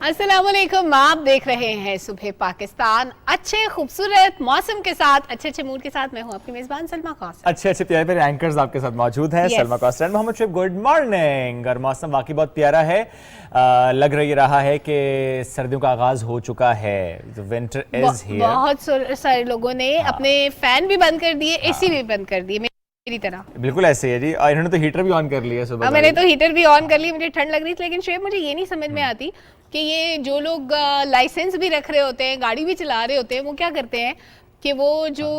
अस्सलाम वालेकुम, आप देख रहे हैं सुबह पाकिस्तान। अच्छे खूबसूरत मौसम के साथ, अच्छे अच्छे मूड के साथ मैं हूं आपकी मेजबान सलमा कौसर। अच्छे अच्छे प्यारे प्यारे एंकर्स आपके साथ मौजूद हैं। Salma Kausar, Mohammad Shoaib, good morning. और मौसम वाकई बहुत प्यारा है। लग रहा है कि सर्दियों का आगाज हो चुका है। Winter is here. बहुत सारे लोगों ने अपने फैन भी बंद कर दिए, एसी भी बंद कर दिए मेरी तरह। बिल्कुल ऐसे ही है जी। और इन्होंने तो हीटर भी ऑन कर लिया सुबह। मैंने तो हीटर भी ऑन कर ली, मुझे ठंड लग रही थी। लेकिन शुएब, मुझे ये नहीं समझ में आती कि ये जो लोग लाइसेंस भी रख रहे होते हैं, गाड़ी भी चला रहे होते हैं, वो क्या करते हैं कि वो जो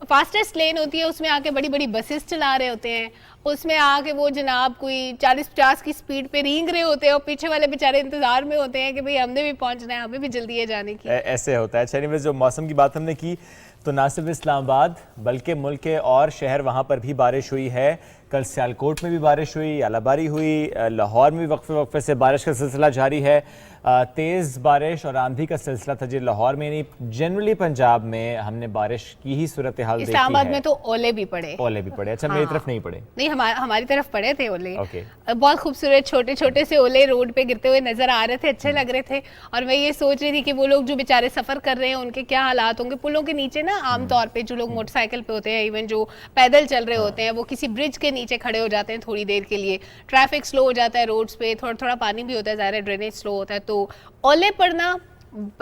फास्टेस्ट लेन होती है उसमें आके बड़ी बड़ी बसेस चला रहे होते हैं। उसमें आके वो जनाब कोई 40-50 की स्पीड पे रेंग रहे होते हैं और पीछे वाले बेचारे इंतजार में होते हैं कि भाई हमने भी पहुंचना है, हमें भी जल्दी है जाने की। ऐसे होता है। अच्छा, जो मौसम की बात हमने की तो ना सिर्फ इस्लामाबाद बल्कि मुल्क के और शहर वहाँ पर भी बारिश हुई है। कल सियालकोट में भी बारिश हुई, आलाबारी हुई, लाहौर में भी वक्फे वक्फे से बारिश का सिलसिला जारी है। तेज़ बारिश और आंधी का सिलसिला था जी। लाहौर में नहीं, जनरली पंजाब में हमने बारिश की ही सूरत हाल देखी है। इस्लामाबाद में तो ओले भी पड़े। ओले भी पड़े। अच्छा, मेरी तरफ नहीं पड़े। नहीं, हमारी तरफ पड़े थे ओले। ओके। बहुत खूबसूरत छोटे छोटे से ओले रोड पे गिरते हुए नजर आ रहे थे, अच्छे लग रहे थे। और मैं ये सोच रही थी कि वो लोग जो बेचारे सफर कर रहे हैं उनके क्या हालात होंगे। पुलों के नीचे ना आमतौर पे जो लोग मोटरसाइकिल पे होते हैं, इवन जो पैदल चल रहे होते हैं, वो किसी ब्रिज के नीचे खड़े हो जाते हैं थोड़ी देर के लिए। ट्रैफिक स्लो हो जाता है रोड्स पे, थोड़ा थोड़ा पानी भी होता है, ज़ाहिर है ड्रेनेज स्लो होता है। तो ओले पड़ना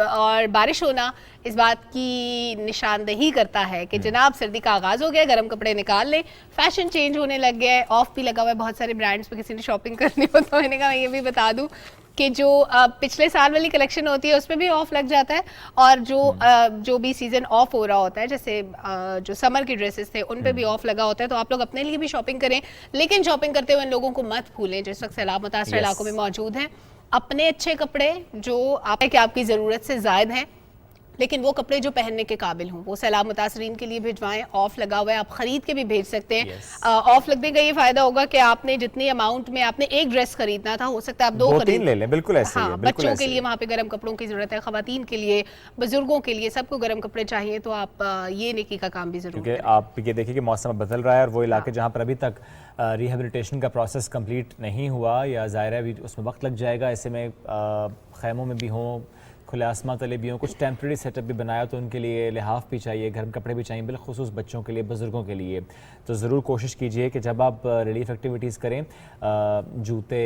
और बारिश होना इस बात की निशानदेही करता है कि जनाब सर्दी का आगाज हो गया, गर्म कपड़े निकाल लें, फैशन चेंज होने लग गया है। ऑफ भी लगा हुआ है बहुत सारे ब्रांड्स पे, किसी ने शॉपिंग करनी हो तो मैंने कहा मैं ये भी बता दूं कि जो पिछले साल वाली कलेक्शन होती है उसमें भी ऑफ लग जाता है। और जो भी सीजन ऑफ हो रहा होता है, जैसे जो समर की ड्रेसेस थे उन पे भी ऑफ लगा होता है। तो आप लोग अपने लिए भी शॉपिंग करें, लेकिन शॉपिंग करते हुए इन लोगों को मत भूलें जो इस वक्त सैलाब मुतासर इलाकों में मौजूद हैं। अपने अच्छे कपड़े जो आपकी ज़रूरत से ज़ायद हैं, लेकिन वो कपड़े जो पहनने के काबिल हों, वो सैलाब मुतासरीन के लिए भिजवाएं। ऑफ लगा हुआ है, आप खरीद के भी भेज सकते हैं। ऑफ लगने का ये फायदा होगा कि आपने जितनी अमाउंट में आपने एक ड्रेस खरीदना था, हो सकता है आप दो खरीद ले लें। बिल्कुल ऐसे हाँ, बच्चों के लिए वहाँ पे गर्म कपड़ों की जरूरत है, खवातीन के लिए, बुजुर्गों के लिए, सबको गर्म कपड़े चाहिए। तो आप ये नेकी का काम भी जरूर करें। आप ये देखिए कि मौसम बदल रहा है और वो इलाके जहाँ पर अभी तक रिहेबिलिटेशन का प्रोसेस कंप्लीट नहीं हुआ या ज़ाहिर है अभी उसमें वक्त लग जाएगा। ऐसे में खैमों में भी हों, खुले आसमां तले भी हों, कुछ टेम्प्रेरी सेटअप भी बनाया तो उनके लिए लिहाफ भी चाहिए, गर्म कपड़े भी चाहिए, बिलखुसूस बच्चों के लिए, बुज़ुर्गों के लिए। तो ज़रूर कोशिश कीजिए कि जब आप रिलीफ एक्टिविटीज़ करें, जूते,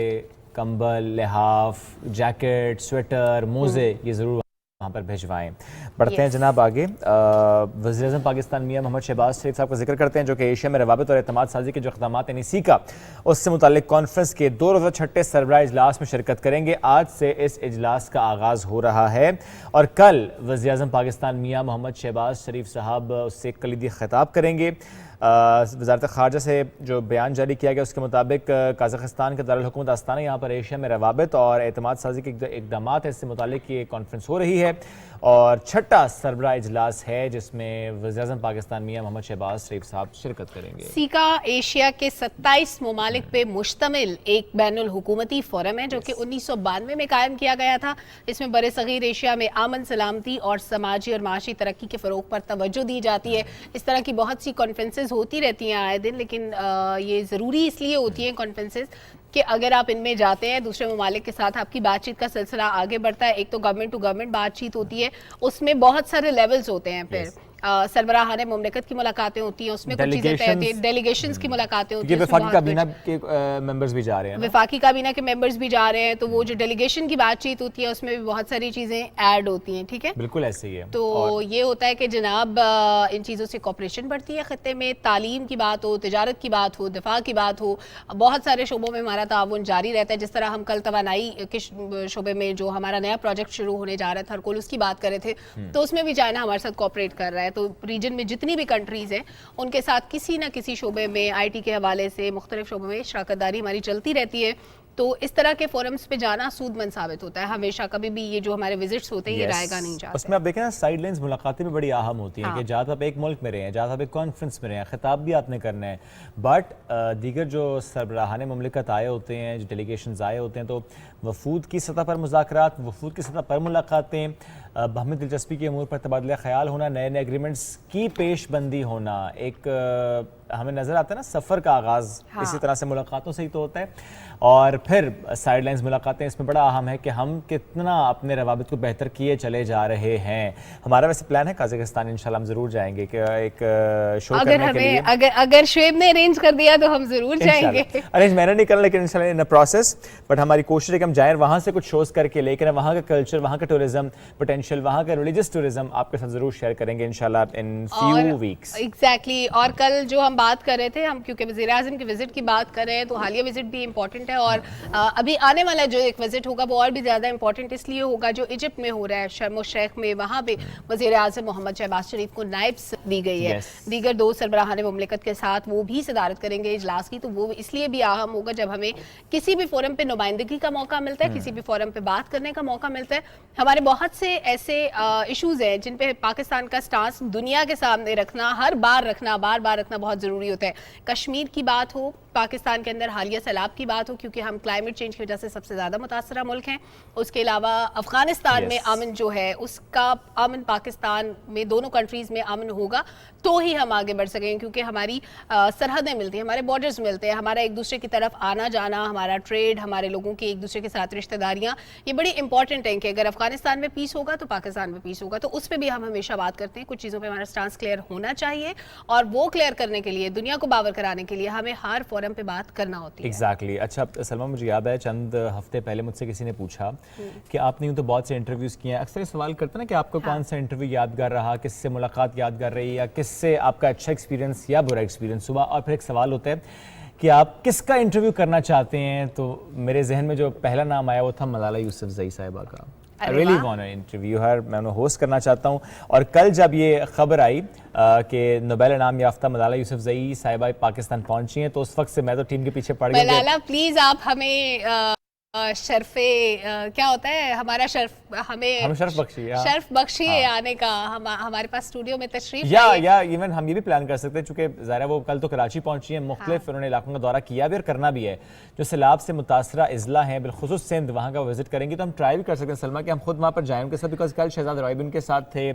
कंबल, लिहाफ, जैकेट, स्वेटर, मोज़े ये ज़रूर वहाँ पर भिजवाएं। बढ़ते हैं जनाब आगे। वज़ीर-ए-आज़म पाकिस्तान मियां मोहम्मद शहबाज शरीफ साहब का जिक्र करते हैं, जो कि एशिया में रवाबित और एतमाद साजी के जो इक़दामात यानी सीका उससे मुताल्लिक कॉन्फ्रेंस के 2 रोज़ा छठे सरबराह इजलास में शिरकत करेंगे। आज से इस इजलास का आगाज़ हो रहा है और कल वज़ीर-ए-आज़म पाकिस्तान मियां मोहम्मद शहबाज शरीफ साहब उससे कलीदी खिताब करेंगे। वज़ारत ख़ारजा से जो बयान जारी किया गया उसके मुताबिक कज़ाकिस्तान के दारुल हुकूमत आस्ताना यहाँ पर एशिया में रवाबित और एतमाद साजी के इक़दामात इससे मुताल्लिक ये कॉन्फ्रेंस हो रही है और छठा सरबराह इजलास है जिसमें वज़ीर-ए-आज़म पाकिस्तान मियां मोहम्मद शहबाज शरीफ साहब शिरकत करेंगे। सीका एशिया के 27 ममालिक पे मुश्तमिल एक बैनुल हुकूमती फोरम है जो कि 1992 में कायम किया गया था। इसमें बड़े सगीर एशिया में अमन, सलामती और समाजी और माशी तरक्की के फ़रोग पर तवज्जो दी जाती है। इस तरह की बहुत सी कॉन्फ्रेंसेज होती रहती हैं आए दिन, लेकिन ये ज़रूरी इसलिए होती हैं कॉन्फ्रेंसेज कि अगर आप इनमें जाते हैं दूसरे ममालिक के साथ आपकी बातचीत का सिलसिला आगे बढ़ता है। एक तो गवर्नमेंट टू गवर्नमेंट बातचीत होती है, उसमें बहुत सारे लेवल्स होते हैं। फिर सरबराहाने मुमलिकत की मुलाकातें होती हैं, उसमें कुछ चीज़ें तय होती हैं, डेलीगेशंस की मुलाकातें होती हैं, वफाकी काबीना के मेंबर्स भी जा रहे हैं, वफाकी काबीना के मेंबर्स भी जा रहे हैं। तो वो जो डेलीगेशन की बातचीत होती है उसमें भी बहुत सारी चीज़ें ऐड होती हैं। ठीक है, बिल्कुल ऐसे ही है। तो ये होता है कि जनाब इन चीज़ों से कॉपरेशन बढ़ती है खत्ते में। तालीम की बात हो, तिजारत की बात हो, दिफा की बात हो, बहुत सारे शोबों में हमारा ताउन जारी रहता है। जिस तरह हम कल तवानाई के शोबे में जो हमारा नया प्रोजेक्ट शुरू होने जा रहा था हरकुल, उसकी बात कर रहे थे, तो उसमें भी चाइना हमारे साथ कॉपरेट कर रहा है। तो रीजन में जितनी भी कंट्रीज़ हैं उनके साथ किसी ना किसी शोबे में, IT के हवाले से मुख्तलिफ शोबों में शराकतदारी हमारी चलती रहती है। तो इस तरह के फोरम्स पे जाना सूदमंद साबित होता है हमेशा। कभी भी ये जो हमारे विजिट्स होते हैं ये रायगा नहीं जाते। उसमें आप देखें ना, साइड लाइन्स मुलाकातें भी बड़ी अहम होती हैं। कि जहाँ आप एक मुल्क में रहे हैं, जहाँ आप एक कॉन्फ्रेंस में रहे हैं, खिताब भी आपने करना है, बट दीगर जो सरबराहाने मुमलिकत आए होते हैं, जो डेलीगेशंस आए होते हैं, तो वफूद की सतह पर मुज़ाकरात, वफूद की सतह पर मुलाकातें, बाहमी दिलचस्पी के अमूर पर तबादला ख्याल होना, नए नए एग्रीमेंट्स की पेशबंदी होना, एक हमें नज़र आता है ना सफ़र का आगाज़ इसी तरह से मुलाकातों से ही तो होता है, और फिर साइड लाइन्स मुलाकातें। इसमें बड़ा अहम है कि हम कितना अपने रवाबित को बेहतर किए चले जा रहे हैं। हमारा वैसे प्लान है काज़ाकिस्तान इंशाल्लाह हम ज़रूर जाएंगे कि एक शो करने के लिए। अगर शुएब ने अरेंज कर दिया तो हम ज़रूर जाएंगे। अरेंज मैंने नहीं करना, लेकिन इंशाल्लाह इन प्रोसेस, बट हमारी कोशिश है कि हम जाएँ, वहाँ से कुछ शोज़ करके लेकर वहाँ का कल्चर, वहाँ का टूरिज्म पोटेंशियल, वहाँ का रिलीजियस टूरिज्म आपके साथ ज़रूर शेयर करेंगे इंशाल्लाह इन फ्यू वीक्स। एग्जैक्टली। और कल जो हम बात कर रहे थे, हम क्योंकि वज़ीर आज़म की विजिट की बात कर रहे हैं तो हालिया विजिट भी इंपॉर्टेंट है, और अभी आने वाला जो एक विजिट होगा वो और भी ज़्यादा इंपॉर्टेंट इसलिए होगा जो इजिप्ट में हो रहा है, शर्म शेख में। वहाँ पे वज़ीर आज़म मोहम्मद शहबाज शरीफ को नायब दी गई है। दीगर 2 सरबराहान मुमलिकत के साथ वो भी सदारत करेंगे इजलास की, तो वो इसलिए भी अहम होगा जब हमें किसी भी फोरम पे नुमाइंदगी का मौका मिलता है, किसी भी फोरम पे बात करने का मौका मिलता है। हमारे बहुत से ऐसे इश्यूज हैं जिन पे पाकिस्तान का स्टांस दुनिया के सामने रखना, हर बार रखना, बार बार रखना बहुत ज़रूरी होता है। कश्मीर की बात हो, पाकिस्तान के अंदर हालिया सैलाब की बात हो, क्योंकि हम क्लाइमेट चेंज की वजह से सबसे ज़्यादा मुतासरा मुल्क हैं। उसके अलावा अफगानिस्तान में अमन जो है, उसका अमन पाकिस्तान में, दोनों कंट्रीज़ में अमन होगा तो ही हम आगे बढ़ सकेंगे, क्योंकि हमारी सरहदें मिलती हैं, हमारे बॉर्डर्स मिलते हैं, हमारा एक दूसरे की तरफ आना जाना, हमारा ट्रेड, हमारे लोगों की एक दूसरे के साथ रिश्तेदारियाँ, ये बड़ी इंपॉर्टेंट हैं कि अगर अफगानिस्तान में पीस होगा तो पाकिस्तान में पीस होगा। तो उस पर भी हम हमेशा बात करते हैं, कुछ चीज़ों पर हमारा स्टांस क्लियर होना चाहिए, और वो क्लियर करने के लिए, दुनिया को बावर कराने के लिए हमें हर फोरम पे बात करना होती है। एग्जैक्टली। अच्छा सलमा, मुझे याद है चंद हफ्ते पहले मुझसे किसी ने पूछा कि आपने यूँ तो बहुत से इंटरव्यूज़ किए हैं, अक्सर सवाल करते हैं ना कि आपको कौन सा इंटरव्यू यादगार रहा, किससे मुलाकात यादगार रही, या किससे आपका अच्छा एक्सपीरियंस या बुरा एक्सपीरियंस हुआ। और फिर एक सवाल होता है कि आप किसका इंटरव्यू करना चाहते हैं, तो मेरे जहन में जो पहला नाम आया वो था मलाला यूसुफजई साहिबा का। I really want to interview her, मैं उन्हें होस्ट करना चाहता हूँ। और कल जब ये खबर आई कि नोबेल इनाम याफ्ता मलाला यूसुफजई साहिबा पाकिस्तान पहुंची हैं, तो उस वक्त से मैं तो टीम के पीछे पड़ गया। मलाला प्लीज आप हमें शर्फे क्या होता है हमारा हमें शर्फ बख्शिए आने का, हमारे पास स्टूडियो में तशरीफ या इवन हम ये भी प्लान कर सकते हैं, चूंकि ज़ाहिर वो कल तो कराची पहुंची हैं, मुख्तलिफ उन्होंने इलाकों का दौरा किया भी और करना भी है, जो सैलाब से मुतासरा अजला हैं, बिलखुसूस सिंध, वहाँ का विजिट करेंगी। तो हम ट्राई भी कर सकते हैं सलमा कि हम खुद वहाँ पर जाएँ उनके साथ, बिकॉज कल शहजाद रॉय भी उनके साथ थे,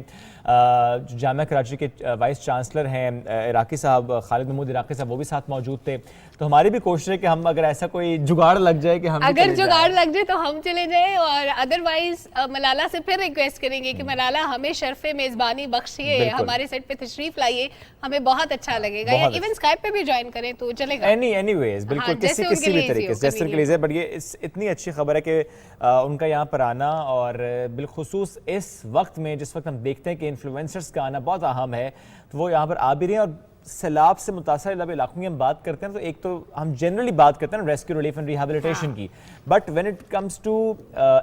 जामिया कराची के वाइस चांसलर हैं इराकी साहब, खालिद महमूद इराकी साहब, वो भी साथ मौजूद थे। तो हमारी भी कोशिश है कि हम अगर ऐसा कोई जुगाड़ लग जाए कि हम जुगाड़ लग जाए तो हम चले जाए, और अदरवाइज मलाला से फिर रिक्वेस्ट करेंगे कि मलाला हमें शर्फे मेजबानी बख्शिए, हमारे सेट पे तशरीफ लाइए, हमें बहुत अच्छा लगेगा, या इवन स्काइप पे भी ज्वाइन करें तो चलेगा। एनीवेज बिल्कुल, किसी भी तरीके से जैसे उनके लिए। बट ये इतनी अच्छी खबर है कि उनका यहाँ पर आना, और बिलखुसूस इस वक्त में जिस वक्त हम देखते हैं कि इन्फ्लुएंसर्स का आना बहुत अहम है, तो वो यहाँ पर आ भी रहे हैं। और सैलाब से मुतासर इलाकों की हम बात करते हैं तो एक तो हम जनरली बात करते हैं रेस्क्यू, रिलीफ एंड रिहैबिलिटेशन की, but when it comes to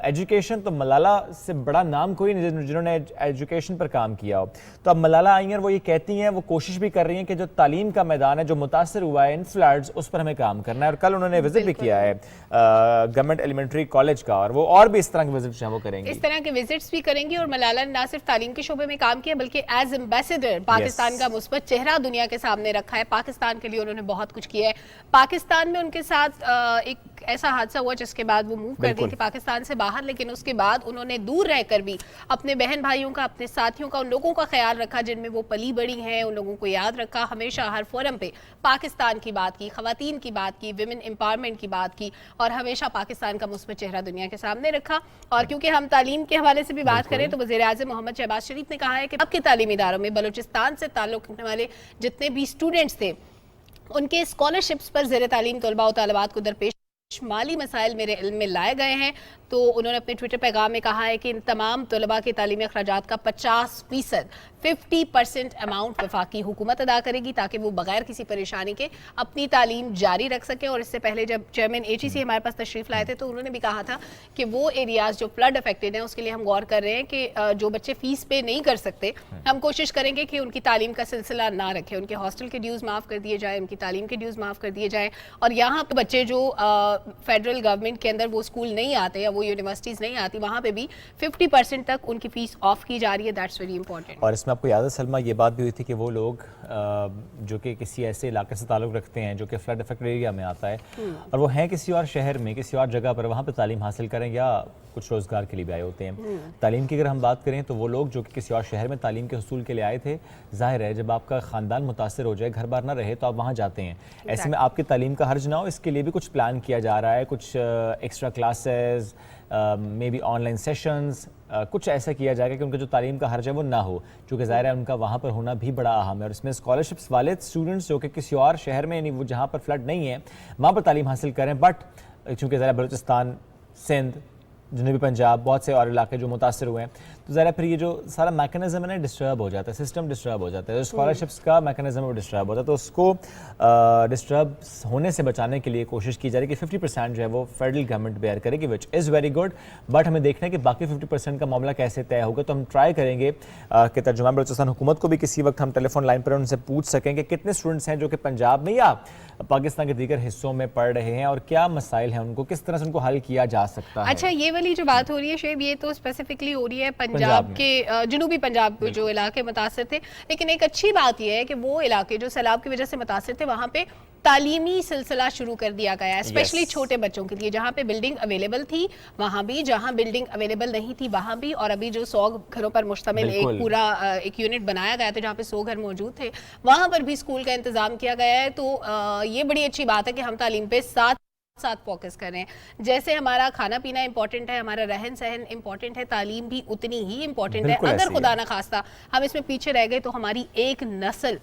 education तो मलाला से बड़ा नाम कोई नहीं जिन्होंने एजुकेशन पर काम किया हो। तो अब मलाला आई हैं और वो ये कहती हैं, वो कोशिश भी कर रही हैं कि जो तालीम का मैदान है, जो मुतासर हुआ है इन फ्लड्स, उस पर हमें काम करना है। और कल उन्होंने विजिट भी किया है गवर्नमेंट एलिमेंट्री कॉलेज का, और वो और भी इस तरह के विजिट्स हैं वो करेंगे, इस तरह के विजिट्स भी करेंगी। और मलाला ने ना सिर्फ तालीम के शोबे में काम किया, बल्कि एज एम्बेसडर पाकिस्तान का मुस्बत चेहरा दुनिया के सामने रखा है। पाकिस्तान के लिए उन्होंने बहुत कुछ किया है। पाकिस्तान में उनके साथ एक ऐसा हादसा हुआ जिसके बाद वो मूव कर गई थी पाकिस्तान से बाहर, लेकिन उसके बाद उन्होंने दूर रहकर भी अपने बहन भाइयों का, अपने साथियों का, उन लोगों का ख्याल रखा जिनमें वो पली बड़ी हैं, उन लोगों को याद रखा। हमेशा हर फोरम पे पाकिस्तान की बात की, खवातीन की बात की, विमेन एम्पावरमेंट की बात की, और हमेशा पाकिस्तान का मुस्बत चेहरा दुनिया के सामने रखा। और क्योंकि हम तालीम के हवाले से भी बात करें तो वज़ीर आज़म मोहम्मद शहबाज शरीफ ने कहा है कि अब के तालीमी इदारों में बलूचिस्तान से ताल्लुक़ रखने वाले जितने भी स्टूडेंट्स थे, उनके स्कॉलरशिप्स पर ज़ेर तालीम तलबा और तालिबात को दरपेश माली मसाइल मेरे इल्म में लाए गए हैं। तो उन्होंने अपने ट्विटर पैगाम में कहा है कि इन तमाम तलबा के तालीमी अखराजात का 50% 50% अमाउंट वफाकी हुकूमत अदा करेगी, ताकि वो बगैर किसी परेशानी के अपनी तालीम जारी रख सकें। और इससे पहले जब चेयरमैन AGC हमारे पास तशरीफ़ लाए थे तो उन्होंने भी कहा था कि वो एरियाज़ जो फ्लड अफेक्टेड हैं उसके लिए हम गौर कर रहे हैं कि जो बच्चे फ़ीस पे नहीं कर सकते, हम कोशिश करेंगे कि उनकी तालीम का सिलसिला ना रखें, उनके हॉस्टल के ड्यूज़ माफ़ कर दिए जाए, उनकी तालीम के ड्यूज़ माफ़ कर दिए जाएँ। और यहाँ पर बच्चे जो फेडरल गवर्नमेंट के अंदर वो स्कूल नहीं आते या वो यूनिवर्सिटीज़ नहीं आती, वहाँ पे भी 50% तक उनकी फ़ीस ऑफ की जा रही है। That's very important. और इसमें आपको याद है सलमा, ये बात भी हुई थी कि वो लोग जो कि किसी ऐसे इलाके से ताल्लुक़ रखते हैं जो कि फ्लड इफेक्टेड एरिया में आता है और वो हैं किसी और शहर में, किसी और जगह पर, वहाँ पर तालीम हासिल करें या कुछ रोज़गार के लिए भी आए होते हैं। तालीम की अगर हम बात करें तो वो लोग जो कि किसी और शहर में तालीम के हुसूल के लिए आए थे, जाहिर है जब आपका ख़ानदान मुतासर हो जाए, घर बार ना रहे, तो आप वहाँ जाते हैं। ऐसे में आपकी तालीम का हर्ज ना हो, इसके लिए भी कुछ प्लान किया जा रहा है, कुछ extra classes, may be online sessions, कुछ ऐसा किया जाएगा कि उनका जो तालीम का खर्च है वो ना हो, चूँकि ज़ाहिर है उनका वहाँ पर होना भी बड़ा अहम है। और इसमें स्कॉलरशिप्स वाले स्टूडेंट्स जो कि किसी और शहर में, यानी वो जहाँ पर फ्लड नहीं है वहाँ पर तालीम हासिल करें, बट चूँकि ज़रा बलूचिस्तान, सिंध, जनूबी पंजाब, बहुत से और इलाके जो मुतासर हुए हैं, तो ज़रा फिर ये जो सारा मैकेनिज़्म है ना डिस्टर्ब हो जाता है, सिस्टम डिस्टर्ब हो जाता है, जो स्कॉलरशिप्स का मैकेनिज़्म वो डिस्टर्ब होता है। तो उसको डिस्टर्ब होने से बचाने के लिए कोशिश की जा रही है कि 50% जो है वो फेडरल गवर्नमेंट बेयर करेगी, which is very good. But हमें देखना है कि बाकी 50% का मामला कैसे तय होगा। तो हम ट्राई करेंगे कि तर्जुमान बलूचिस्तान हुकूमत को भी किसी वक्त हम टेलीफोन लाइन पर उनसे पूछ सकें कि कितने स्टूडेंट्स हैं जो कि पंजाब में या पाकिस्तान के दीगर हिस्सों में पढ़ रहे हैं और क्या मसाइल हैं उनको, किस तरह से उनको हल किया जा सकता है। अच्छा, ये वाली जो बात हो रही है शेब, ये तो स्पेसिफिकली हो रही है पंजाब के जनूबी पंजाब के जो इलाके मुतासर थे, लेकिन एक अच्छी बात यह है कि वो इलाके जो सैलाब की वजह से मुतासर थे वहाँ पे तालीमी सिलसिला शुरू कर दिया गया है, स्पेशली छोटे बच्चों के लिए। जहाँ पे बिल्डिंग अवेलेबल थी वहाँ भी, जहाँ बिल्डिंग अवेलेबल नहीं थी वहाँ भी, और अभी जो 100 घरों पर मुश्तमिल एक पूरा एक यूनिट बनाया गया था जहाँ पे 100 घर मौजूद थे, वहाँ पर भी स्कूल का इंतजाम किया गया है। तो ये बड़ी अच्छी बात है कि हम तालीम पे साथ फोकस करें। जैसे हमारा खाना पीना इंपॉर्टेंट है, हमारा रहन सहन इंपॉर्टेंट है, तालीम भी उतनी ही इंपॉर्टेंट है। अगर खुदा ना खास्ता हम इसमें पीछे रह गए तो हमारी एक नस्ल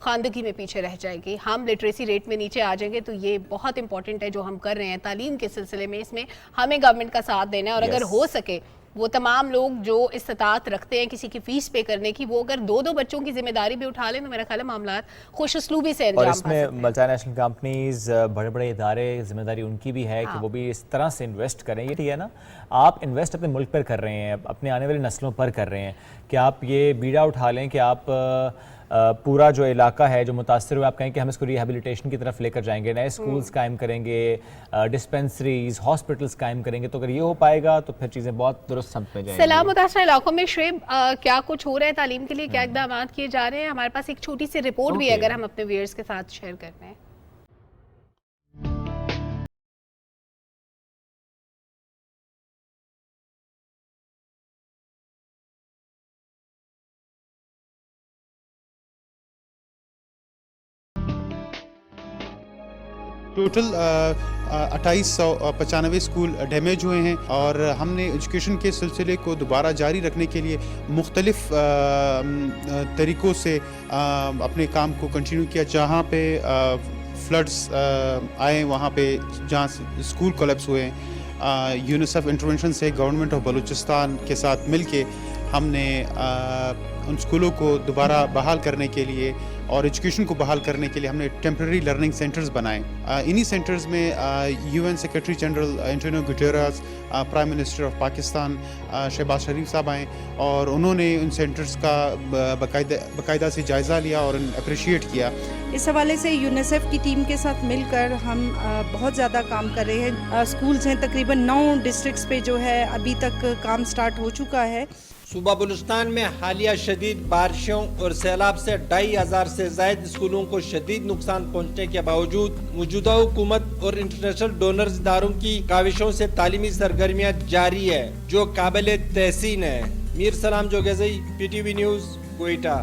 खानदगी में पीछे रह जाएगी, हम लिटरेसी रेट में नीचे आ जाएंगे। तो ये बहुत इंपॉर्टेंट है जो हम कर रहे हैं तालीम के सिलसिले में, इसमें हमें गवर्नमेंट का साथ देना है। और अगर हो सके वो तमाम लोग जो इस्तात रखते हैं किसी की फीस पे करने की, वो अगर 2-2 बच्चों की जिम्मेदारी भी उठा लें तो मेरा ख्याल है मामला खुशउस्लूबी से अंजाम पा सकते हैं। और इसमें मल्टीनेशनल कंपनीज, बड़े बड़े इदारे, जिम्मेदारी उनकी भी है कि वो भी इस तरह से इन्वेस्ट करें। ये ठीक है ना, आप इन्वेस्ट अपने मुल्क पर कर रहे हैं, अपने आने वाली नस्लों पर कर रहे हैं, कि आप ये बीड़ा उठा लें कि आप पूरा जो इलाका है जो मुतासर हुआ, आप कहें कि हम इसको रिहेबिलिटेशन की तरफ लेकर जाएंगे, नए स्कूल्स कायम करेंगे, डिस्पेंसरीज, हॉस्पिटल्स कायम करेंगे। तो अगर ये हो पाएगा तो फिर चीज़ें बहुत दुरुस्त समझ में जाएंगी। सैलाब मुतासर इलाकों में शुएब क्या कुछ हो रहा है तालीम के लिए, क्या इकदाम किए जा रहे हैं? हमारे पास एक छोटी सी रिपोर्ट भी है, अगर हम अपने व्यूअर्स के साथ शेयर कर रहे हैं। टोटल 2895 स्कूल डैमेज हुए हैं और हमने एजुकेशन के सिलसिले को दोबारा जारी रखने के लिए मुख्तलिफ तरीक़ों से अपने काम को कंटिन्यू किया। जहाँ पे फ्लड्स आए, वहाँ पे जहाँ स्कूल कोलैप्स हुए, यूनिसेफ इंटरवेंशन से गवर्नमेंट ऑफ बलूचिस्तान के साथ मिलके हमने उन स्कूलों को दोबारा बहाल करने के लिए और एजुकेशन को बहाल करने के लिए हमने टेम्परेरी लर्निंग सेंटर्स बनाए। इन्हीं सेंटर्स में UN secretary general Antonio Guterres, prime minister of Pakistan Shahbaz Sharif साहब आए और उन्होंने उन सेंटर्स का बाकायदा से जायज़ा लिया और अप्रिशिएट किया। इस हवाले से यूनिसेफ की टीम के साथ मिलकर हम बहुत ज़्यादा काम कर रहे हैं। स्कूल्स हैं तकरीबन 9 डिस्ट्रिक्ट्स पे जो है अभी तक काम स्टार्ट हो चुका है। सूबा बलूचिस्तान में हालिया शदीद बारिशों और सैलाब से 2500 से ज़ायद स्कूलों को शदीद नुकसान पहुँचने के बावजूद मौजूदा हुकूमत और इंटरनेशनल डोनर्स इदारों की काविशों से तालीमी सरगर्मियाँ जारी है, जो काबिल तहसीन है। मीर सलाम जोगेज़ई, PTV न्यूज़, कोयटा।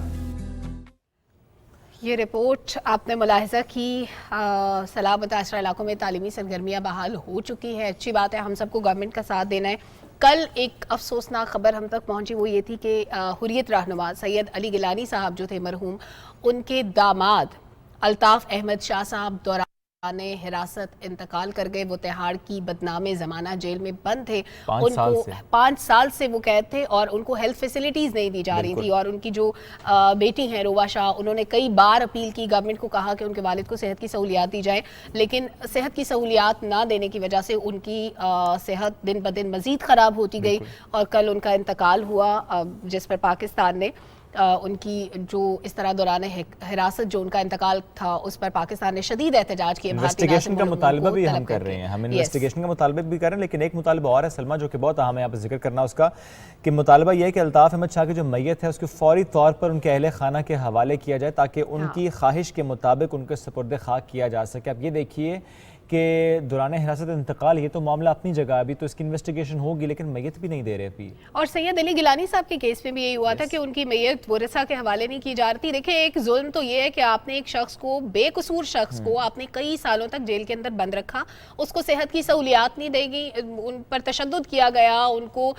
ये रिपोर्ट आपने मुलाहिजा की, सैलाब मुतासर इलाकों में तालीमी सरगर्मियाँ बहाल हो चुकी है। अच्छी बात है, हम सबको गवर्नमेंट का साथ देना है। कल एक अफसोसनाक खबर हम तक पहुंची, वो ये थी कि हुर्रियत रहनुमा सैयद अली गिलानी साहब जो थे मरहूम, उनके दामाद अल्ताफ़ अहमद शाह साहब दौरान हिरासत इंतकाल कर गए। वो तिहाड़ की बदनामे ज़माना जेल में बंद थे, उनको 5 साल से वो कैद थे और उनको हेल्थ फैसिलिटीज़ नहीं दी जा रही थी। और उनकी जो बेटी हैं रोवा शाह, उन्होंने कई बार अपील की, गवर्नमेंट को कहा कि उनके वालिद को सेहत की सहूलियात दी जाए, लेकिन सेहत की सहूलियात ना देने की वजह से उनकी सेहत दिन ब दिन मज़ीद ख़राब होती गई और कल उनका इंतकाल हुआ, जिस पर पाकिस्तान ने उनकी जो इस तरह दौरान हिरासत जो उनका इंतकाल था उस पर पाकिस्तान ने शदीद एहतजाज किए। इन्वेस्टिगेशन का मुतालबा भी हम कर रहे हैं, हम इन्वेस्टिगेशन का मुतालबा भी कर रहे हैं, लेकिन एक मुतालबा और है सलमा जो कि बहुत अहम है यहाँ पर जिक्र करना उसका, कि मुतालबा यह है कि अल्ताफ़ अहमद शाह की जो मैयत है उसको फौरी तौर पर उनके अहले खाना के हवाले किया जाए ताकि उनकी ख्वाहिश के मुताबिक उनके सुपुर्द खाक किया जा सके। अब ये देखिए कि दौरान हिरासत इंतकाल ये तो मामला अपनी जगह, अभी तो इसकी इन्वेस्टिगेशन होगी लेकिन मैयत भी नहीं दे रहे अभी। और सैयद अली गिलानी साहब के केस में भी यही हुआ था कि उनकी मैयत वरसा के हवाले नहीं की जा रही थी। देखिए एक जुल्म तो ये है कि आपने एक शख्स को, बेकसूर शख्स को आपने कई सालों तक जेल के अंदर बंद रखा, उसको सेहत की सहूलियात नहीं देगी, उन पर तशद्दुद किया गया, उनको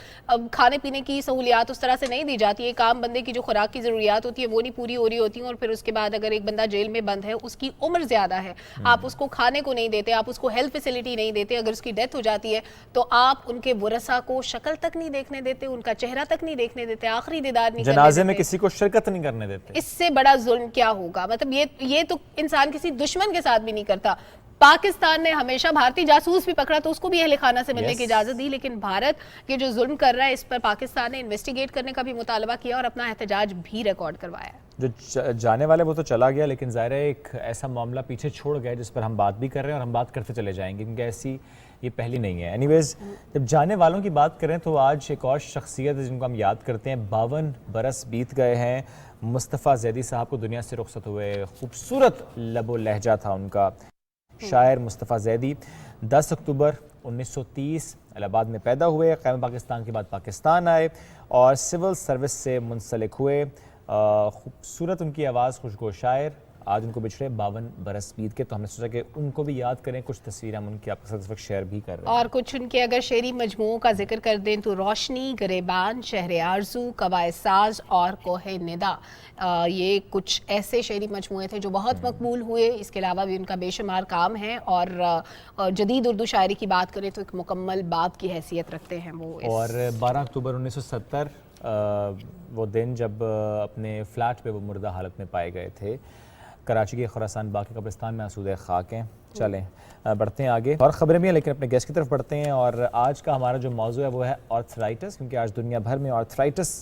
खाने पीने की सहूलियात उस तरह से नहीं दी जाती है, काम बंदे की जो खुराक की ज़रूरियात होती है वो नहीं पूरी हो रही होती है, और फिर उसके बाद अगर एक बंदा जेल में बंद है, उसकी उम्र ज़्यादा है, आप उसको खाने को नहीं देते, आप उसको हेल्थ फैसिलिटी नहीं देते, अगर उसकी डेथ हो जाती है तो आप उनके वरसा को शक्ल तक नहीं देखने देते, उनका चेहरा तक नहीं देखने देते, आखिरी दीदार नहीं करने जनाजे देते। में किसी को शिरकत नहीं करने देते। इससे बड़ा जुल्म क्या होगा? मतलब ये तो इंसान किसी दुश्मन के साथ भी नहीं करता। पाकिस्तान ने हमेशा भारतीय जासूस भी पकड़ा तो उसको भी अहले खाना से मिलने की इजाजत दी, लेकिन भारत ये जो जुल्म कर रहा है इस पर पाकिस्तान ने इन्वेस्टिगेट करने का भी मुतालबा किया और अपना एहतजाज भी रिकॉर्ड करवाया। जो जाने वाले वो तो चला गया, लेकिन ज़ाहिर है एक ऐसा मामला पीछे छोड़ गया जिस पर हम बात भी कर रहे हैं और हम बात करते चले जाएंगे क्योंकि ऐसी ये पहली नहीं है। एनीवेज, जब जाने वालों की बात करें तो आज एक और शख्सियत है जिनको हम याद करते हैं। 52 बरस बीत गए हैं मुस्तफ़ा ज़ैदी साहब को दुनिया से रुखसत हुए। खूबसूरत लबो लहजा था उनका। शायर मुस्तफ़ा ज़ैदी 10 अक्टूबर 1930 इलाहाबाद में पैदा हुए। क़याम पाकिस्तान के बाद पाकिस्तान आए और सिविल सर्विस से मुंसलिक हुए। खूबसूरत उनकी आवाज़, खुशगो शायर। आज उनको बिछड़े 52 बरस बीत के, तो हमने सोचा कि उनको भी याद करें। कुछ तस्वीरें हम उनकी आपके साथ इस वक्त शेयर भी कर रहे हैं। और कुछ उनके अगर शेरी मजमुओं का जिक्र कर दें तो रोशनी, गरेबान, शहर आरजू, कवाए साज और कोहे निदा, ये कुछ ऐसे शेरी मजमुए थे जो बहुत मकबूल हुए। इसके अलावा भी उनका बेशुमार काम है और जदीद उर्दू शायरी की बात करें तो एक मुकम्मल बात की हैसियत रखते हैं वो। और 12 अक्टूबर 1970 वो दिन जब अपने फ्लैट पे वो मुर्दा हालत में पाए गए थे। कराची के खुरासान बाग के कब्रिस्तान में आसूदे खाक हैं। चलें बढ़ते हैं आगे, और ख़बरें भी हैं लेकिन अपने गेस्ट की तरफ बढ़ते हैं। और आज का हमारा जो मौजू है वो है आर्थराइटिस, क्योंकि आज दुनिया भर में आर्थराइटिस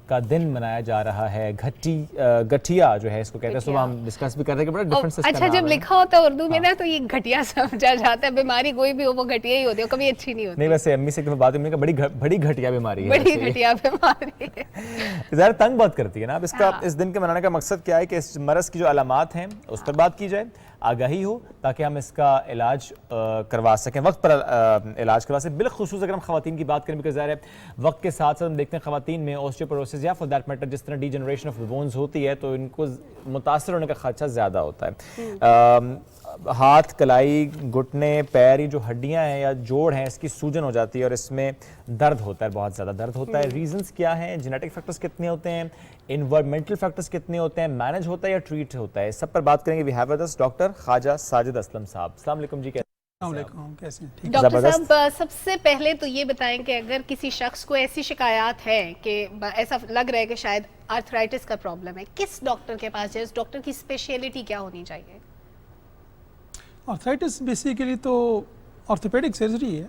का दिन मनाया जा रहा है। गठिया जो है इसको कहते हैं। सुबह हम डिस्कस भी कर रहे हैं कि बड़ा डिफरेंस। अच्छा, जब लिखा होता है उर्दू में ना तो ये घटिया समझा जाता है। बीमारी कोई भी हो वो घटिया ही होती है, कभी अच्छी नहीं होती। नहीं, वैसे अम्मी से बात हमने कहा बड़ी घटिया बीमारी है, बड़ी घटिया बीमारी है। ज़ाहिर तंग बहुत करती है ना। अब इसका इस दिन के मनाने का मकसद क्या है कि इस मरज़ की जो अलामात हैं उस पर बात की जाए, आगाही हो, ताकि हम इसका इलाज करवा सकें, वक्त पर इलाज करवा सकें। बिलखुसूस अगर हम ख़वातीन की बात करें, बिकॉज़ ज़ाहिर है वक्त के साथ साथ हम देखते हैं ख़वातीन में ऑस्टियोपोरोसिस या फॉर दैट मैटर जिस तरह डीजनरेशन ऑफ द बोन्स होती है तो इनको मुतासर होने का खदशा ज़्यादा होता है। हाथ, कलाई, घुटने, पैर, ये जो हड्डियां हैं या जोड़ हैं इसकी सूजन हो जाती है और इसमें दर्द होता है, बहुत ज़्यादा दर्द होता है। रीजंस क्या हैं, जेनेटिक फैक्टर्स कितने होते हैं, इन्वायरमेंटल फैक्टर्स कितने होते हैं, मैनेज होता है या ट्रीट होता है, सब पर बात करेंगे। We have with us doctor Khwaja Sajid Aslam साहब। अस्सलाम वालेकुम जी। कैसे हैं? ठीक। डॉक्टर साहब, सबसे पहले तो ये बताएं कि अगर किसी शख्स को ऐसी शिकायत है कि ऐसा लग रहा है कि शायद आर्थराइटिस का प्रॉब्लम है, किस डॉक्टर के पास जाए? उस डॉक्टर की स्पेशलिटी क्या होनी चाहिए? आर्थराइटिस बेसिकली तो ऑर्थोपेडिक सर्जरी है।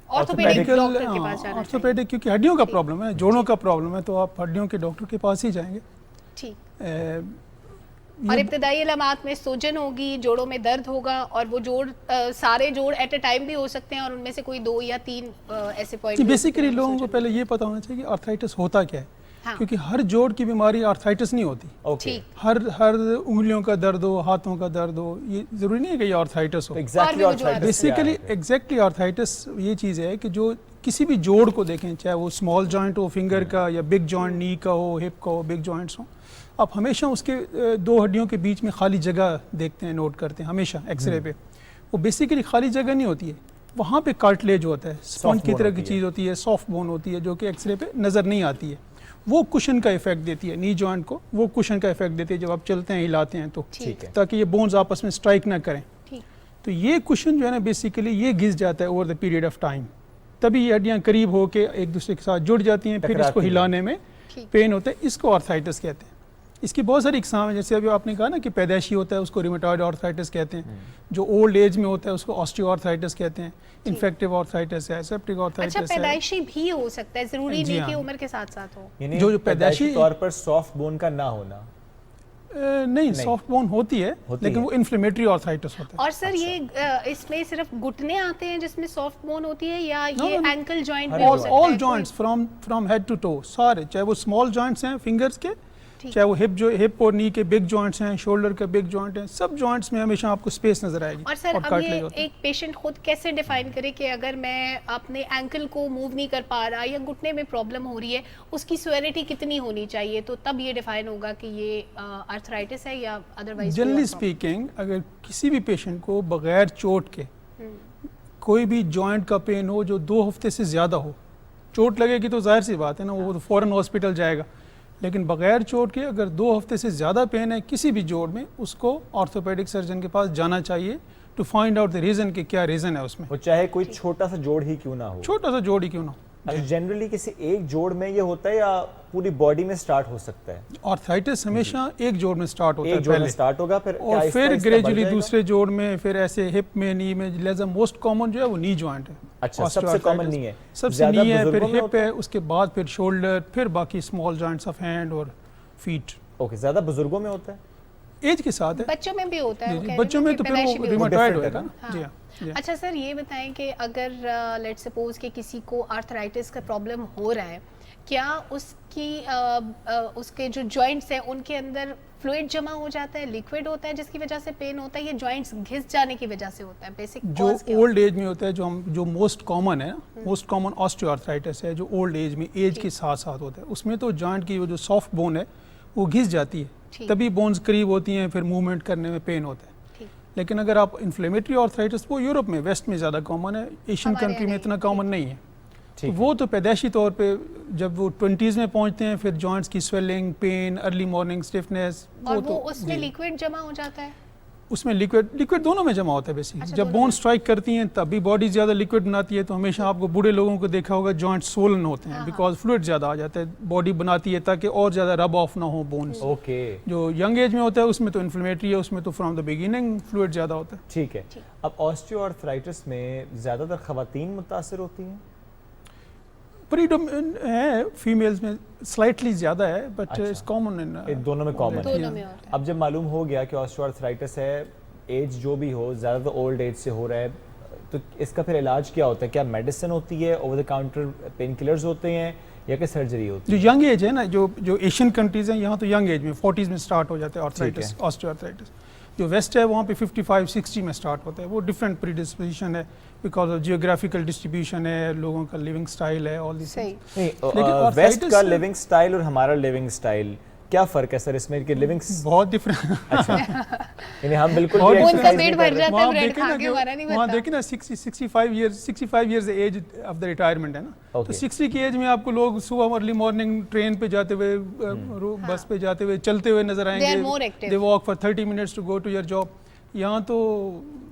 ऑर्थोपेडिक डॉक्टर के पास जाना ऑर्थोपेडिक, क्योंकि हड्डियों का प्रॉब्लम है, जोड़ों का प्रॉब्लम है, तो आप हड्डियों के डॉक्टर के पास ही जाएंगे। ठीक। और इब्तदाई अलामात में सूजन होगी, जोड़ों में दर्द होगा, और वो जोड़ सारे जोड़ एट अ टाइम भी हो सकते हैं और उनमें से कोई 2 या 3 ऐसे पॉइंट। बेसिकली लोगों को पहले ये पता होना चाहिए कि आर्थराइटिस होता क्या है। हाँ। क्योंकि हर जोड़ की बीमारी आर्थराइटिस नहीं होती। okay. हर उंगलियों का दर्द हो, हाथों का दर्द हो, ये जरूरी नहीं है कि ये आर्थराइटिस हो। बेसिकली एग्जैक्टली आर्थराइटिस ये चीज़ है कि जो किसी भी जोड़ को देखें, चाहे वो स्मॉल जॉइंट हो फिंगर का, या बिग जॉइंट नी का हो, हिप का हो, बिग जॉइंट्स हो, आप हमेशा उसके 2 हड्डियों के बीच में खाली जगह देखते हैं, नोट करते हैं हमेशा एक्सरे पे। वो बेसिकली खाली जगह नहीं होती है, वहाँ पे कार्टिलेज होता है, स्पंज की तरह की चीज़ होती है, सॉफ्ट बोन होती है, जो कि एक्सरे पे नज़र नहीं आती है। वो कुशन का इफेक्ट देती है, नी जॉइंट को वो कुशन का इफेक्ट देती है जब आप चलते हैं, हिलाते हैं तो, ताकि ये बोन्स आपस में स्ट्राइक ना करें। तो ये कुशन जो है ना बेसिकली ये घिस जाता है over the period of time, तभी ये हड्डियाँ करीब होकर एक दूसरे के साथ जुड़ जाती हैं, फिर इसको हिलाने में पेन होता है। इसको आर्थराइटिस कहते हैं। इसकी बहुत सारी इकसाम है, जैसे अभी आपने कहा ना कि पैदाइशी होता है उसको रिमेटॉइड आर्थराइटिस कहते हैं, जो ओल्ड एज में होता है उसको ऑस्टियोआर्थराइटिस कहते हैं, इन्फेक्टिव आर्थराइटिस है, सेप्टिक आर्थराइटिस अच्छा, है। पैदाइशी भी हो सकता है, जरूरी जी नहीं हाँ। कि उम्र के साथ साथ हो। यानी जो पैदाइशी तौर पर सॉफ्ट बोन का ना होना, नहीं, सॉफ्ट बोन होती है लेकिन वो इन्फ्लेमेटरी आर्थराइटिस होता है। और सर ये इसमें सिर्फ घुटने आते हैं जिसमें सॉफ्ट बोन होती है, या ये एंकल जॉइंट भी हो सकता है? All joints from head to toe सारे, चाहे वो स्मॉल जॉइंट्स हैं फिंगर्स के, चाहे वो हिप और नी के बिग जॉइंट्स हैं, शोल्डर के बिग जॉइंट हैं, सब जॉइंट्स में हमेशा आपको स्पेस नजर आएगी। और सर अब ये एक पेशेंट खुद कैसे डिफाइन करे कि अगर मैं अपने एंकल को मूव नहीं कर पा रहा या घुटने में प्रॉब्लम हो रही है, उसकी सिवियरिटी कितनी होनी चाहिए, तो तब ये डिफाइन होगा कि ये आर्थराइटिस है या अदरवाइज? जनरली स्पीकिंग अगर किसी भी पेशेंट को बगैर चोट के कोई भी जॉइंट का पेन हो जो 2 हफ्ते से ज़्यादा हो, चोट लगेगी तो जाहिर सी बात है ना, वो तो फ़ौरन हॉस्पिटल जाएगा, लेकिन बगैर चोट के अगर 2 हफ्ते से ज़्यादा पेन है किसी भी जोड़ में, उसको ऑर्थोपेडिक सर्जन के पास जाना चाहिए to find out the reason कि क्या रीज़न है उसमें, वो चाहे कोई छोटा सा जोड़ ही क्यों ना हो। छोटा सा जोड़ ही क्यों ना हो। अच्छा, जनरली किसी एक जोड़ में ये होता है या पूरी बॉडी में स्टार्ट हो सकता है? आर्थराइटिस हमेशा एक जोड़ में स्टार्ट होता है, एक जोड़ में पहले स्टार्ट होगा, फिर और आहिस्ता फिर आहिस्ता बढ़ ग्रेजुअली जाएगा? दूसरे जोड़ में, फिर ऐसे हिप में, नी में, लेकिन मोस्ट कॉमन जो है वो नी जॉइंट है। अच्छा, सबसे कॉमन नी है, सबसे ज़्यादा नी है, फिर बुजुर्गों में हिप होता है, उसके बाद फिर शोल्डर, फिर बाकी स्मॉल जॉइंट्स ऑफ हैंड और फीट। ओके, ज़्यादा बुजुर्गों में होता है? एज के साथ है, बच्चों में भी होता है, वो कह रहे बच्चों हैं में कि तो फिर पैदाइशी वो भी होता है। रिमेटॉइड different होएगा है ना। हाँ। जी हाँ, जी हाँ। अच्छा सर, ये बताएं कि अगर लेट्स सपोज कि किसी को आर्थराइटिस का प्रॉब्लम हो रहा है, क्या उसके जो जॉइंट्स हैं उनके अंदर फ्लूइड जमा हो जाता है, लिक्विड होता है जिसकी वजह से पेन होता है, ये जॉइंट्स घिस जाने की वजह से होता है? बेसिक जो ओल्ड एज में होता है, जो मोस्ट कॉमन है, मोस्ट कॉमन ऑस्टियोआर्थराइटिस है जो ओल्ड एज में, एज के साथ साथ होता है, उसमें तो जॉइंट की वो जो सॉफ्ट बोन है वो घिस जाती है, तभी बोन्स करीब होती हैं, फिर मूवमेंट करने में पेन होता है। लेकिन अगर आप इन्फ्लेमेटरी आर्थराइटिस, वो यूरोप में, वेस्ट में ज़्यादा कॉमन है, एशियन कंट्री में इतना कॉमन नहीं है, तो वो तो पैदाइशी तौर पे जब वो 20s में पहुंचते हैं, फिर जॉइंट्स की swelling, pain, early morning stiffness, और वो उसमें लिक्विड जमा हो जाता है? उसमें लिक्विड दोनों में जमा होता है बेसिकली। अच्छा, जब बोन स्ट्राइक करती हैं तब भी बॉडी ज़्यादा लिक्विड बनाती है, तो हमेशा आपको बूढ़े लोगों को देखा होगा जॉइंट सोलन होते हैं, बिकॉज फ्लूइड ज़्यादा आ जाता है, बॉडी बनाती है ताकि और ज़्यादा रब ऑफ ना हो बोन्स। ओके, जो यंग एज में होता है उसमें तो इन्फ्लेमेटरी है, उसमें तो फ्रॉम द बिगिनिंग फ्लूइड ज़्यादा होता है। ठीक है। अब ऑस्टियोआर्थराइटिस में ज़्यादातर ख़वातीन मुतासिर होती हैं? प्रीडोमिनेंट है, फीमेल्स में स्लाइटली ज़्यादा है, बट इट्स कॉमन इन दोनों में कॉमन दोनों में होता है। अब जब मालूम हो गया कि ऑस्टियोआर्थराइटिस है, एज जो भी हो, ज़्यादा तो ओल्ड एज से हो रहा है, तो इसका फिर इलाज क्या होता है? क्या मेडिसिन होती है, over the counter pain killers होते हैं, या कि सर्जरी होती है? जो यंग एज है ना, जो एशियन कंट्रीज़ हैं, यहाँ तो यंग एज में 40s में स्टार्ट हो जाता है आर्थराइटिस, ऑस्टियोआर्थराइटिस। जो वेस्ट है वहाँ पे 55-60 में स्टार्ट होता है, वो डिफरेंट प्रीडिस्पोजिशन है, बिकॉज ऑफ जियोग्राफिकल डिस्ट्रीब्यूशन है, लोगों का लिविंग स्टाइल है, ऑल दिस। नहीं, वेस्ट का लिविंग स्टाइल और हमारा लिविंग स्टाइल क्या फ़र्क है सर इसमें कि लिविंग बहुत डिफरेंट? अच्छा, यानी हम बिल्कुल बहुत भी different exercise पेट नहीं भर कर रहे। जाता है वहाँ ब्रेड देखें खा ना के, जो- हमारा नहीं वहाँ बनता। देखें ना 65 years age of the retirement है ना, तो Okay. 60 की एज में आपको लोग सुबह अर्ली मॉर्निंग ट्रेन पे जाते हुए, बस पे जाते हुए, चलते हुए नजर They are more आएंगे, active. They walk for 30 minutes to go to your job. यहाँ तो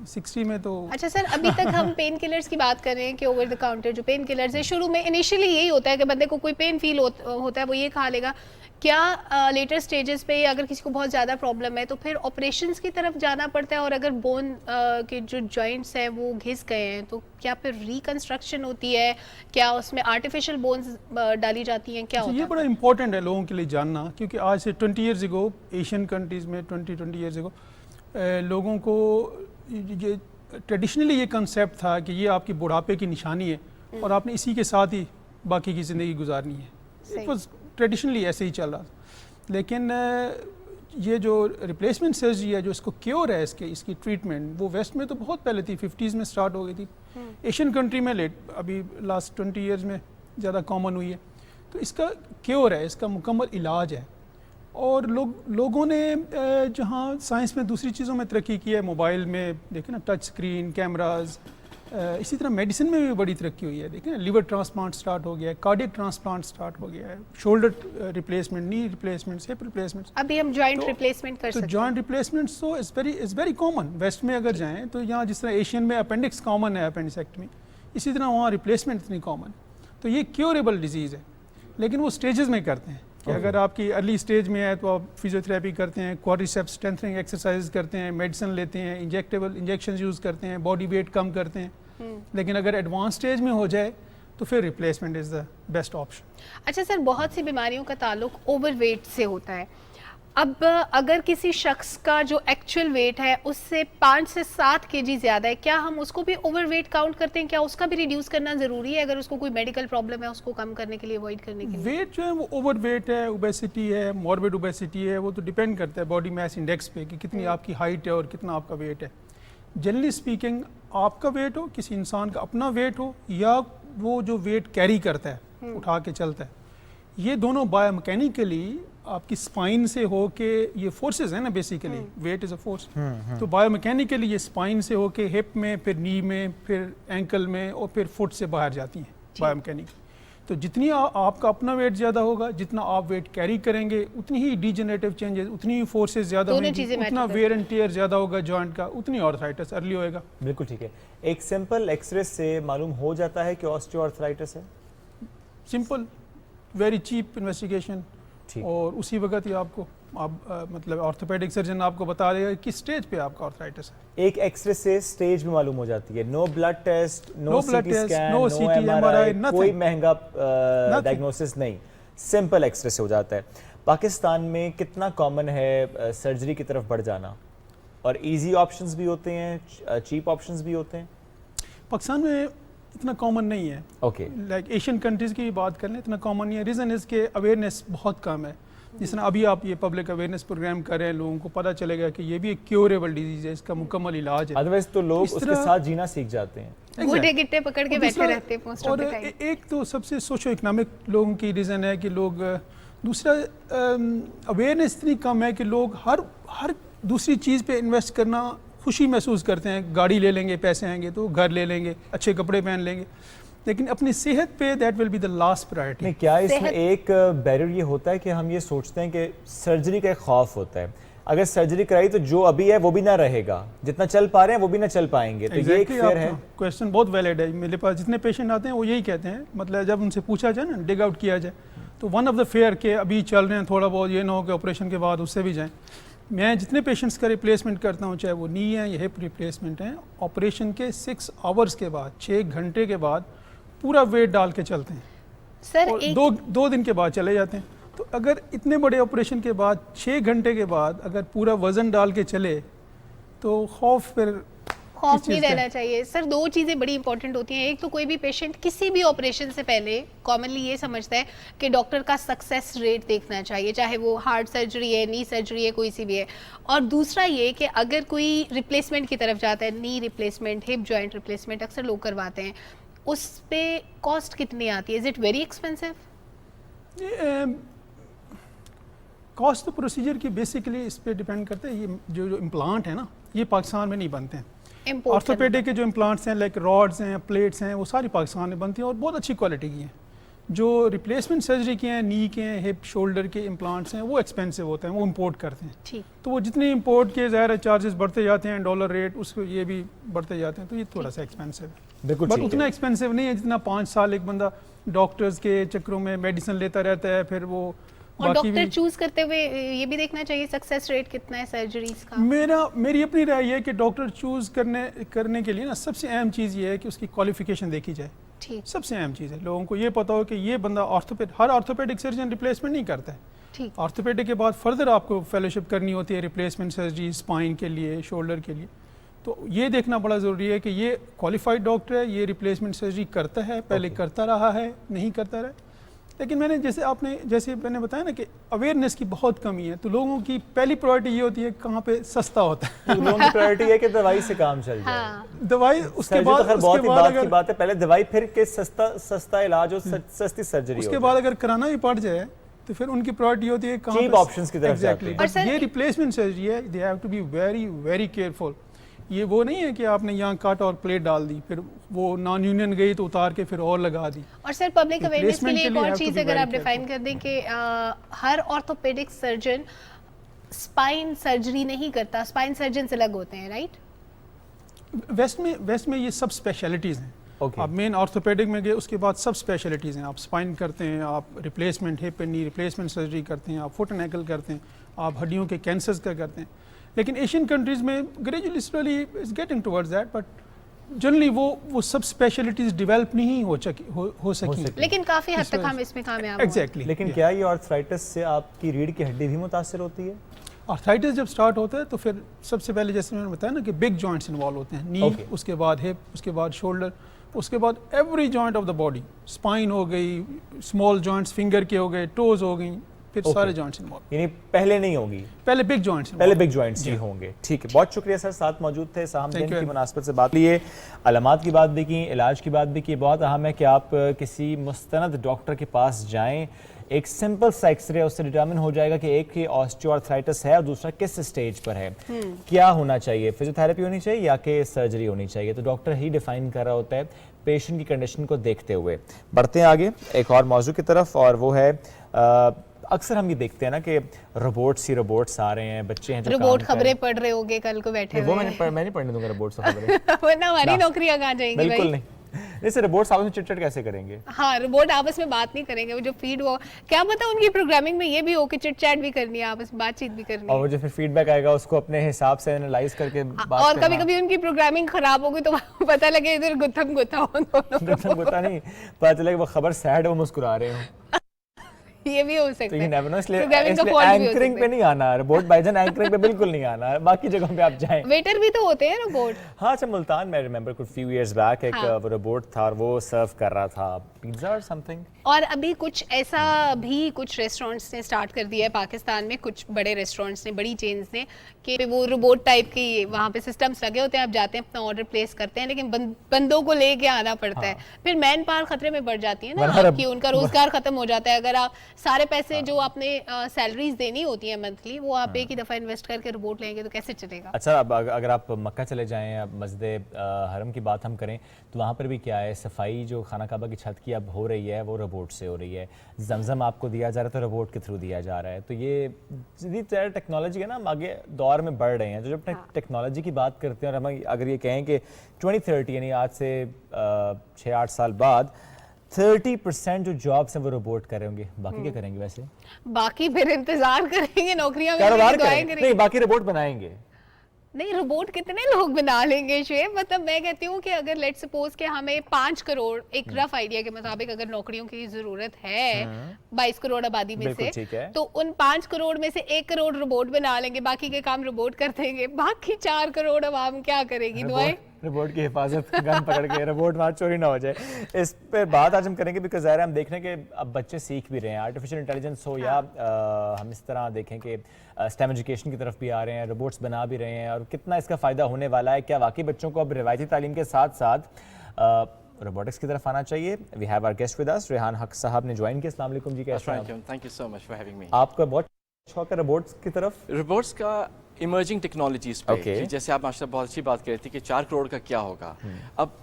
60 में तो अच्छा सर, अभी तक हम पेन किलर्स की बात कर रहे हैं कि ओवर द काउंटर जो पेन किलर्स है, शुरू में इनिशियली यही होता है कि बंदे को कोई पेन फील होता है, वो ये खा लेगा। क्या लेटर स्टेजेस पे अगर किसी को बहुत ज़्यादा प्रॉब्लम है तो फिर ऑपरेशंस की तरफ जाना पड़ता है, और अगर बोन के जो जॉइंट्स हैं वो घिस गए हैं तो क्या फिर रिकंस्ट्रक्शन होती है, क्या उसमें आर्टिफिशियल बोन्स डाली जाती हैं, क्या होता ये है? बड़ा इंपॉर्टेंट है लोगों के लिए जानना, क्योंकि आज से 20 years ago एशियन कंट्रीज़ में 20 years ago लोगों को ये ट्रेडिशनली ये कंसेप्ट था कि ये आपकी बुढ़ापे की निशानी है और आपने इसी के साथ ही बाकी की ज़िंदगी गुजारनी है। इट वाज ट्रेडिशनली ऐसे ही चल रहा था, लेकिन ये जो रिप्लेसमेंट सर्जरी है, जो इसको क्योर है, इसकी ट्रीटमेंट, वो वेस्ट में तो बहुत पहले थी, 50s में स्टार्ट हो गई थी। एशियन कंट्री में लेट अभी लास्ट 20 years में ज़्यादा कॉमन हुई है। तो इसका क्योर है, इसका मुकम्मल इलाज है। और लोगों ने जहाँ साइंस में दूसरी चीज़ों में तरक्की की है, मोबाइल में देखें ना, टच स्क्रीन, कैमराज, इसी तरह मेडिसिन में भी बड़ी तरक्की हुई है। देखें ना, लिवर ट्रांसप्लांट स्टार्ट हो गया है, कार्डियक ट्रांसप्लांट स्टार्ट हो गया है, shoulder replacement, knee replacement, hip replacement. अभी हम जॉइंट रिप्लेसमेंट कर तो सकते हैं। जॉइंट रिप्लेसमेंट तो इज़ वेरी कॉमन। वेस्ट में अगर जाएँ तो यहाँ जिस तरह एशियन में अपेंडिक्स कॉमन है, अपेंडिसेक्टमी, इसी तरह वहाँ रिप्लेसमेंट इतनी कॉमन है। तो ये क्योरेबल डिजीज़ है, लेकिन वो स्टेजेस में करते हैं। कि अगर आपकी अर्ली स्टेज में है तो आप फिजियोथेरेपी करते हैं, क्वाड्रिसेप्स स्ट्रेंथनिंग एक्सरसाइज करते हैं, मेडिसिन लेते हैं, इंजेक्शन यूज़ करते हैं, बॉडी वेट कम करते हैं। लेकिन अगर एडवांस स्टेज में हो जाए तो फिर replacement is the best option. अच्छा सर, बहुत सी बीमारियों का ताल्लुक ओवरवेट से होता है। अब अगर किसी शख्स का जो एक्चुअल वेट है उससे 5 से 7 केजी ज़्यादा है, क्या हम उसको भी ओवरवेट काउंट करते हैं? क्या उसका भी रिड्यूस करना ज़रूरी है अगर उसको कोई मेडिकल प्रॉब्लम है, उसको कम करने के लिए, अवॉइड करने के लिए? वेट जो है वो ओवरवेट है, ओबेसिटी है, मॉर्बिड ओबेसिटी है, वो तो डिपेंड करता है बॉडी मास इंडेक्स पे कि कितनी आपकी हाइट है और कितना आपका वेट है। जनरली स्पीकिंग आपका वेट हो, किसी इंसान का अपना वेट हो, या वो जो वेट कैरी करता है उठा के चलता है, ये दोनों बायोमैकेनिकली आपकी स्पाइन से हो के, ये फोर्सेस है ना basically, weight is a force, तो बायोमैकेनिकली ये स्पाइन से हो के हिप में, फिर नी में, फिर एंकल में और फिर फुट से बाहर जाती हैं बायोमैकेनिकली। तो जितनी आपका अपना वेट ज़्यादा होगा, जितना आप वेट कैरी करेंगे, उतनी ही डिजेनरेटिव चेंजेस, उतनी ही फोर्सेस ज़्यादा होंगी, उतना वेयर एंड टियर ज़्यादा होगा जॉइंट का, उतनी आर्थराइटिस अर्ली होएगा। बिल्कुल ठीक है। एक सिंपल एक्सरे से मालूम हो जाता है कि ऑस्टियोआर्थराइटिस है? सिंपल, वेरी चीप इन्वेस्टिगेशन, और उसी वक्त ही आपको मतलब ऑर्थोपेडिक सर्जन आपको बता देगा किस स्टेज पे आपका आर्थराइटिस है। एक एक्सरे से स्टेज में मालूम हो जाती है, no blood test, no CT scan, no MRI, कोई महंगा डायग्नोसिस नहीं, सिंपल एक्सरे से हो जाता है। पाकिस्तान में कितना कॉमन है सर्जरी की तरफ बढ़ जाना, और इजी ऑप्शंस भी होते हैं, चीप ऑप्शंस भी होते हैं? पाकिस्तान में इतना कॉमन नहीं है। ओके, लाइक एशियन कंट्रीज़ की बात कर लें, इतना कॉमन नहीं है। रीज़न इसके अवेयरनेस बहुत कम है। जिस तरह अभी आप ये पब्लिक अवेयरनेस प्रोग्राम कर रहे हैं, लोगों को पता चलेगा कि ये भी एक क्योरेबल डिजीज है, इसका मुकम्मल इलाज है। अदरवाइज तो लोग उसके साथ जीना सीख जाते हैं, गोटे गिट्टे पकड़ के बैठे रहते हैं मोस्ट ऑफ द टाइम। एक तो सबसे सोशो इकोनॉमिक लोगों की रीज़न है कि लोग, दूसरा अवेयरनेस इतनी कम है कि लोग हर दूसरी चीज़ पे इन्वेस्ट करना खुशी महसूस करते हैं। गाड़ी ले लेंगे, पैसे आएंगे तो घर ले लेंगे, अच्छे कपड़े पहन लेंगे, लेकिन अपनी सेहत पे that will be the last priority. नहीं, क्या इसमें एक बैरियर ये होता है कि हम ये सोचते हैं कि सर्जरी का एक खौफ होता है, अगर सर्जरी कराई तो जो अभी है वो भी ना रहेगा, जितना चल पा रहे हैं वो भी ना चल पाएंगे, तो ये एक फेयर है। क्वेश्चन बहुत वैलिड है। मेरे पास जितने पेशेंट आते हैं वो यही कहते हैं, मतलब जब उनसे पूछा जाए ना, डिग आउट किया जाए, तो वन ऑफ द फेयर के अभी चल रहे हैं थोड़ा बहुत, ये ना हो कि ऑपरेशन के बाद उससे भी जाएँ। मैं जितने पेशेंट्स का रिप्लेसमेंट करता हूँ, चाहे वो नी है या हिप रिप्लेसमेंट है, ऑपरेशन के 6 आवर्स के बाद, 6 घंटे के बाद पूरा वेट डाल के चलते हैं सर। और दो दिन के बाद चले जाते हैं। तो अगर इतने बड़े ऑपरेशन के बाद 6 घंटे के बाद अगर पूरा वजन डाल के चले तो खौफ नहीं रहना चाहिए। सर, 2 चीज़ें बड़ी इंपॉर्टेंट होती हैं। एक तो कोई भी पेशेंट किसी भी ऑपरेशन से पहले कॉमनली ये समझता है कि डॉक्टर का सक्सेस रेट देखना चाहिए, चाहे वो हार्ट सर्जरी है, नी सर्जरी है, कोई सी भी है। और दूसरा ये कि अगर कोई रिप्लेसमेंट की तरफ जाता है, knee replacement, hip joint replacement अक्सर लोग करवाते हैं, उस पे कॉस्ट कितनी आती है? Is it very expensive? Cost तो प्रोसीजर की बेसिकली इस पे डिपेंड करता है। ये जो इम्प्लांट है ना, ये पाकिस्तान में नहीं बनते हैं। ऑर्थोपेडिक के जो इम्प्लांट्स हैं, लाइक रॉड्स हैं, प्लेट्स हैं, वो सारी पाकिस्तान में बनती हैं और बहुत अच्छी क्वालिटी की हैं। जो रिप्लेसमेंट सर्जरी के हैं, नी के हैं, हिप शोल्डर के इम्प्लांट्स हैं, वो एक्सपेंसिव होते हैं, वो इंपोर्ट करते हैं। ठीक। तो वो जितने इंपोर्ट के ज़ाहिर चार्जेस बढ़ते जाते हैं, डॉलर रेट उसको ये भी बढ़ते जाते हैं, तो ये थोड़ा सा एक्सपेंसिव है। बिल्कुल, बट उतना एक्सपेंसिव नहीं है जितना 5 साल एक बंदा डॉक्टर्स के चक्रों में मेडिसिन लेता रहता है, फिर वो और डॉक्टर चूज करते हुए ये भी देखना चाहिए सक्सेस रेट कितना है सर्जरीज का। मेरी अपनी राय ये है कि डॉक्टर चूज करने के लिए ना सबसे अहम चीज़ ये है कि उसकी क्वालिफिकेशन देखी जाए। ठीक। सबसे अहम चीज़ है लोगों को ये पता हो कि ये बंदा हर ऑर्थोपेडिक सर्जन रिप्लेसमेंट नहीं करता है। ठीक। ऑर्थोपेडिक के बाद फर्दर आपको फेलोशिप करनी होती है रिप्लेसमेंट सर्जरी, स्पाइन के लिए, शोल्डर के लिए। तो ये देखना बड़ा ज़रूरी है कि ये क्वालिफाइड डॉक्टर है, ये रिप्लेसमेंट सर्जरी करता है, पहले करता रहा है, नहीं करता रहा। लेकिन जैसे मैंने बताया ना कि अवेयरनेस की बहुत कमी है, तो लोगों की पहली प्रायोरिटी ये होती है कहाँ पे सस्ता होता है। तो लोगों की प्रायोरिटी है कि दवाई से काम चल जाए। हाँ। दवाई उसके बाद तो बहुत ही बात की बात है, पहले दवाई फिर के सस्ता इलाज हो, सस्ती सर्जरी। उसके बाद अगर कराना भी पड़ जाए तो फिर उनकी प्रायोरिटी होती है चीप ऑप्शंस की तरफ जाते हैं। बट ये रिप्लेसमेंट सर्जरी है, they have to be very very careful. ये वो नहीं है कि आपने यहाँ काट और प्लेट डाल दी, फिर वो नॉन यूनियन गई तो उतार के फिर और लगा दी। और सर, पब्लिक अवेयरनेस के लिए एक और चीज़ अगर आप डिफाइन कर दें कि हर ऑर्थोपेडिक सर्जन स्पाइन सर्जरी नहीं करता, स्पाइन सर्जन अलग होते हैं, राइट? वेस्ट में ये सब स्पेशलिटीज़ हैं। Okay. आप मेन ऑर्थोपेडिक में गए, उसके बाद सब स्पेशलिटीज़ हैं, आप स्पाइन करते हैं, आप replacement hip and knee replacement surgery करते हैं, आप फुट एंड एंकल करते हैं, आप हड्डियों के कैंसर्स का करते हैं। लेकिन एशियन कंट्रीज़ में gradually slowly is getting towards that, but generally वो सब स्पेशलिटीज़ डेवलप नहीं हो सकी। लेकिन काफी हद तक हम इसमें कामयाब हुए। एग्जैक्टली। लेकिन क्या ये आर्थराइटिस से आपकी रीढ़ की हड्डी भी मुतासर होती है? आर्थराइटिस जब स्टार्ट होता है तो फिर सबसे पहले जैसे मैंने बताया ना कि बिग जॉइंट्स इन्वॉल्व होते हैं, नी, उसके बाद हिप, उसके बाद शोल्डर, उसके बाद every joint of the body, spine हो गई, स्मॉल जॉइंट्स फिंगर के हो गए, टोज हो गई, फिर सारे जॉइंट्स इन्वॉल्व। यानी पहले नहीं होगी, पहले बिग जॉइंट्स, पहले बिग जॉइंट्स ही होंगे। ठीक है, बहुत शुक्रिया सर, साथ मौजूद थे, साहम दिन की मुनासबत से बात लिए, अलामात की बात भी की, इलाज की बात भी की। बहुत अहम है कि आप किसी मुस्तनद डॉक्टर के पास जाएं, एक सिंपल सा एक्सरे, उससे डिटरमिन हो जाएगा कि एक ही ऑस्टियोआर्थराइटिस है और दूसरा किस स्टेज पर है, क्या होना चाहिए, फिजियोथेरेपी होनी चाहिए या कि सर्जरी होनी चाहिए, तो डॉक्टर ही डिफाइन कर रहा होता है पेशेंट की कंडीशन को देखते हुए। बढ़ते हैं आगे एक और मौजू की तरफ, और वो है अक्सर हम ये देखते हैं ना कि रोबोट्स आ रहे हैं, बच्चे हैं जो रोबोट खबरें पढ़ रहे होंगे कल को बैठे वो हुए। मैं नहीं पढ़ने दूंगा रोबोट्स खबरें। वरना हमारी नौकरियां कहाँ जाएंगी भाई? बिल्कुल नहीं। जैसे रोबोट्स आपस में चिट-चिट कैसे करेंगे? हाँ, रोबोट आपस में बात नहीं करेंगे, वो जो फीड वो क्या पता उनकी प्रोग्रामिंग में ये भी हो कि चिट चैट भी करनी है, आपस में बातचीत भी करनी और है। वो जो फिर फीडबैक आएगा उसको अपने हिसाब से एनालाइज करके बात और करना। कभी-कभी उनकी प्रोग्रामिंग खराब हो गई तो पता लगे इधर गुत्थम गुत्था हो दोनों। गुत्था नहीं, पता चले वो खबर सैड है, वो मुस्कुरा रहे हो। ये भी हो सकता तो है। never know, इसलिए Programming का fault भी हो एंकरिंग सकता पे है। नहीं आना, रोबोट भाईजान एंकरिंग पे बिल्कुल नहीं आना, बाकी जगहों पे आप जाएं। वेटर भी तो होते हैं रोबोट। हाँ, अच्छा, मुल्तान में रिमेंबर कुछ फ्यू इयर्स बैक एक हाँ। वो रोबोट था और वो सर्व कर रहा था पिज्जा और समथिंग। और अभी कुछ ऐसा भी कुछ रेस्टोरेंट्स ने स्टार्ट कर दिया है पाकिस्तान में, कुछ बड़े रेस्टोरेंट्स ने, बड़ी चेन्स ने, कि वो रोबोट टाइप की वहाँ पे सिस्टम्स लगे होते हैं, आप जाते हैं अपना ऑर्डर प्लेस करते हैं, लेकिन बंदों को लेके आना पड़ता है, फिर मैन पावर खतरे में बढ़ जाती है ना आपकी, उनका रोजगार खत्म हो जाता है। अगर आप सारे पैसे जो आपने सैलरीज देनी होती है मंथली, वो आप एक ही दफा इन्वेस्ट करके रोबोट लेंगे तो कैसे चलेगा? अच्छा, अब अगर आप मक्का चले जाएं, अब मस्जिद हरम की बात हम करें तो वहाँ पर भी क्या है, सफाई जो खाना काबा की छत की अब हो रही है वो रोबोट से हो रही है, जमजम आपको दिया जा रहा है तो रोबोट के थ्रू दिया जा रहा है। तो ये जितनी टेक्नोलॉजी है ना, हम आगे दौर में बढ़ रहे हैं, तो जब टेक्नोलॉजी की बात करते हैं और हम अगर ये कहें कि 2030 यानी आज से 6-8 साल बाद 30% जो जॉब्स हैं वो रोबोट कर रहे होंगे, बाकी क्या करेंगे? वैसे बाकी फिर इंतजार करेंगे, नौकरियां कारोबार दुआएं करेंगे, नहीं बाकी रोबोट बनाएंगे। नहीं, रोबोट कितने लोग बना लेंगे शुएब? मतलब मैं कहती हूँ कि अगर लेट्स सपोज कि हमें 5 करोड़, एक रफ आइडिया के मुताबिक अगर नौकरियों की जरूरत है 22 करोड़ आबादी में से, तो उन 5 करोड़ में से 1 करोड़ रोबोट बना लेंगे, बाकी के काम रोबोट कर देंगे, बाकी 4 करोड़ आवाम क्या करेगी? दुआएं। रोबोट की हिफाजत, गन पकड़ के रोबोट वहाँ चोरी ना हो जाए, इस पे बात आज हम करेंगे। बिकॉज ज़ाहिर है हम देख रहे हैं कि अब बच्चे सीख भी रहे हैं, आर्टिफिशियल इंटेलिजेंस हो या हम इस तरह देखें कि स्टेम एजुकेशन की तरफ भी आ रहे हैं, रोबोट्स बना भी रहे हैं, और कितना इसका फ़ायदा होने वाला है, क्या वाकई बच्चों को अब रिवायती तालीम के साथ साथ रोबोटिक्स की तरफ आना चाहिए? We have our guest with us, Rehan Haq sahab ने ज्वाइन किया। अस्सलाम वालेकुम जी, कैसे हैं आप? Thank you so much for having me. आपका बहुत शौक है रोबोट्स की तरफ? रोबोट्स का इमर्जिंग टेक्नोलॉजीज पे Okay. जैसे आप माशाल्लाह बहुत अच्छी बात कर रही थी कि 4 करोड़ का क्या होगा। अब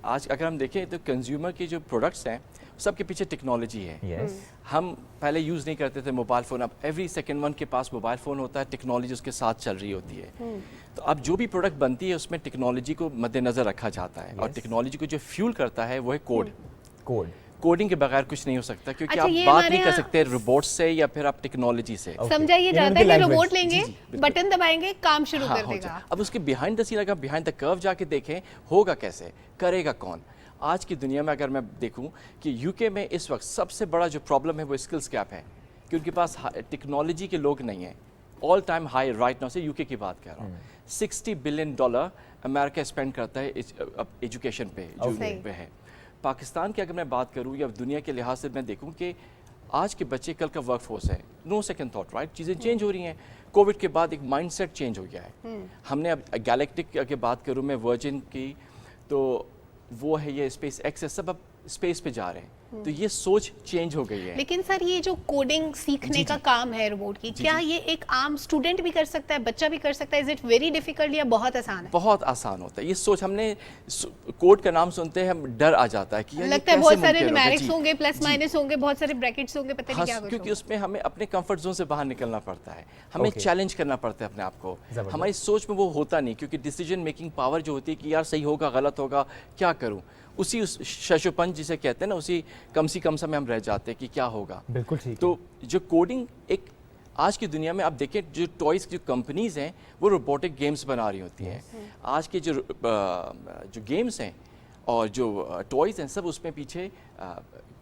आज अगर हम देखें तो कंज्यूमर के जो प्रोडक्ट्स हैं सबके पीछे टेक्नोलॉजी है। Yes. हम पहले यूज़ नहीं करते थे मोबाइल फ़ोन, अब एवरी सेकंड वन के पास मोबाइल फ़ोन होता है, टेक्नोलॉजी उसके साथ चल रही होती है। तो अब जो भी प्रोडक्ट बनती है उसमें टेक्नोलॉजी को मद्देनज़र रखा जाता है, और टेक्नोलॉजी को जो फ्यूल करता है वो है कोड। कोडिंग के बगैर कुछ नहीं हो सकता, क्योंकि अच्छा, आप बात नहीं कर सकते रोबोट से या फिर आप टेक्नोलॉजी से। समझा ये जाता है कि रोबोट लेंगे, बटन दबाएंगे, काम शुरू कर देगा। अब उसके बिहाइंड द सीन, अगर बिहाइंड द कर्व जाके देखें, होगा कैसे, करेगा कौन? आज की दुनिया में अगर मैं देखूं कि यूके में इस वक्त सबसे बड़ा जो प्रॉब्लम है वो स्किल्स गैप है, कि उनके पास टेक्नोलॉजी के लोग नहीं हैं। All time high right now से यूके की बात कर रहा हूँ, $60 बिलियन अमेरिका स्पेंड करता है एजुकेशन पे, जो पे है। पाकिस्तान की अगर मैं बात करूं या दुनिया के लिहाज से मैं देखूं कि आज के बच्चे कल का वर्क फोर्स है, नो सेकंड थॉट, राइट? चीज़ें चेंज हो रही हैं। कोविड के बाद एक माइंडसेट चेंज हो गया है। हमने अब गैलेक्टिक की बात करूं मैं, वर्जिन की, तो वो है ये स्पेस एक्स है, सब अब स्पेस पे जा रहे हैं। तो ये सोच चेंज हो गई है। लेकिन सर ये जो कोडिंग सीखने का काम है रोबोट की, क्या ये एक आम स्टूडेंट भी कर सकता है, बच्चा भी कर सकता है? इज इट वेरी डिफिकल्ट या बहुत आसान है? बहुत आसान होता है ये सोच। हमने कोड का नाम सुनते हैं हम डर आ जाता है कि यार लगता है बहुत सारे न्यूमेरिक्स होंगे, प्लस माइनस होंगे, बहुत सारे ब्रैकेट्स होंगे, पता नहीं क्या कुछ क्योंकि होगा। उसमें हमें अपने कंफर्ट जोन से बाहर निकलना पड़ता है, हमें चैलेंज करना पड़ता है अपने आप को। हमारी सोच में वो होता नहीं, क्योंकि डिसीजन मेकिंग पावर जो होती है कि यार सही होगा गलत होगा क्या करूं, उसी उस शशोपन जिसे कहते हैं ना, उसी कम सी कम समय हम रह जाते हैं कि क्या होगा। बिल्कुल ठीक। तो जो कोडिंग एक आज की दुनिया में आप देखें, जो टॉयज़ की कंपनीज हैं वो रोबोटिक गेम्स बना रही होती हैं। आज के जो गेम्स हैं और जो टॉयज़ हैं सब उसमें पीछे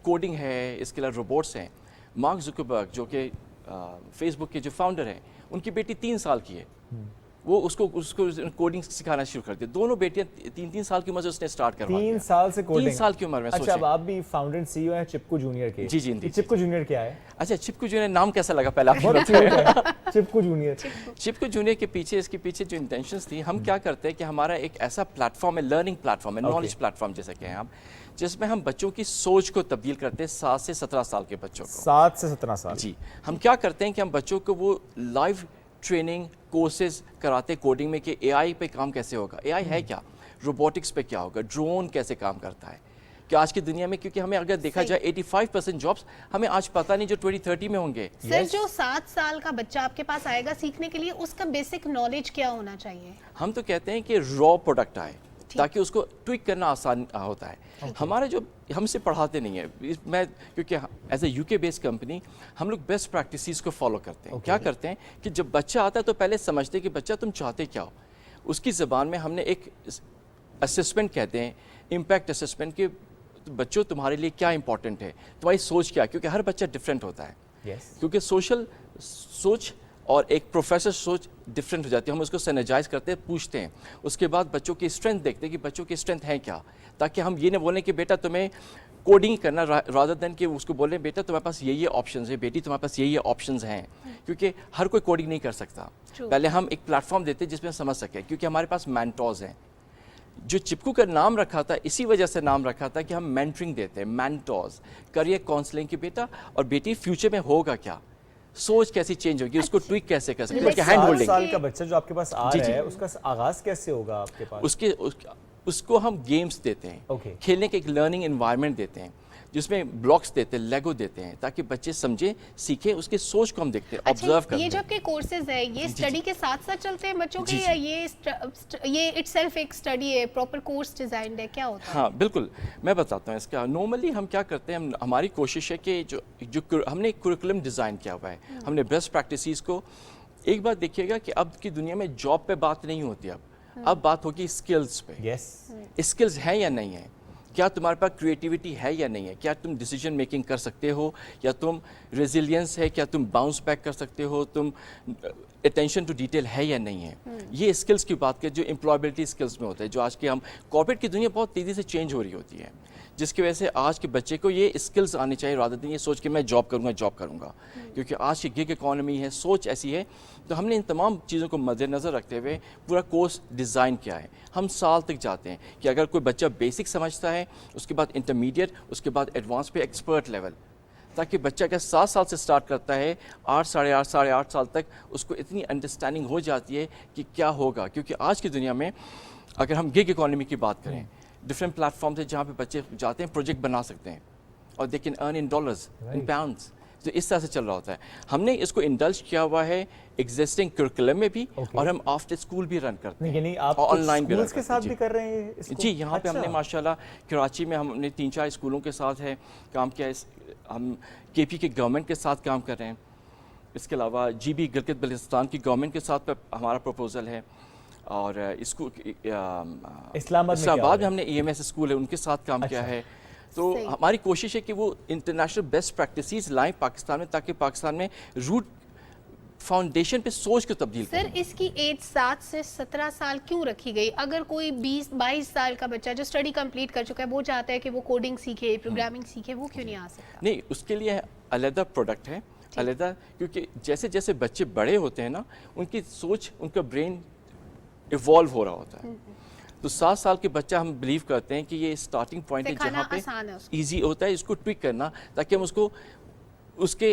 कोडिंग है, इसके अलावा रोबोट्स हैं। मार्क जुकरबर्ग जो कि फेसबुक के जो फाउंडर हैं, उनकी बेटी 3 साल की है, वो उसको कोडिंग सिखाना शुरू कर दिया। दोनों बेटियां 3-3 साल की उम्र से उसने स्टार्ट करवा दिया। 3 साल से कोडिंग? 3 साल की उम्र में। अच्छा, अब आप भी फाउंडर एंड सीईओ हैं चिपकू जूनियर के। जी जी। चिपकू जूनियर क्या है? अच्छा, चिपकू जूनियर नाम कैसा लगा पहले आप? बहुत क्यूट है चिपकू जूनियर। चिपकू जूनियर के पीछे, इसके पीछे जो इंटेंशंस थी, हम क्या करते हैं कि हमारा एक ऐसा प्लेटफॉर्म है, लर्निंग प्लेटफॉर्म है, नॉलेज प्लेटफॉर्म जैसे कहें आप, जिसमें हम बच्चों की सोच को तब्दील करते हैं। 7 से 17 साल के बच्चों को। 7 से 17 साल? जी। हम क्या करते हैं कि हम बच्चों को वो लाइव ट्रेनिंग कोर्सेज कराते कोडिंग में कि एआई पे काम कैसे होगा, एआई है क्या, रोबोटिक्स पे क्या होगा, ड्रोन कैसे काम करता है। कि आज की दुनिया में, क्योंकि हमें अगर देखा जाए 85% जॉब्स हमें आज पता नहीं जो 2030 में होंगे। सर जो 7 साल का बच्चा आपके पास आएगा सीखने के लिए, उसका बेसिक नॉलेज क्या होना चाहिए? हम तो कहते हैं कि रॉ प्रोडक्ट आए ताकि उसको ट्विक करना आसान होता है। हमारे जो हमसे पढ़ाते नहीं है, मैं क्योंकि as a UK based company हम लोग बेस्ट प्रैक्टिसेस को फॉलो करते हैं। क्या करते हैं कि जब बच्चा आता है तो पहले समझते हैं कि बच्चा तुम चाहते क्या हो। उसकी ज़बान में हमने एक असेसमेंट कहते हैं, इम्पैक्ट असेसमेंट, कि बच्चों तुम्हारे लिए क्या इंपॉर्टेंट है, तुम्हारी सोच क्या है, क्योंकि हर बच्चा डिफरेंट होता है। क्योंकि सोशल सोच और एक प्रोफेसर सोच डिफरेंट हो जाती है। हम उसको सैनिटाइज करते हैं, पूछते हैं, उसके बाद बच्चों की स्ट्रेंथ देखते हैं कि बच्चों की स्ट्रेंथ है क्या, ताकि हम ये ना बोलें कि बेटा तुम्हें कोडिंग करना, रादर देन कि उसको बोलें बेटा तुम्हारे पास ये ऑप्शंस है, बेटी तुम्हारे पास ये ऑप्शंस हैं, क्योंकि हर कोई कोडिंग नहीं कर सकता। पहले हम एक प्लेटफॉर्म देते हैं जिसमें समझ सके, क्योंकि हमारे पास मेंटोर्स हैं। जो चिपकू का नाम रखा था इसी वजह से नाम रखा था कि हम मेंटरिंग देते हैं, मेंटोर्स, करियर काउंसलिंग की बेटा और बेटी फ्यूचर में होगा क्या, सोच कैसी चेंज होगी, उसको ट्विक कैसे कर सकते हैं, उसके हैंड होल्डिंग। 7 साल का बच्चा जो आपके पास आ रहा है, उसका आगाज कैसे होगा आपके पास? उसको हम गेम्स देते हैं, खेलने के एक लर्निंग एनवायरनमेंट देते हैं, जिसमें ब्लॉक्स देते हैं, लेगो देते हैं, ताकि बच्चे समझे, सीखें, उसकी सोच को हम देखते हैं, ऑब्जर्व करते हैं। ये जो आपके कोर्सेज है, ये स्टडी के साथ साथ चलते हैं बच्चों के, या ये इटसेल्फ एक स्टडी है, प्रॉपर कोर्स डिजाइन्ड है, क्या होता है? हाँ बिल्कुल, मैं बताता हूँ इसका। नॉर्मली हम क्या करते हैं, हमारी कोशिश है कि जो हमने एक कुरिकुलम डिज़ाइन किया हुआ है, हमने बेस्ट प्रैक्टिसेस को। एक बात देखिएगा कि अब की दुनिया में जॉब पे बात नहीं होती, अब बात होगी स्किल्स पे। स्किल्स हैं या नहीं है, क्या तुम्हारे पास क्रिएटिविटी है या नहीं है, क्या तुम डिसीजन मेकिंग कर सकते हो, या तुम रेजिलियंस है, क्या तुम बाउंस बैक कर सकते हो, तुम अटेंशन टू डिटेल है या नहीं है। ये स्किल्स की बात करें जो एम्प्लॉयबिलिटी स्किल्स में होते हैं, जो आज के हम कॉर्पोरेट की दुनिया बहुत तेज़ी से चेंज हो रही होती है, जिसकी वजह से आज के बच्चे को ये स्किल्स आने चाहिए, रादर देन ये सोच के मैं जॉब करूँगा, क्योंकि आज की गिग इकॉनमी है, सोच ऐसी है। तो हमने इन तमाम चीज़ों को मद्देनज़र रखते हुए पूरा कोर्स डिज़ाइन किया है। हम साल तक जाते हैं कि अगर कोई बच्चा बेसिक समझता है, उसके बाद इंटरमीडिएट, उसके बाद एडवांस पे एक्सपर्ट लेवल, ताकि बच्चा अगर 7 साल से स्टार्ट करता है, 8 साढ़े आठ साल तक उसको इतनी अंडरस्टैंडिंग हो जाती है कि क्या होगा। क्योंकि आज की दुनिया में अगर हम गिग इकॉनमी की बात करें, डिफरेंट प्लेटफॉर्म्स हैं जहाँ पे बच्चे जाते हैं, प्रोजेक्ट बना सकते हैं और they can earn in dollars, in pounds. तो इस तरह से चल रहा होता है। हमने इसको इंडल्ज किया हुआ है एग्जिस्टिंग करिकुलम में भी, और हम आफ्टर स्कूल भी रन करते हैं, यानी आप ऑनलाइन भी रन के साथ भी कर रहे हैं इसको? जी, यहाँ पे हमने माशाल्लाह कराची में हमने 3-4 स्कूलों के साथ है काम किया है। हम केपी के गवर्नमेंट के साथ काम कर रहे हैं। इसके अलावा GB गिलगित बल्तिस्तान की गवर्नमेंट के साथ हमारा प्रपोजल है, और इसको इस्लामाबाद में हमने EMS स्कूल है उनके साथ काम किया है। तो हमारी कोशिश है कि वो इंटरनेशनल बेस्ट प्रैक्टिसेस लाएं पाकिस्तान में, ताकि पाकिस्तान में रूट फाउंडेशन पे सोच को तब्दील करें। सर इसकी एज 7 से 17 साल क्यों रखी गई? अगर कोई 20-22 साल का बच्चा जो स्टडी कंप्लीट कर चुका है, वो चाहता है कि वो कोडिंग सीखे, प्रोग्रामिंग सीखे, वो क्यों नहीं आ सकता? नहीं, उसके लिए अलग प्रोडक्ट है, अलग, क्योंकि जैसे जैसे बच्चे बड़े होते हैं ना, उनकी सोच, उनका ब्रेन इवॉल्व हो रहा होता है। तो 7 साल के बच्चा हम बिलीव करते हैं कि ये स्टार्टिंग पॉइंट है सिखाना जहाँ पे आसान है उसको। ईजी होता है इसको ट्विक करना, ताकि हम उसको उसके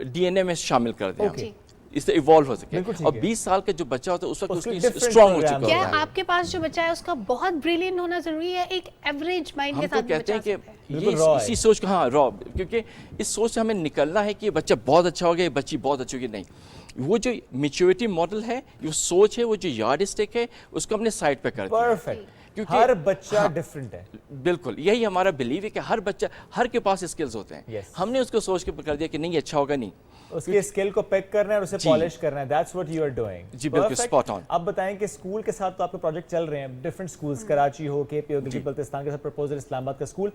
डीएनए में शामिल कर दें, Okay. इससे इवॉल्व हो सके। बिल्कुल ठीक और है। 20 साल का जो बच्चा होता है उस वक्त उसके उसकी different स्ट्रांग हो program चुका क्या होता है। आपके पास जो बच्चा है उसका बहुत ब्रिलियंट होना जरूरी है, एक एवरेज माइंड के हम साथ तो भी कहते बचा हैं कि सकता है? ये बिल्कुल raw है। इसी सोच को, हाँ रॉ, क्योंकि इस सोच से हमें निकलना है कि ये बच्चा बहुत अच्छा हो गया, ये बच्ची बहुत अच्छी होगी। नहीं, वो जो मेच्योरिटी मॉडल है, जो सोच है, वो जो यार्ड स्टिक है, उसको हमने साइड पे कर दिया। परफेक्ट, क्योंकि हर बच्चा डिफरेंट है। बिल्कुल यही हमारा बिलीव है कि हर बच्चा, हर के पास स्किल्स होते हैं। Yes. हमने उसको सोच के कर दिया कि नहीं अच्छा होगा, नहीं। उसके स्किल को पिक करना है और उसे जी। पॉलिश करना है, that's what you are doing. जी, बिल्कुल, spot on। अब बताएं कि स्कूल के साथ तो आपके प्रोजेक्ट चल रहे हैं, डिफरेंट स्कूल्स, कराची हो, केपी हो, गिलगित बल्तिस्तान के साथ प्रपोजल, इस्लामाबाद का स्कूल।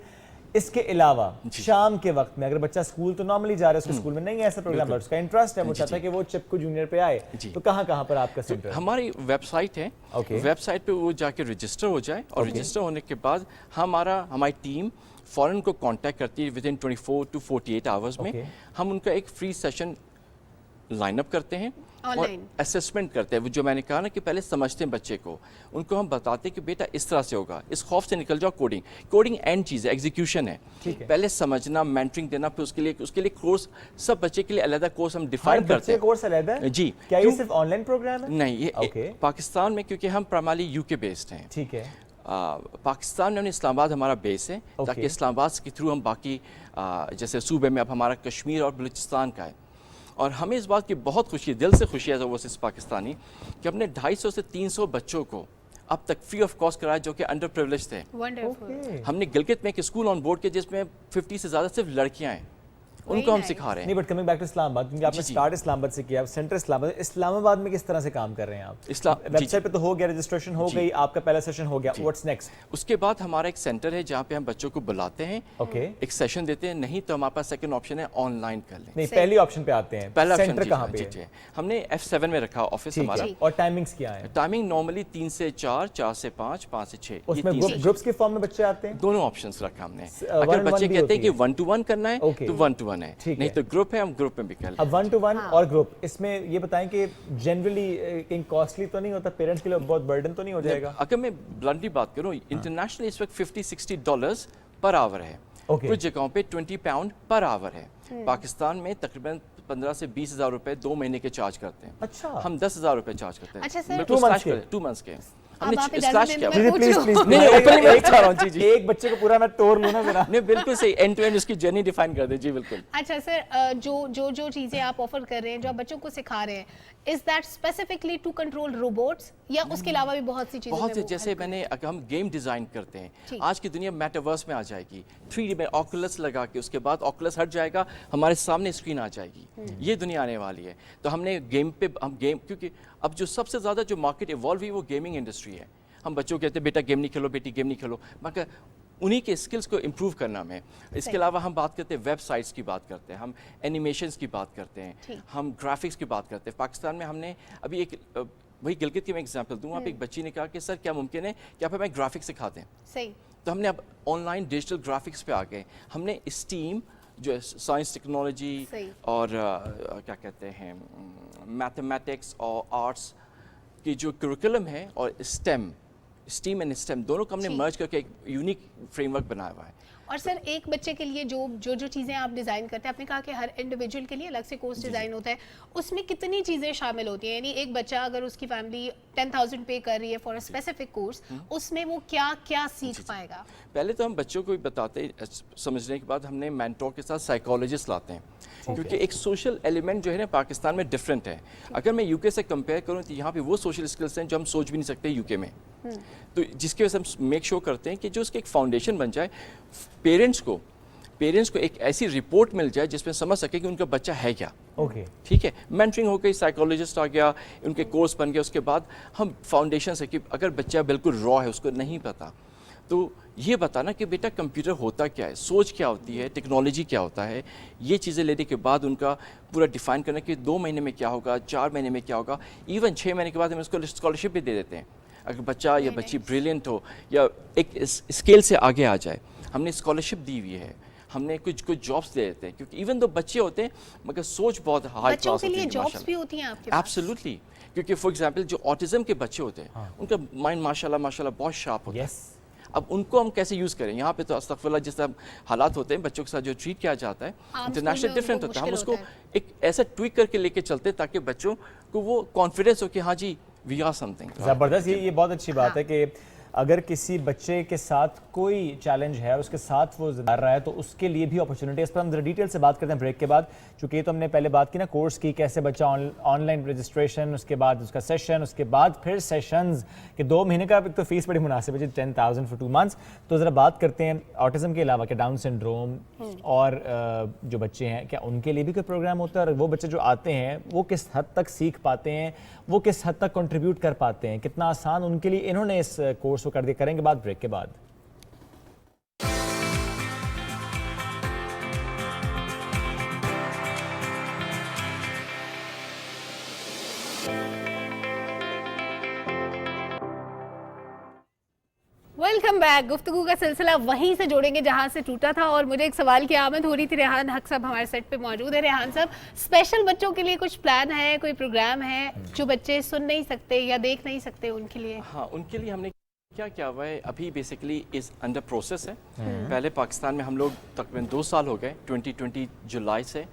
इसके अलावा शाम के वक्त में अगर बच्चा स्कूल तो नॉर्मली जा रहा है, उसके स्कूल में नहीं है ऐसा प्रोग्राम, बट उसका इंटरेस्ट है, वो चाहता है कि वो चिपको जूनियर पे आए, तो कहाँ पर आपका सेंटर है? हमारी वेबसाइट है, Okay. वेबसाइट पे वो जाके रजिस्टर हो जाए, और रजिस्टर होने के बाद हमारी टीम फॉरन को कांटेक्ट करती है विद इन 24 to 48 आवर्स में। Okay. हम उनका एक फ्री सेशन लाइन अप करते हैं और Online. असेसमेंट करते हैं। वो जो मैंने कहा ना कि पहले समझते हैं बच्चे को, उनको हम बताते हैं कि बेटा इस तरह से होगा, इस खौफ से निकल जाओ। कोडिंग एंड चीज़ है, एग्जीक्यूशन है। पहले समझना, मेंटरिंग देना, फिर उसके लिए कोर्स, सब बच्चे के लिए अलग कोर्स हम डिफाइन करते हैं। कोर्स अलग है जी। क्या ये क्यों? सिर्फ ऑनलाइन प्रोग्राम है? नहीं, ये Okay. पाकिस्तान में, क्योंकि हम प्राइमरली यूके बेस्ड हैं। ठीक है। पाकिस्तान में हमने इस्लामाबाद हमारा बेस है, ताकि इस्लामाबाद के थ्रू हम बाकी जैसे सूबे में अब हमारा कश्मीर और बलूचिस्तान का है। और हमें इस बात की बहुत खुशी है, दिल से खुशी है वो सिर्फ पाकिस्तानी, कि हमने 250 से 300 बच्चों को अब तक फ्री ऑफ कॉस्ट कराया जो कि अंडर प्रिविलेज थे। वंडरफुल। हमने गिलगित में एक स्कूल ऑन बोर्ड किया जिसमें 50 से ज़्यादा सिर्फ लड़कियां हैं, उनको हम nice. सिखा रहे हैं। नहीं, but coming back to Islamabad, क्योंकि आपने जी, जी। स्टार्ट इस्लामाबाद से किया, सेंटर इस्लामाबाद में किस तरह से काम कर रहे हैं आप? जी, वेबसाइट पे तो हो गया, रजिस्ट्रेशन हो गई, आपका पहला सेशन हो गया, व्हाट्स नेक्स्ट? उसके बाद हमारा एक सेंटर है जहाँ पे हम बच्चों को बुलाते हैं, ओके। एक सेशन देते हैं। नहीं तो हमारे पास सेकंड ऑप्शन है ऑनलाइन कर लें। नहीं, पहली ऑप्शन पे आते हैं, पहला सेंटर ऑप्शन कहाँ पे है? जी, हमने F7 में रखा ऑफिस ठीक हमारा। है। और टाइमिंग्स क्या है? टाइमिंग नॉर्मली 3 से 4, 4 से 5, 5 से 6। उसमें ग्रुप्स के फॉर्म में बच्चे आते हैं? दोनों ऑप्शंस रखा हमने। one अगर on one बच्चे भी कहते हैं कि होती है? 1 to 1 करना है Okay. तो 1 to 1 है, ठीक नहीं है। तो ग्रुप है, हम ग्रुप में भी कर लें। अब 1 to 1 और ग्रुप, इसमें ये बताएं कि जनरली कहीं कॉस्टली तो नहीं होता, पेरेंट्स के लिए बहुत बर्डन तो नहीं हो जाएगा? अगर मैं ब्लंटली बात करूं, इंटरनेशनली इस वक्त $50-60 पर आवर है। Okay. कुछ जगहों पे £20 पर आवर है। पाकिस्तान में तकरीबन 15 से 20 हज़ार रुपए 2 महीने के चार्ज करते हैं। अच्छा। हम 10,000 रुपए चार्ज करते हैं। अच्छा सर, 2 months के? 2 मंथ्स के आप हमने इजाजत स्लैश दें किया। तो मैं पूछ लूं? नहीं, नहीं, openly मैं बता रहा हूं, जी, जी। एक बच्चे को पूरा मैं तोड़ लूं ना जरा। नहीं, बिल्कुल सही, एंड टू एंड उसकी जर्नी डिफाइन कर दे। जी बिल्कुल। अच्छा सर, जो चीजें आप ऑफर कर रहे हैं, जो आप बच्चों को सिखा रहे हैं, is that specifically to control robots या उसके अलावा भी बहुत सी चीजें? बहुत से, जैसे मैंने, अगर हम गेम डिज़ाइन करते हैं, ठीक। आज की दुनिया मेटावर्स में आ जाएगी, 3D में ऑकुलस लगा के, उसके बाद ऑकुलस हट जाएगा, हमारे सामने स्क्रीन आ जाएगी, ये दुनिया आने वाली है। तो हमने गेम पे, हम गेम, क्योंकि अब जो सबसे ज़्यादा जो मार्केट इवॉल्व हुई वो गेमिंग इंडस्ट्री है। हम बच्चों को कहते हैं बेटा गेम नहीं खेलो, बेटी गेम नहीं खेलो, मगर उन्हीं के स्किल्स को इम्प्रूव करना में। इसके अलावा हम बात करते हैं वेबसाइट्स की बात करते हैं, हम एनिमेशंस की बात करते हैं, हम ग्राफिक्स की बात करते हैं। पाकिस्तान में हमने अभी एक, वही गिलगित की मैं एग्जांपल दूं, आप एक बच्ची ने कहा कि सर क्या मुमकिन है कि आप हमें ग्राफिक्स सिखाते हैं? सही। तो हमने अब ऑनलाइन डिजिटल ग्राफिक्स पे आ गए। हमने स्टीम जो है साइंस टेक्नोलॉजी सही। और क्या कहते हैं मैथमेटिक्स और आर्ट्स की जो करिकुलम है, और स्टीम एंड स्टेम दोनों को हमने जी। मर्ज करके एक यूनिक फ्रेमवर्क बनाया हुआ है। और सर, एक बच्चे के लिए जो चीज़ें आप डिज़ाइन करते हैं, आपने कहा कि हर इंडिविजुअल के लिए अलग से कोर्स डिज़ाइन होता है, उसमें कितनी चीज़ें शामिल होती हैं? यानी एक बच्चा अगर उसकी फैमिली 10,000 पे कर रही है फॉर अ स्पेसिफिक कोर्स, उसमें वो क्या क्या सीख पाएगा? पहले तो हम बच्चों को भी बताते हैं, समझने के बाद हमने मेंटोर के साथ साइकोलॉजिस्ट लाते हैं, क्योंकि एक सोशल एलिमेंट जो है ना पाकिस्तान में डिफरेंट है। अगर मैं यूके से कंपेयर करूं तो यहाँ पे वो सोशल स्किल्स हैं जो हम सोच भी नहीं सकते यूके में। तो जिसकी वजह से हम मेक श्योर करते हैं कि जो उसकी एक फाउंडेशन बन जाए, पेरेंट्स को एक ऐसी रिपोर्ट मिल जाए जिसमें समझ सके कि उनका बच्चा है क्या। ओके। ठीक है, मेंटरिंग हो गई, साइकोलॉजिस्ट आ गया, उनके कोर्स बन गए, उसके बाद हम फाउंडेशन से, कि अगर बच्चा बिल्कुल रॉ है, उसको नहीं पता, तो ये बताना कि बेटा कंप्यूटर होता क्या है, सोच क्या होती है, टेक्नोलॉजी क्या होता है, ये चीज़ें लेने के बाद उनका पूरा डिफाइन करना कि 2 महीने में क्या होगा, 4 महीने में क्या होगा, इवन 6 महीने के बाद हम उसको स्कॉलरशिप भी दे देते हैं। अगर बच्चा या बच्ची ब्रिलियंट हो या एक स्केल से आगे आ जाए, हमने स्कॉलरशिप दी हुई है। हमने कुछ जॉब्स दे देते हैं, क्योंकि इवन दो बच्चे होते हैं मगर सोच बहुत हाई बच्चों क्लास के होती लिए है जॉब्स भी होती हैं आपके पास? एब्सोल्युटली, क्योंकि फॉर एग्जांपल जो ऑटिज्म के बच्चे होते हैं उनका माइंड माशाल्लाह बहुत शार्प होता है। अब उनको हम कैसे यूज़ करें? यहाँ पे तो अस्तगफुरुल्लाह जिस तरह हालात होते हैं बच्चों के साथ जो ट्रीट किया जाता है इंटरनेशनल डिफरेंट होता है। हम उसको एक ऐसा ट्वीक करके लेके चलते हैं ताकि बच्चों को वो कॉन्फिडेंस हो कि हाँ जी वी आर समथिंग। ज़बरदस्त, ये बहुत अच्छी बात है कि अगर किसी बच्चे के साथ कोई चैलेंज है और उसके साथ वो कर रहा है तो उसके लिए भी अपॉर्चुनिटी। इस पर हम जरा डिटेल से बात करते हैं ब्रेक के बाद, चूँकि तो हमने पहले बात की ना कोर्स की, कैसे बच्चा ऑनलाइन रजिस्ट्रेशन, उसके बाद उसका सेशन, उसके बाद फिर सेशंस के 2 महीने का तो फीस बड़ी मुनासिब है जी, 10,000 फॉर 2 मंथ्स। तो ज़रा बात करते हैं ऑटिज़म के अलावा क्या डाउन सिंड्रोम और जो बच्चे हैं क्या उनके लिए भी कोई प्रोग्राम होता है, और वो बच्चे जो आते हैं वो किस हद तक सीख पाते हैं, वो किस हद तक कंट्रीब्यूट कर पाते हैं, कितना आसान उनके लिए इन्होंने इस कोर्स को कर दिया। करेंगे बात ब्रेक के बाद। Welcome back. गुफ्तगू का सिलसिला वहीं से जोड़ेंगे जहां से टूटा था, और मुझे एक सवाल की आमद हो रही थी। रेहान हक साहब हमारे सेट पे मौजूद है। रेहान साहब, स्पेशल बच्चों के लिए कुछ प्लान है, कोई प्रोग्राम है जो बच्चे सुन नहीं सकते या देख नहीं सकते उनके लिए? हाँ, उनके लिए हमने क्या हुआ है, अभी बेसिकली इस अंडर प्रोसेस है। पहले पाकिस्तान में हम लोग तकरीबन 2 साल हो गए, 2020 जुलाई से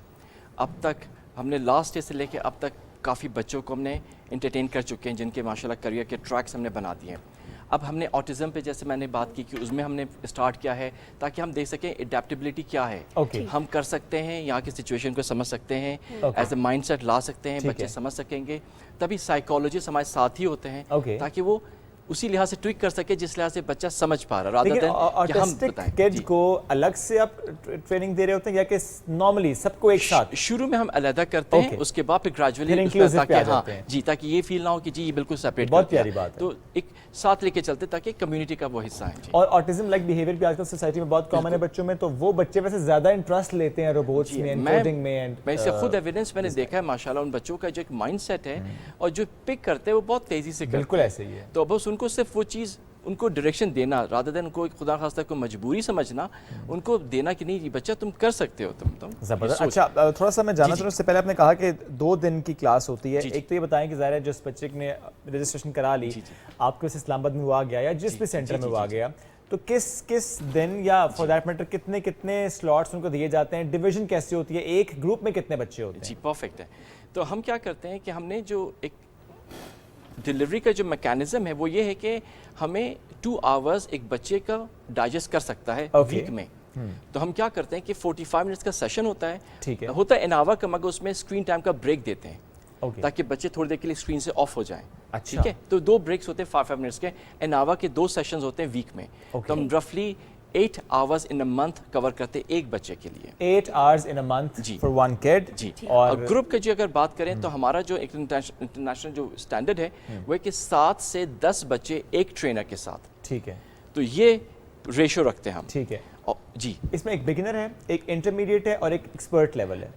अब तक हमने लास्ट ईयर से लेके अब तक काफ़ी बच्चों को हमने इंटरटेन कर चुके हैं, जिनके माशाल्लाह करियर के ट्रैक्स हमने बना दिए हैं। अब हमने ऑटिज़म पे जैसे मैंने बात की कि उसमें हमने स्टार्ट किया है ताकि हम देख सकें एडेप्टेबिलिटी क्या है। हम कर सकते हैं, यहाँ की सिचुएशन को समझ सकते हैं, एज ए माइंडसेट ला सकते हैं, बच्चे समझ सकेंगे। तभी साइकोलॉजिस्ट हमारे साथ ही होते हैं ताकि वो उसी लिहाज से ट्विक कर सके जिस लिहाज से बच्चा समझ पा रहा है, rather than कि हम बताएं। किड्स को अलग से आप ट्रेनिंग दे रहे होते हैं या कि नॉर्मली सबको एक साथ? शुरू में हम अलग करते हैं, उसके बाद फिर ग्रेजुअली ताकि ये फील ना हो कि जी ये बिल्कुल सेपरेट। बहुत प्यारी बात है। तो एक साथ लेके चलते ताकि कम्युनिटी का वो हिस्सा है। और ऑटिज्म लाइक बिहेवियर भी आजकल सोसाइटी में बहुत कॉमन है बच्चों में, तो वो बच्चे वैसे ज्यादा इंटरेस्ट लेते हैं रोबोट्स में, कोडिंग में। मैं इससे खुद एविडेंस मैंने देखा है माशाल्लाह, उन बच्चों का जो एक माइंडसेट है और जो पिक करते हैं वो बहुत तेजी से करते हैं। बिल्कुल ऐसे ही है। तो बस उनको सिर्फ वो चीज़ उनको डायरेक्शन देना, रादर देन उनको खुदा खास्ता को मजबूरी समझना, उनको देना कि नहीं बच्चा तुम कर सकते हो, तुम जबरदस्त। अच्छा, थोड़ा सा मैं जानना चाहूँ, उससे पहले आपने कहा कि 2 दिन की क्लास होती है। एक तो ये बताएं कि ज़ाहिर है जिस बच्चे ने रजिस्ट्रेशन करा ली, आपको इस इस्लामाबाद में वो आ गया या जिस भी सेंटर में वो आ गया, तो किस दिन या फॉर दैट मैटर कितने स्लॉट्स उनको दिए जाते हैं, डिवीजन कैसे होती है, एक ग्रुप में कितने बच्चे होते हैं? जी परफेक्ट है। तो हम क्या करते हैं कि हमने जो एक डिलीवरी का जो मैकेनिज्म है वो ये है कि हमें 2 आवर्स एक बच्चे का डाइजेस्ट कर सकता है वीक में। तो हम क्या करते हैं कि 45 मिनट्स का सेशन होता है, ठीक है, होता है एन आवर का, मगर उसमें स्क्रीन टाइम का ब्रेक देते हैं ताकि बच्चे थोड़ी देर के लिए स्क्रीन से ऑफ हो जाएं। अच्छा। ठीक है, तो 2 ब्रेक्स होते हैं 5 मिनट्स के, एन आवर के 2 सेशंस होते हैं वीक में। तो हम रफली 8 hours in a month cover करते एक बच्चे के लिए। 8 hours in a month for 1 kid. जी। और ग्रुप के जो अगर बात करें तो हमारा जो इंटरनेशनल जो स्टैंडर्ड है वो है कि 7 से 10 बच्चे एक ट्रेनर के साथ। ठीक है, तो ये रेशो रखते हैं हम। ठीक है जी। इसमें एक बिगिनर है, एक इंटरमीडिएट है और एक एक्सपर्ट लेवल है।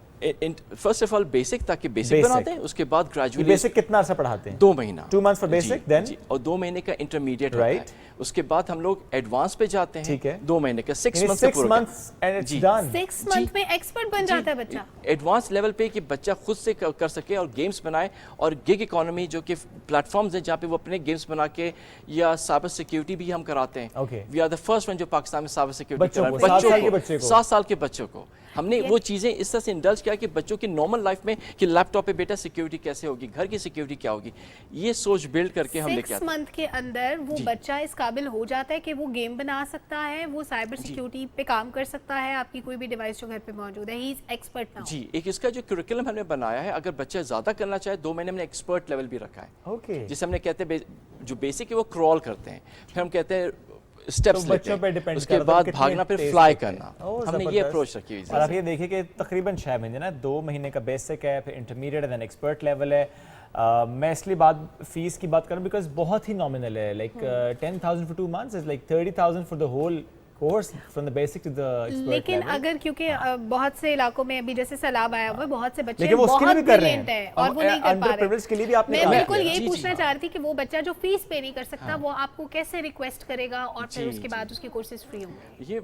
फर्स्ट ऑफ ऑल बेसिक, ताकि बेसिक बनाते हैं, उसके बाद ग्रेजुअली। बेसिक कितना अर्सा पढ़ाते हैं? 2 महीना। 2 मंथ्स फॉर बेसिक, देन और 2 महीने का इंटरमीडिएट होता है। उसके बाद हम लोग एडवांस पे जाते हैं। ठीक है, 2 महीने का 6 months and it's done. 6 month में एक्सपर्ट बन जाता है बच्चा एडवांस लेवल पे, कि बच्चा खुद से कर सके और गेम्स बनाए। और गिग इकोनॉमी जो कि प्लेटफॉर्म्स हैं जहाँ पे वो अपने गेम्स बना के, या साइबर सिक्योरिटी भी हम कराते हैं। We are the first one जो पाकिस्तान में साइबर सिक्योरिटी करा, बच्चों को 7 साल के बच्चों को हमने वो चीज़ें इस तरह से इंडल्ज किया कि बच्चों की नॉर्मल लाइफ में कि लैपटॉप पे बेटा सिक्योरिटी कैसे होगी, घर की सिक्योरिटी क्या होगी, ये सोच बिल्ड करके हम लेके आते हैं। 6 मंथ के अंदर वो बच्चा इस काबिल हो जाता है कि वो गेम बना सकता है, वो साइबर सिक्योरिटी पे काम कर सकता है, आपकी कोई भी डिवाइस जो घर पे मौजूद है, ही इज एक्सपर्ट नाउ। जी। एक इसका जो करिकुलम हमने बनाया है, अगर बच्चा ज़्यादा करना चाहे 2 महीने हमने एक्सपर्ट लेवल भी रखा है। जिसे हमने कहते हैं जो बेसिक है वो क्रॉल करते हैं, फिर हम कहते हैं स्टेप्स लेते हैं, उसके बाद भागना, फिर फ्लाई करना। हमने ये अप्रोच रखी हुई है। और आप ये देखिए कि तकरीबन 6 महीने ना, 2 महीने का बेसिक है, फिर इंटरमीडिएट है, देन एक्सपर्ट लेवल है। मैं इसलिए फीस की बात करूँ बिकॉज बहुत ही नॉमिनल है, like 10,000 for 2 months is like 30,000 for the whole course from the basic to the expert लेकिन अगर क्योंकि बहुत से इलाकों में अभी जैसे सैलाब आया हुआ है, बहुत से बच्चे लेकिन वो उसके लिए बहुत भी कर रहे brilliant हैं है और वो नहीं कर पा रहे। अंडरप्रिविलेज्ड के लिए भी आपने मैं काम बिल्कुल किया। यही पूछना चाह रही थी कि वो बच्चा जो फीस पे नहीं कर सकता वो आपको कैसे रिक्वेस्ट करेगा और फिर उसके बाद उसके कोर्सेज फ्री होंगे? ये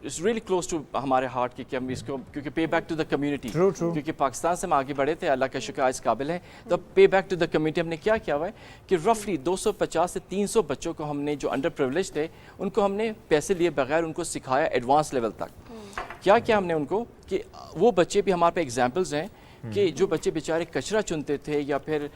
इट्स रियली क्लोज टू हमारे हार्ट की कि हम इसको क्योंकि pay back to the community, True, true. क्योंकि पाकिस्तान से हम आगे बढ़े थे, अल्लाह का शुक्र आज इस काबिल है, तो पे बैक टू द कम्युनिटी हमने क्या किया हुआ है कि रफली 250 से 300 बच्चों को हमने जो अंडर प्रिविलेज थे उनको हमने पैसे लिए बगैर उनको सिखाया एडवांस लेवल तक। क्या किया हमने उनको कि वो बच्चे भी हमारे पे एग्जाम्पल्स हैं कि जो बच्चे बेचारे कचरा चुनते थे या फिर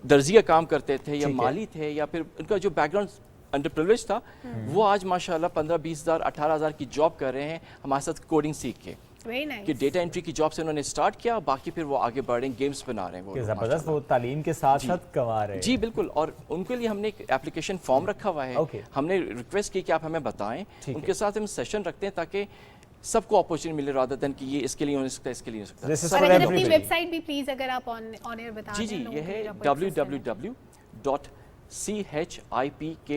दर्जी का काम करते थे या माली थे या फिर उनका जो बैकग्राउंड अंडर प्रिविलेज था, वो आज माशाल्लाह 15-20 हज़ार 18 हज़ार की जॉब कर रहे हैं हमारे साथ कोडिंग सीख के। Very nice. कि डेटा एंट्री की जॉब से उन्होंने स्टार्ट किया, बाकी फिर वो आगे बढ़ रहे हैं, गेम्स बना रहे हैं वो लोग जबरदस्त, वो तालीम के साथ साथ कमा रहे हैं। जी बिल्कुल। और उनके लिए हमने एक एप्लीकेशन फॉर्म रखा हुआ है। Okay. हमने रिक्वेस्ट की कि आप हमें बताएं, है। उनके साथ हम सेशन रखते हैं ताकि सबको अपॉर्चुनिटी मिले रादर देन कि ये इसके लिए हो सकता है, इसके लिए हो सकता This is है। for और अगर अपनी everybody. वेबसाइट भी प्लीज अगर आप ऑन एयर बता जी दें जी, लोगों ये के है लिए, आपको access देना।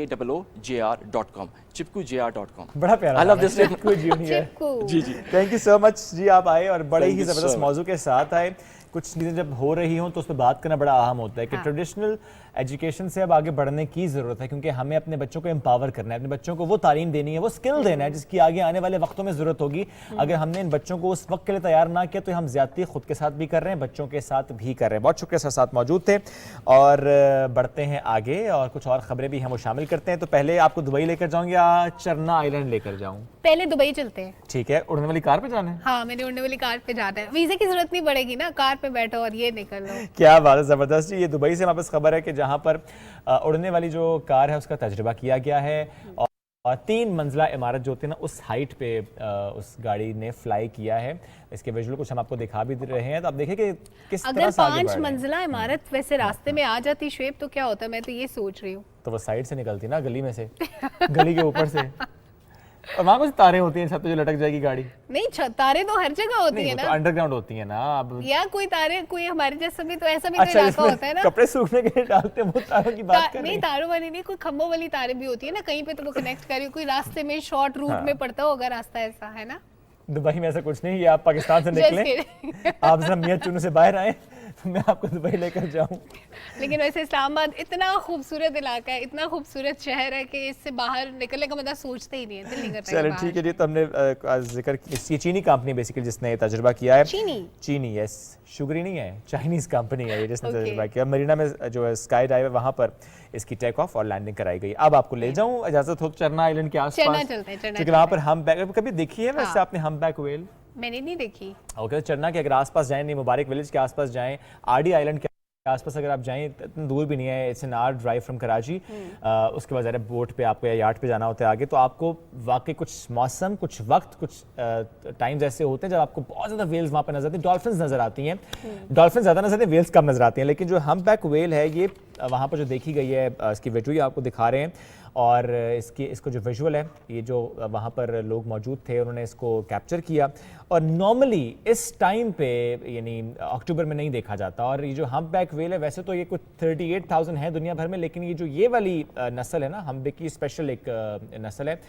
www.chipkojr.com, chipkujr.com। बड़ा प्यारा I love नाम है, this name. चिपकू जूनियर। चिपकू। जी जी। थैंक यू सो मच जी, आप आए और बड़े Thank ही you so ज़बरदस्त much. मौजू के साथ आए। कुछ चीज़ें जब हो रही हों तो उस पर बात करना बड़ा अहम होता है कि हाँ। ट्रेडिशनल एजुकेशन से अब आगे बढ़ने की ज़रूरत है, क्योंकि हमें अपने बच्चों को एम्पावर करना है, अपने बच्चों को वो तालीम देनी है, वो स्किल देना है जिसकी आगे आने वाले वक्तों में ज़रूरत होगी। अगर हमने इन बच्चों को उस वक्त के लिए तैयार ना किया तो हम ज़्यादती खुद के साथ भी कर रहे हैं, बच्चों के साथ भी कर रहे हैं। बहुत शुक्रिया सर साथ मौजूद थे और बढ़ते हैं आगे और कुछ और ख़बरें भी हम वो शामिल करते हैं। तो पहले आपको दुबई लेकर जाऊँ या चरना आइलैंड लेकर जाऊँ? पहले दुबई चलते हैं। ठीक है, उड़ने वाली कार पे जाना है? हाँ, मैंने उड़ने वाली कार पे जाना है, वीज़े की जरूरत नहीं पड़ेगी ना, कार पे बैठो और ये निकल लो। क्या बात है, ज़बरदस्त जी। ये दुबई से हमारे पास खबर है कि जहाँ पर उड़ने वाली जो कार है उसका तजुर्बा किया गया है और 3 मंजिला इमारत जो होती है ना उस हाइट पे उस गाड़ी ने फ्लाई किया है। इसके विजुअल कुछ हम आपको दिखा भी रहे हैं, तो आप देखिए कि किस अगर तरह से आगे 5 बढ़ रहे हैं। मंजिला इमारत वैसे रास्ते में आ जाती शुएब तो क्या होता, मैं तो ये सोच रही हूँ। तो वो साइड से निकलती ना, गली में से, गली के ऊपर से, और वहाँ कुछ तारें होती हैं छत पे जो लटक जाएगी गाड़ी। नहीं, तारे तो हर जगह होती है वो ना, तो अंडरग्राउंड होती है ना। अब या कोई तारे, कोई हमारे जैसा भी तो ऐसा भी तो अच्छा, इलाका इसमें होता है ना। कपड़े सूखने के लिए डालते हैं वो तारों की बात कर रही नहीं, हैं। तारों वाली नहीं, कोई खम्भों वाली तारे भी होती है ना, कहीं पे तो वो कनेक्ट कर रही हो, कोई रास्ते में शॉर्ट रूट में पड़ता होगा रास्ता, ऐसा है ना। दुबई में ऐसा कुछ नहीं है, आप पाकिस्तान से Just निकले, आप जरा मियां चुनू से बाहर आए तो मैं आपको दुबई लेकर जाऊं। लेकिन वैसे इस्लामाबाद इतना खूबसूरत इलाका है, इतना खूबसूरत शहर है कि इससे बाहर निकलने का मतलब सोचते ही नहीं है, दिल नहीं करता चलिए ठीक है जी, तो हमने जिक्र ये चीनी कंपनी बेसिकली जिसने तजुर्बा किया है। चीनी यस, शुगरी नहीं है, चाइनीज़ कंपनी है ये जिसने तजुर्बा किया। मरीना में जो है स्काई डाइव है वहाँ पर इसकी टेक ऑफ और लैंडिंग कराई गई। अब आपको ले जाऊँ, इजाज़त हो, चरना आइलैंड के आसपास चलते हैं, क्योंकि वहाँ पर हम बैक कभी देखी है वैसे आपने हम बैक वेल? मैंने नहीं देखी। ओके, चरना के अगर आसपास जाएं, नहीं मुबारक विलेज के आसपास जाएं, आरडी आइलैंड के आसपास अगर आप जाएं, इतना दूर भी नहीं है, it's an hour drive from Karachi. उसके बाद ज़रा बोट पे आपको या यार्ड पे जाना होता है आगे, तो आपको वाकई कुछ मौसम, कुछ वक्त, कुछ टाइम्स ऐसे होते हैं जब आपको बहुत ज़्यादा वेल्स वहाँ पर नजर आती हैं, डॉल्फिन्स नज़र आती हैं। डॉल्फिन ज़्यादा नजर आती हैं, वेल्स कम नजर आती हैं। लेकिन जो हम बैक वेल है ये वहाँ पर जो देखी गई है, इसकी वीडियो आपको दिखा रहे हैं और इसको जो विजुअल है, ये जो वहाँ पर लोग मौजूद थे उन्होंने इसको कैप्चर किया। और नॉर्मली इस टाइम पे यानी अक्टूबर में नहीं देखा जाता। और ये जो हम्पबैक वेल है वैसे तो ये कुछ 38,000 है दुनिया भर में, लेकिन ये जो ये वाली नस्ल है ना, हम्पबैक की स्पेशल एक नस्ल है,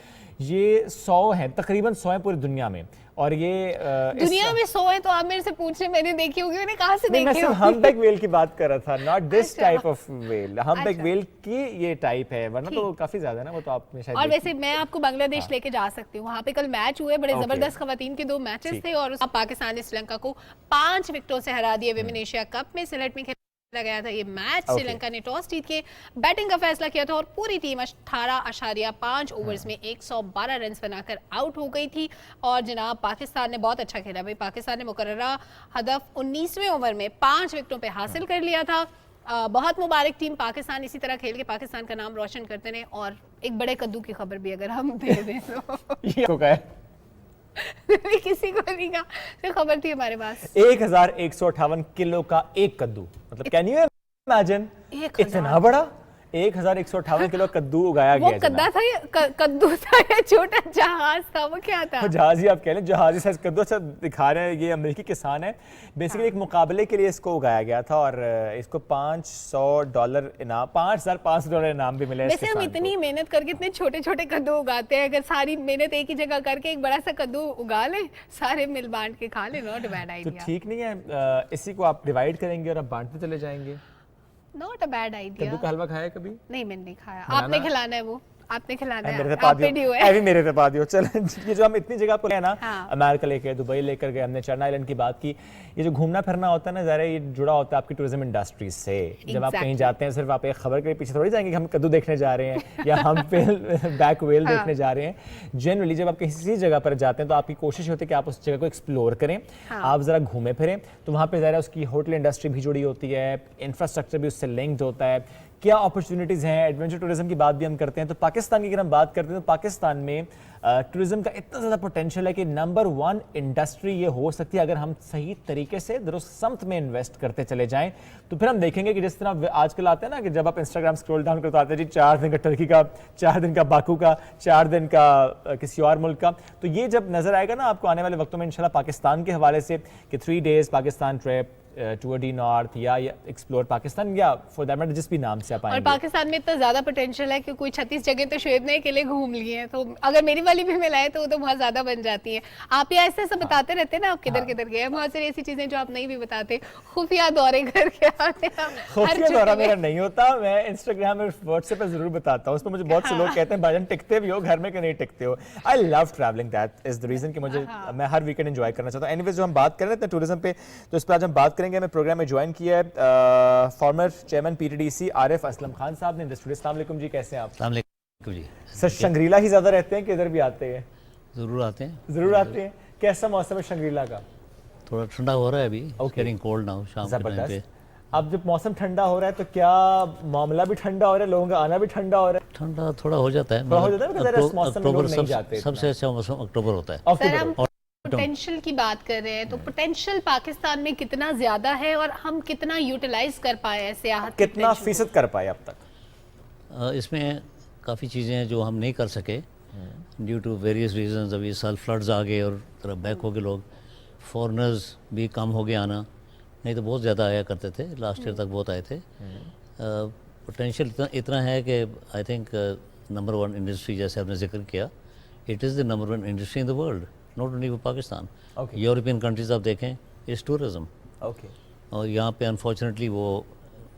ये 100 है, तकरीबन 100 है पूरी दुनिया में। और ये दुनिया में 100 है तो आप मेरे से पूछ रहे, मैंने देखी होगी, मैंने कहाँ से नहीं, मैं देखी सिर्फ होगी? हम्पबैक वेल की बात कर रहा था, नॉट दिस अच्छा। Type of well. हम्पबैक अच्छा। वेल की ये टाइप है, वरना तो काफी ज्यादा है ना, वो तो आपने शायद और देखी। वैसे मैं आपको बांग्लादेश लेके जा सकती हूँ, वहाँ पे कल मैच हुए, बड़े Okay. जबरदस्त खवातीन के 2 मैचेस ठीक। थे और पाकिस्तान ने श्रीलंका को 5 विकेटों से हरा दिया। विमेन एशिया कप में सिलेट में खेला गया था ये मैच। Okay. श्रीलंका ने टॉस जीत के बैटिंग का फैसला किया था और पूरी टीम 18.5 ओवर्स में 112 रन बनाकर आउट हो गई थी। और जनाब पाकिस्तान ने बहुत अच्छा खेला भाई, पाकिस्तान ने मुकर्ररा हदफ 19वें ओवर में 5 विकेटों पे हासिल कर लिया था। बहुत मुबारक टीम पाकिस्तान, इसी तरह खेल के पाकिस्तान का नाम रोशन करते रहे। और एक बड़े कद्दू की खबर भी अगर हम दे दें तो ये तो क्या है? किसी को नहीं कहा, तो खबर थी हमारे पास। 1158 किलो का एक कद्दू, मतलब कैन यू इमेजिन? 1000 इतना बड़ा 1158 किलो कद्दू उगाया वो गया है कद्दा जनाब। था या कद्दू था या छोटा जहाज था, वो क्या था? वो जहाजी आप कह लें, जहाजी साइज कद्दू। अच्छा दिखा रहे हैं, ये अमेरिकी किसान है। बेसिकली एक मुकाबले के लिए इसको उगाया गया था और इसको $500 इनाम, $5500 इनाम भी मिले इस वैसे हम किसान को। इतनी मेहनत करके इतने छोटे छोटे कद्दू उगाते हैं, अगर सारी मेहनत एक ही जगह करके एक बड़ा सा कद्दू उगा लें, सारे मिल बांट के खा लें, नॉट बैड तो आइडिया। ठीक नहीं है, इसी को आप डिवाइड करेंगे और आप बांटते चले जाएंगे। Not a bad idea. कद्दू का हलवा खाया है कभी? नहीं, मैंने नहीं खाया। बनाना- आपने खिलाना है, वो आपने खिलाना मेरे है, से पा आप पे दियो, ड्यू है। भी मेरे से पा दियो। चल ये जो हम इतनी जगह पर गए ना, हाँ। अमेरिका लेके, दुबई लेकर गए, हमने चरना आइलैंड की बात की। ये जो घूमना फिरना होता है ना, ज़रा ये जुड़ा होता है आपकी टूरिज्म इंडस्ट्री से। जब आप कहीं Exactly. जाते हैं, सिर्फ आप एक खबर के लिए पीछे थोड़ी जाएंगे कि हम कद्दू देखने जा रहे हैं या हम बैक वेल हाँ। देखने जा रहे हैं। जनरली जब आप किसी जगह पर जाते हैं तो आपकी कोशिश होती है कि आप उस जगह को एक्सप्लोर करें, हाँ। आप ज़रा घूमें फिरें। तो वहाँ पे ज़रा उसकी होटल इंडस्ट्री भी जुड़ी होती है, इंफ्रास्ट्रक्चर भी उससे लिंक्ड होता है, क्या अपॉर्चुनिटीज़ हैं। एडवेंचर टूरिज्म की बात भी हम करते हैं। तो पाकिस्तान की अगर हम बात करते हैं तो पाकिस्तान में टूरिज्म का इतना ज़्यादा पोटेंशियल है कि नंबर 1 इंडस्ट्री ये हो सकती है अगर हम सही तरीके से दुरुस्त में इन्वेस्ट करते चले जाएं। तो फिर हम देखेंगे कि जिस तरह आजकल आते हैं ना कि जब आप इंस्टाग्राम स्क्रॉल डाउन करते आते हैं जी 4 दिन का टर्की का, 4 दिन का बाकू का, 4 दिन का किसी और मुल्क का। तो ये जब नज़र आएगा ना आपको आने वाले वक्तों में इंशाल्लाह पाकिस्तान के हवाले से कि 3 days Pakistan trip, Tour de north या एक्सप्लोर पाकिस्तान या फॉर दैट मैटर जिस भी नाम से आप और आएंगे। पाकिस्तान में इतना ज्यादा पोटेंशियल है कि कोई 36 जगह तो शुएब ने अकेले घूम लिए हैं, तो अगर मेरी वाली भी मिलाए तो वो तो बहुत ज्यादा बन जाती है। आप ये ऐसे सब बताते रहते हैं ना, आप किधर किधर गए, बहुत सारी ऐसी चीजें जो आप नहीं भी बताते, खुफिया दौरे करके आते हैं आप हर खुफिया छुट्टी दौरा में। मेरा नहीं होता, मैं इंस्टाग्राम और व्हाट्सएप पे जरूर बताता हूँ। उसमें मुझे बहुत से लोग कहते हैं भाईजान टिकते भी हो घर में कि नहीं टिकते हो। I love travelling, that is the reason कि मुझे मैं हर वीकेंड एंजॉय करना चाहता हूँ। एनीवेज जो हम बात कर रहे थे टूरिज्म पे, तो इस पर आज हम बात करेंगे। हमें प्रोग्राम में ज्वाइन किया है former chairman PTDC Arif Aslam Khan साहब ने। अस्सलाम वालेकुम जी, कैसे हैं आप? अस्सलाम वालेकुम जी। सर शंग्रीला ही ज्यादा रहते हैं कि इधर भी आते हैं? ज़रूर आते हैं। जरूर आते हैं। कैसा मौसम है शंग्रीला का? थोड़ा ठंडा हो रहा है अभी, Okay. गेटिंग कोल्ड नाउ, शाम के टाइम पे। जबरदस्त। अब जब मौसम ठंडा हो रहा है तो क्या मामला भी ठंडा हो रहा है, लोगों का आना भी ठंडा हो रहा है? ठंडा थोड़ा हो जाता है, थोड़ा हो जाता है ना, because इस मौसम में लोग नहीं जाते इतना। सबसे अच्छा मौसम अक्टूबर होता है। सर अक्टूबर हम में। पोटेंशियल की बात कर रहे हैं, तो पोटेंशियल पाकिस्तान में कितना ज्यादा है और हम कितना यूटिलाइज कर पाए हैं सियाहत के कितना potential को? फीसद कर पाए अब तक? इसमें काफ़ी चीज़ें हैं जो हम नहीं कर सके ड्यू टू वेरियस रीजंस। अभी इस साल फ्लड्स आ गए और तरफ बैक हो गए लोग, फॉरनर्स भी कम हो गए आना, नहीं तो बहुत ज़्यादा आया करते थे, लास्ट ईयर तक बहुत आए थे। पोटेंशियल इतना है कि आई थिंक नंबर 1 इंडस्ट्री, जैसे आपने जिक्र किया, it is the number 1 industry in the world, not only for Pakistan. Okay. European countries आप देखें, इज़ टूरिज़म। ओके। और यहाँ पे अनफॉर्चुनेटली वो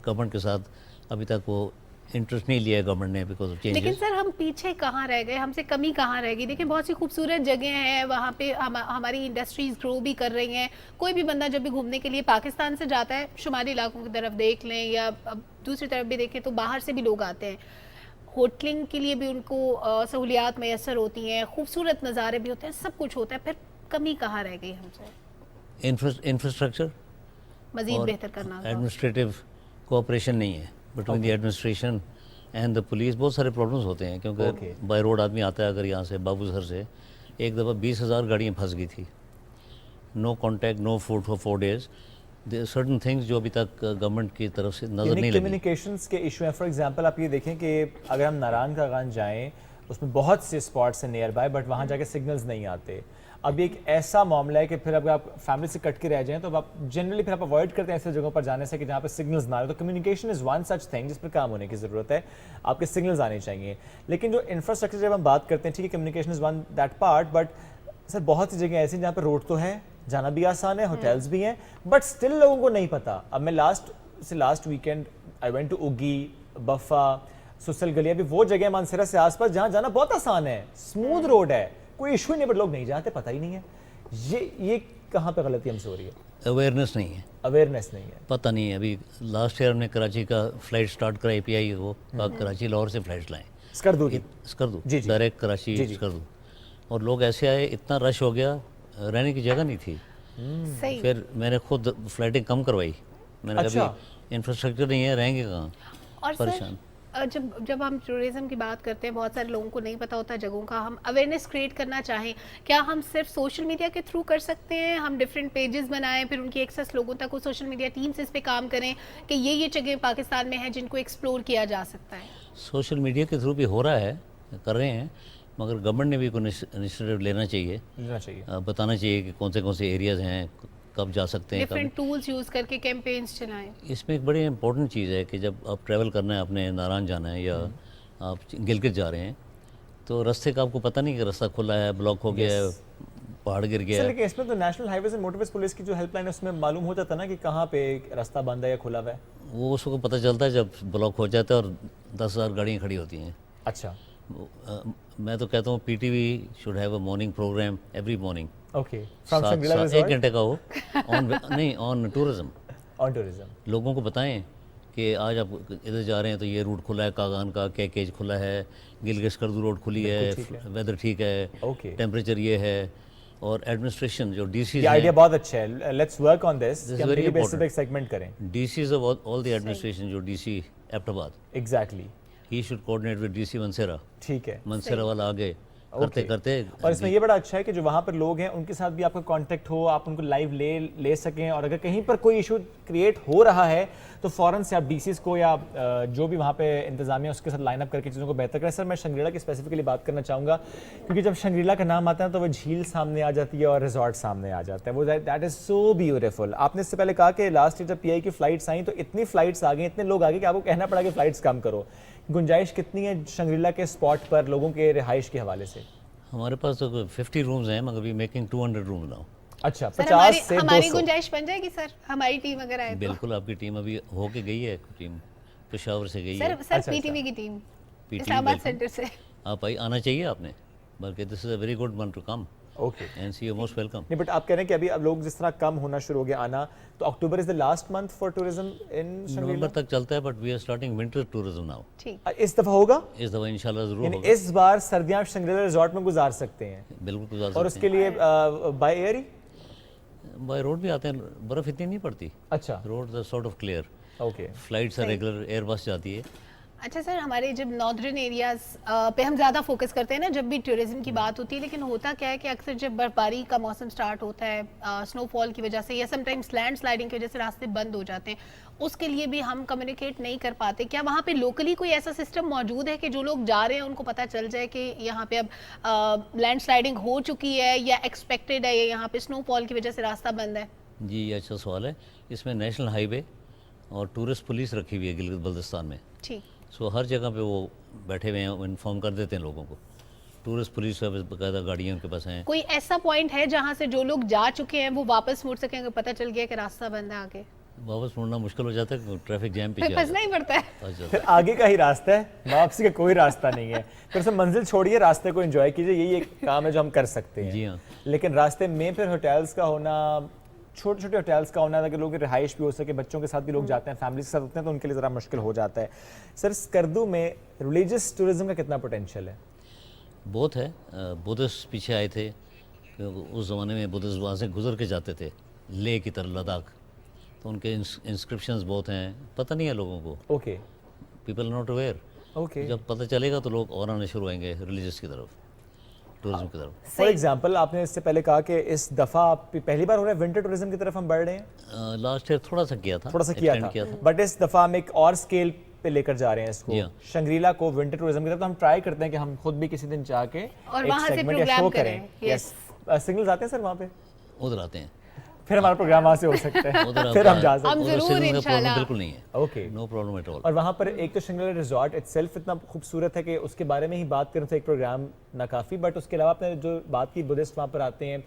गवर्नमेंट के साथ अभी तक वो इंटरेस्ट नहीं लिया है गवर्नमेंट ने, बिकॉज ऑफ लेकिन चेंजेस। सर हम पीछे कहाँ रह गए, हमसे कमी कहाँ रह गई? देखिए बहुत सी खूबसूरत जगह हैं वहाँ पे, हमारी इंडस्ट्रीज ग्रो भी कर रही हैं। कोई भी बंदा जब भी घूमने के लिए पाकिस्तान से जाता है, शुमाली इलाकों की तरफ देख लें या अब दूसरी तरफ भी देखें, तो बाहर से भी लोग आते हैं। होटलिंग के लिए भी उनको सहूलियात मैसर होती हैं, खूबसूरत नज़ारे भी होते हैं, सब कुछ होता है, फिर कमी कहाँ रह गई हमसे? इंफ्रास्ट्रक्चर मजीद और बेहतर करना होगा। एडमिनिस्ट्रेटिव कोऑपरेशन नहीं है between the administration and the police. बहुत सारे प्रॉब्लम्स होते हैं क्योंकि Okay. बाय रोड आदमी आता है, अगर यहाँ से बाबूसर से एक दफ़ा 20,000 गाड़ियाँ फंस गई थी। No contact, no food for 4 days। Certain things जो अभी तक गवर्नमेंट की तरफ से नज़र नहीं लगी। कम्युनिकेशंस के इशू हैं। फॉर एग्जांपल आप ये देखें कि अगर हम नारायण का गान जाएं, उसमें बहुत से स्पॉट्स हैं नियर बाय, बट वहाँ जाके सिग्नल्स नहीं आते। अब एक ऐसा मामला है कि फिर अगर आप फैमिली से कट के रह जाएं तो अब आप जनरली फिर आप अवॉइड करते हैं ऐसे जगहों पर जाने से कि जहाँ पे सिग्नल्स ना आए। तो communication is one such thing जिस पर काम होने की ज़रूरत है, आपके सिग्नल्स आने चाहिए। लेकिन जो इंफ्रास्ट्रक्चर जब हम बात करते हैं, ठीक है communication is one that part, but sir बहुत सी जगह ऐसी हैं जहाँ पर रोड तो है, जाना भी आसान है, होटल्स भी हैं, बट स्टिल लोगों को नहीं पता। अब मैं last weekend I went to Oghi, Baffa, सुसल गली, अभी वो जगह मानसरा से आसपास जहाँ जाना बहुत आसान है, स्मूथ रोड है, कोई इशू नहीं, बट लोग नहीं जाते, पता ही नहीं है। ये कहाँ पे गलती हमसे हो रही है? अवेयरनेस नहीं है, अवेयरनेस नहीं है। पता नहीं है। अभी लास्ट ईयर हमने कराची का फ्लाइट स्टार्ट करा, API को कराची लाहौर से फ्लाइट लाएँ, स्कर्दू की। स्कर्दू, जी, जी। डायरेक्ट कराची जी, जी। स्कर्दू, और लोग ऐसे आए, इतना रश हो गया, रहने की जगह नहीं थी। सही। फिर मैंने खुद फ्लाइटें कम करवाई। मैंने कहा अच्छा। अभी इंफ्रास्ट्रक्चर नहीं है, रहेंगे कहाँ, और सर परेशान। जब जब हम टूरिज्म की बात करते हैं, बहुत सारे लोगों को नहीं पता होता जगहों का, हम अवेयरनेस क्रिएट करना चाहें, क्या हम सिर्फ सोशल मीडिया के थ्रू कर सकते हैं? हम डिफरेंट पेजेस बनाएं, फिर उनकी एक्सेस लोगों तक हो, सोशल मीडिया टीम्स इस पे काम करें कि ये जगह पाकिस्तान में है जिनको एक्सप्लोर किया जा सकता है? सोशल मीडिया के थ्रू भी हो रहा है, कर रहे हैं, मगर गवर्नमेंट ने भी कोई इनिशिएटिव लेना चाहिए, बताना चाहिए कि कौन से एरियाज़ हैं, कब जा सकते हैं, डिफरेंट टूल्स यूज करके कैंपेन्स चलाएं। इसमें एक बड़ी इंपॉर्टेंट चीज़ है कि जब आप ट्रैवल करना है, आपने नारायण जाना है या आप गिलगित जा रहे हैं, तो रास्ते का आपको पता नहीं कि रास्ता खुला है, ब्लॉक हो गया है, पहाड़ गिर गया है। लेकिन इसमें तो national highways and motorways police की जो हेल्पलाइन है उसमें मालूम हो जाता है ना कि कहाँ पे रास्ता बंद है या खुला हुआ है। वो उसको पता चलता है जब ब्लॉक हो जाता है और 10,000 गाड़ियाँ खड़ी होती हैं। अच्छा, मैं तो कहता हूँ PTV should have a morning program every morning, okay, from Shangrila 1 resort घंटे का हो ऑन टूरिज्म। ऑन टूरिज्म लोगों को बताएं कि आज आप इधर जा रहे हैं तो ये रूट खुला है, कागान का कैकेज खुला है, गिलगित स्कर्दू रोड खुली है, वेदर ठीक है, Okay. टेम्परेचर ये है, और एडमिनिस्ट्रेशन जो डीसी ये आइडिया बहुत अच्छा है, let's work on this, This is कि हम very डेली बेसिस पे important. एक सेगमेंट करें। DCs of all the administration, जो DC Abbottabad, exactly, he should coordinate with DC Mansehra, ठीक है। मनसेरा वाला आगे करते करते। और इसमें ये बड़ा अच्छा है कि जो वहाँ पर लोग हैं उनके साथ भी आपका कांटेक्ट हो, आप उनको लाइव ले सकें, और अगर कहीं पर कोई इशू क्रिएट हो रहा है तो फ़ौरन से आप डीसीज को या जो भी वहाँ पे इंतजामिया उसके साथ लाइन अप करके चीज़ों को बेहतर करें। सर, मैं शंग्रीला की स्पेसिफिकली बात करना चाहूँगा, क्योंकि जब शंग्रीला का नाम आता है तो वो झील सामने आ जाती है और रिजॉर्ट सामने आ जाता है, वो दैट इज़ सो ब्यूटीफुल। आपने इससे पहले कहा कि लास्ट ईयर जब पीआई की फ़्लाइट्स आई तो इतनी फ़्लाइट्स आ गई, इतने लोग आ गए कि आपको कहना पड़ा कि फ़्लाइट्स कम करो। गुंजाइश कितनी है शंग्रीला के स्पॉट पर लोगों के रिहाइश के हवाले से? हमारे पास तो 50 रूम्स हैं, मगर वी मेकिंग 200 रूम नाउ। अच्छा, सर, 50 से हमारी 200 गुंजाइश बन जाएगी सर, हमारी टीम अगर आए तो? बिल्कुल, आपकी टीम अभी होके गई है, टीम पेशावर से गई सर है। सर पीटीवी की टीम इस्लामाबाद सेंटर से। आप आना चाहिए आपने, बल्कि this is a very good one to come okay, and see you most welcome. नहीं, बट आप कह रहे हैं कि अभी अब लोग जिस तरह कम होना शुरू हो गया आना, तो October is the last month for tourism in Shangrila? नवंबर तक चलता है, but we are starting winter tourism now. ठीक, इस दफा होगा, इस दफा इंशाल्लाह जरूर यानी होगा। इस बार सर्दियां आप शंग्रीला रिजॉर्ट में गुजार सकते हैं, बिल्कुल गुजार और सकते उसके लिए बाय एयर ही? हैं। बाय रोड भी आते हैं, बर्फ इतनी नहीं पड़ती, अच्छा, road is sort of clear, okay, flights are regular, Airbus जाती है। अच्छा सर, हमारे जब नॉर्दर्न एरियाज पे हम ज़्यादा फोकस करते हैं ना जब भी टूरिज्म की बात होती है, लेकिन होता क्या है कि अक्सर जब बर्फबारी का मौसम स्टार्ट होता है, स्नोफॉल की वजह से या समटाइम्स लैंड स्लाइडिंग की वजह से रास्ते बंद हो जाते हैं, उसके लिए भी हम कम्युनिकेट नहीं कर पाते। क्या वहाँ पे लोकली कोई ऐसा सिस्टम मौजूद है कि जो लोग जा रहे हैं उनको पता चल जाए कि यहाँ पे अब लैंड स्लाइडिंग हो चुकी है या एक्सपेक्टेड है, या यहाँ पे स्नोफॉल की वजह से रास्ता बंद है? जी, ये अच्छा सवाल है। इसमें नेशनल हाईवे और टूरिस्ट पुलिस रखी हुई है गिलगित बल्तिस्तान में, ठीक, सो हर जगह पे वो बैठे हुए हैं, इन्फॉर्म कर देते हैं लोगों को। टूरिस्ट पुलिस सर्विस बाकायदा गाड़ियाँ उनके पास हैं। कोई ऐसा पॉइंट है जहाँ से जो लोग जा चुके हैं वो वापस मुड़ सकें अगर पता चल गया कि रास्ता बंद है आगे? वापस मुड़ना मुश्किल हो जाता है, ट्रैफिक जैम फिर पीछे फंसना ही पड़ता है। फंस जाता फिर आगे का ही रास्ता है, वापसी का कोई रास्ता नहीं है। फिर से मंजिल छोड़िए, रास्ते को एंजॉय कीजिए, यही एक काम है जो हम कर सकते हैं। जी हाँ। लेकिन रास्ते में फिर होटल्स का होना, छोटे छोटे होटल्स का होना, ताकि लोगों की रिहाइश भी हो सके, बच्चों के साथ भी लोग जाते हैं, फैमिली के साथ होते हैं, तो उनके लिए ज़रा मुश्किल हो जाता है। सर, स्कर्दू में रिलीजियस टूरिज्म का कितना पोटेंशियल है? बहुत है। बुद्धिस्ट पीछे आए थे, उस ज़माने में बुद्धिस्ट वहाँ से गुजर के जाते थे लेह की तरफ, लद्दाख, तो उनके इंस्क्रिप्शंस बहुत हैं, पता नहीं है लोगों को, okay, people not aware. Okay, जब पता चलेगा तो लोग और आने शुरू होंगे रिलीजियस की तरफ, टूरिज्म की तरफ। फॉर एग्जाम्पल, आपने इससे पहले कहा कि इस दफ़ा पहली बार हो रहा है विंटर टूरिज्म की तरफ हम बढ़ रहे हैं। लास्ट ईयर थोड़ा सा किया था, थोड़ा सा किया extend था, बट इस दफ़ा हम एक और स्केल पे लेकर जा रहे हैं इसको, जी हाँ। शंग्रीला को विंटर टूरिज्म की तरफ। तो हम ट्राई करते हैं कि हम खुद भी किसी दिन जाके और एक वहाँ से segment या प्रोग्राम show करें। यस, सिग्नल्स आते हैं सर वहाँ पे, उधर आते हैं, फिर हमारा प्रोग्राम वहाँ से हो सकता है, उधर फिर हम जा सकते हम हैं। उधर जरूर signal का इंशाल्लाह। प्रॉब्लम बिल्कुल नहीं है, okay, no problem at all. और वहाँ पर एक तो शंग्रीला रिजॉर्ट इटसेल्फ इतना खूबसूरत है कि उसके बारे में ही बात करें तो एक प्रोग्राम ना काफ़ी, बट उसके अलावा आपने जो बात की बुद्धिस्ट वहाँ पर आते हैं,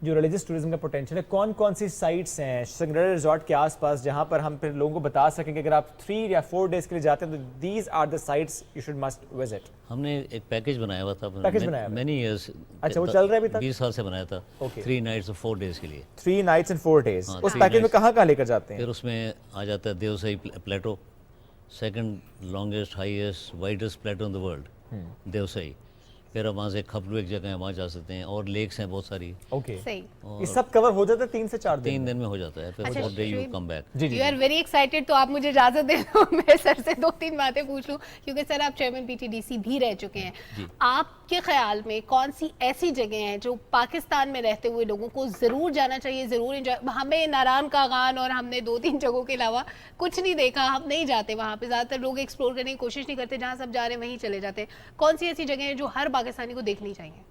जो रिलीजियस टूरिज्म का पोटेंशियल है, कौन कौन सी साइट्स हैं शंग्रीला रिजॉर्ट के आसपास जहाँ पर हम फिर लोगों को बता सकें कि अगर आप 3 या 4 डेज के लिए जाते हैं तो these are the sites you should must visit? हमने एक पैकेज बनाया हुआ था, पैकेज बनाया हुआ है? Many years. अच्छा, वो चल रहा है अभी तक? 20 साल से बनाया था, Okay. 3 नाइट्स और 4 डेज के लिए। 3 नाइट्स एंड 4 डेज। हाँ, उस 3 पैकेज में nights। कहाँ कहाँ लेकर जाते हैं? फिर उसमें आ जाता है Deosai plateau, second longest highest widest plateau in the world, Deosai. फिर आप वहाँ से खपलू एक जगह है वहाँ जा सकते हैं, और लेक्स हैं बहुत सारी। ओके, सही। ये सब कवर हो जाता है 3 से 4 दिन 3 दिन में हो जाता है, फिर अच्छा, fourth day you Shuaib, come back. जी जी यू आर वेरी एक्साइटेड, तो आप मुझे इजाजत दे दो मैं सर से 2-3 बातें पूछ लूं, क्योंकि सर आप चेयरमैन पीटीडीसी भी रह चुके हैं। आपके ख्याल में कौन सी ऐसी जगह हैं जो पाकिस्तान में रहते हुए लोगों को जरूर जाना चाहिए, जरूर एंजॉय? हमें नारायण का गान और हमने 2-3 जगहों के अलावा कुछ नहीं देखा, हम नहीं जाते वहाँ पे, ज्यादातर लोग एक्सप्लोर करने की कोशिश नहीं करते, जहाँ सब जा रहे हैं वहीं चले जाते हैं। कौन सी ऐसी जगह है जो हर पाकिस्तानी को देखनी चाहिए?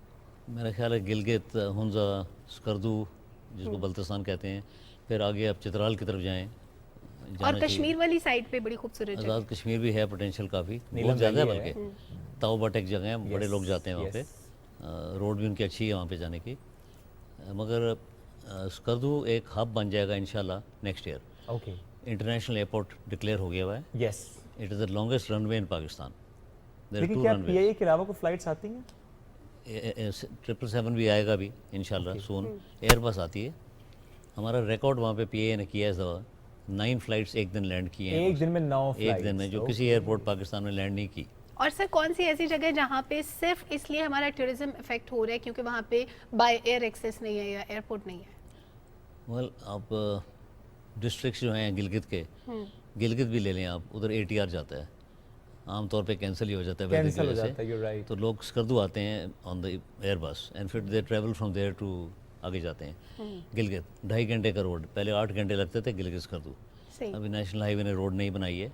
मेरा ख्याल है गिलगित, हुंजा, स्कर्दू जिसको बल्तिस्तान कहते हैं, फिर आगे आप चित्राल की तरफ जाएं। और कश्मीर वाली साइड पे बड़ी खूबसूरत जगह। आज़ाद कश्मीर भी है पोटेंशियल काफ़ी, नीलम बहुत ज़्यादा है वैली है। बल्कि। ताऊ बट एक जगह है, बड़े लोग जाते हैं वहाँ पे, रोड भी उनकी अच्छी है वहाँ पे जाने की। मगर स्कर्दू एक हब बन जाएगा इंशाल्लाह next year. Okay, international airport declare हो गया हुआ है। Yes. It is the longest runway in Pakistan. There लेकिन 2 क्या रनवे। पीआईए के अलावा कोई फ्लाइट्स आती हैं? 777 भी आएगा भी इंशाल्लाह सून। एयरबस आती है। हमारा रिकॉर्ड वहाँ पे पीआईए ने किया है इस दफ़ा, 9 फ्लाइट्स एक दिन लैंड किए हैं। एक दिन में 9 फ्लाइट्स? एक दिन में, जो किसी एयरपोर्ट पाकिस्तान में लैंड नहीं की। और सर कौन सी ऐसी जगह है जहाँ पे सिर्फ इसलिए हमारा टूरिज्म इफेक्ट हो रहा है क्योंकि वहाँ पे बाय एयर एक्सेस नहीं है या एयरपोर्ट नहीं है? वेल, आप डिस्ट्रिक्ट्स जो हैं गिलगित के, गिलगित भी ले लें आप, उधर एटीआर जाता है, आमतौर पे कैंसिल ही हो जाता है weather की कैंसिल हो वजह से। जाता है, you're right. तो लोग स्कर्दू आते हैं ऑन द एयरबस एंड फिर they travel from there to आगे जाते हैं गिलगित। 2.5 घंटे का रोड, पहले 8 घंटे लगते थे गिलगित स्कर्दू। सही। अभी नेशनल हाईवे ने रोड नहीं बनाई है,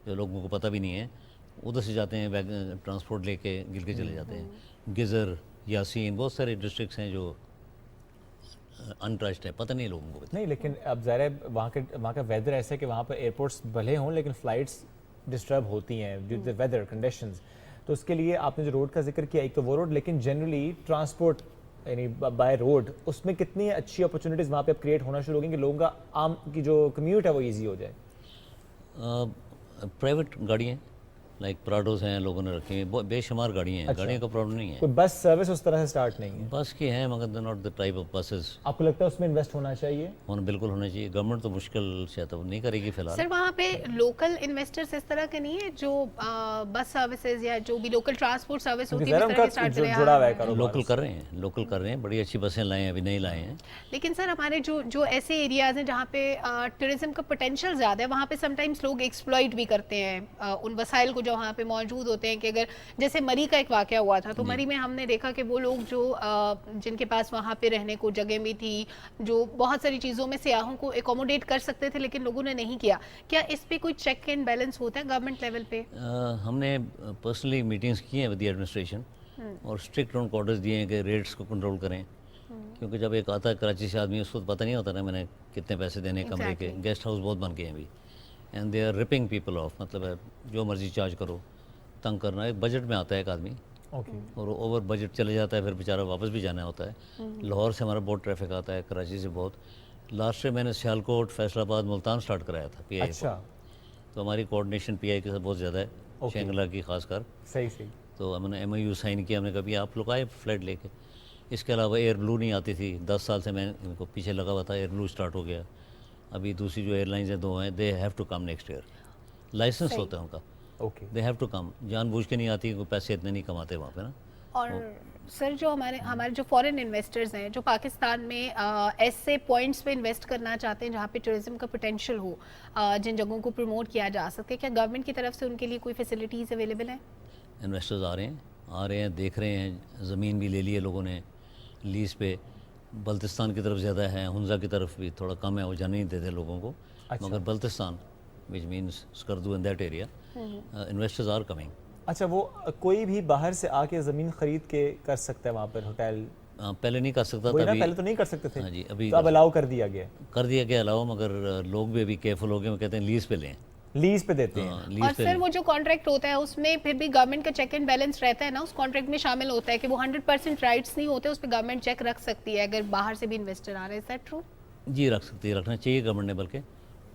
जो लोगों को पता भी नहीं है, उधर से जाते हैं ट्रांसपोर्ट लेके गिलगित चले जाते हैं। गिजर, यासीन, बहुत सारे डिस्ट्रिक्ट्स हैं जो अनटच्ड है, पता नहीं लोगों को। नहीं, लेकिन अब ज़ाहिर है वहाँ का वेदर ऐसा है कि वहाँ पर एयरपोर्ट्स भले हों लेकिन फ़्लाइट्स डिस्टर्ब होती हैं due to the weather conditions. तो उसके लिए आपने जो रोड का जिक्र किया, एक तो वो रोड, लेकिन जनरली ट्रांसपोर्ट यानी बाय रोड, उसमें कितनी अच्छी अपॉर्चुनिटीज़ वहाँ पे अब क्रिएट होना शुरू हो गई कि लोगों का आम की जो कम्यूट है वो ईजी हो जाए। प्राइवेट गाड़ियाँ लाइक प्राडोज हैं, लोगों ने रखी हैं, बेशुमार गाड़ियाँ हैं। गाड़ियों का प्रॉब्लम नहीं है। कोई बस सर्विस उस तरह से स्टार्ट नहीं है? बस की है मगर not the type of buses. आपको लगता है उसमें इन्वेस्ट होना चाहिए? बिल्कुल होना चाहिए। गवर्नमेंट तो मुश्किल से तो नहीं करेगी फिलहाल। सर वहाँ पे लोकल इन्वेस्टर्स इस तरह के नहीं है जो बस सर्विसेज या जो भी लोकल ट्रांसपोर्ट सर्विस होती है इस तरह के स्टार्ट करें? जुड़ा हुआ है कारोबार। लोकल कर रहे हैं, लोकल कर रहे हैं, बड़ी अच्छी बसें लाए हैं, अभी नहीं लाए हैं। लेकिन सर हमारे जो ऐसे एरियाज हैं जहाँ पे टूरिज्म का पोटेंशियल ज़्यादा है, वहाँ पे समटाइम्स लोग एक्सप्लॉइट भी करते हैं उन वसाइल को जो वहाँ पे मौजूद होते हैं। कि अगर जैसे मरी का एक वाकया हुआ था, तो मरी में हमने देखा कि वो लोग जो जिनके पास वहाँ पे रहने को जगह भी थी, जो बहुत सारी चीज़ों में सियाहों को एकोमोडेट कर सकते थे, लेकिन लोगों ने नहीं किया। क्या इस पे कोई चेक एंड बैलेंस होता है गवर्नमेंट लेवल पे? हमने पर्सनली मीटिंग्स की हैं विद द एडमिनिस्ट्रेशन और स्ट्रिक्ट उनको ऑर्डर्स दिए हैं कि रेट्स को कंट्रोल करें, क्योंकि जब एक आता है कराची से आदमी, उसको पता नहीं होता ना मैंने कितने पैसे देने कमरे के। गेस्ट हाउस बहुत बन गए हैं अभी and they are ripping people off, मतलब है जो मर्जी चार्ज करो, तंग करना। एक बजट में आता है एक आदमी और ओवर बजट चले जाता है, फिर बेचारा वापस भी जाना होता है। लाहौर से हमारा बहुत ट्रैफिक आता है, कराची से बहुत। लास्ट में मैंने सियालकोट, फैसलाबाद, मुल्तान स्टार्ट कराया था पीआई को। तो हमारी कोऑर्डिनेशन पीआई के साथ बहुत ज़्यादा है, शेंगला की खासकर। सही सही। तो हमने MOU साइन किया, हमने कभी आप लोग आए फ्लाइट लेके। इसके अलावा एयर ब्लू नहीं आती थी, 10 साल से मैं इनको पीछे लगा हुआ था, एयर ब्लू स्टार्ट हो गया। अभी दूसरी जो एयरलाइंस हैं 2 हैं, they have to come next year. Licence होता है उनका, okay, they have to come. जानबूझ के नहीं आती, कोई पैसे इतने नहीं कमाते वहाँ पे ना। और सर जो हमारे जो फॉरेन इन्वेस्टर्स हैं जो पाकिस्तान में ऐसे पॉइंट्स पे इन्वेस्ट करना चाहते हैं जहाँ पे टूरिज्म का पोटेंशियल हो, जिन जगहों को प्रमोट किया जा सके, क्या गवर्नमेंट की तरफ से उनके लिए कोई फैसिलिटीज़ अवेलेबल हैं? इन्वेस्टर्स आ रहे हैं, देख रहे हैं। ज़मीन भी ले ली है लोगों ने लीज़ पे। बल्तिस्तान की तरफ ज़्यादा है, हुंजा की तरफ भी थोड़ा कम है, वो जाने नहीं देते लोगों को। मगर Baltistan which means Skardu and that area, investors are coming. अच्छा, वो कोई भी बाहर से आके ज़मीन खरीद के कर सकता है वहाँ पर होटल? पहले नहीं कर सकता था, पहले तो नहीं कर सकते थे। हाँ जी, अभी तो अब अलाउ कर दिया गया अलाउ, मगर लोग भी अभी केयरफुल हो गए, वो कहते हैं लीज़ पे लें, लीज पे देते हैं। और सर वो जो कॉन्ट्रैक्ट होता है उसमें फिर भी गवर्नमेंट का चेक एंड बैलेंस रहता है ना, उस कॉन्ट्रैक्ट में शामिल होता है कि वो 100% राइट्स नहीं होते, उस पर गवर्नमेंट चेक रख सकती है अगर बाहर से भी इन्वेस्टर आ रहे हैं। Is that true? जी रख सकती है, रखना चाहिए गवर्नमेंट ने। बल्कि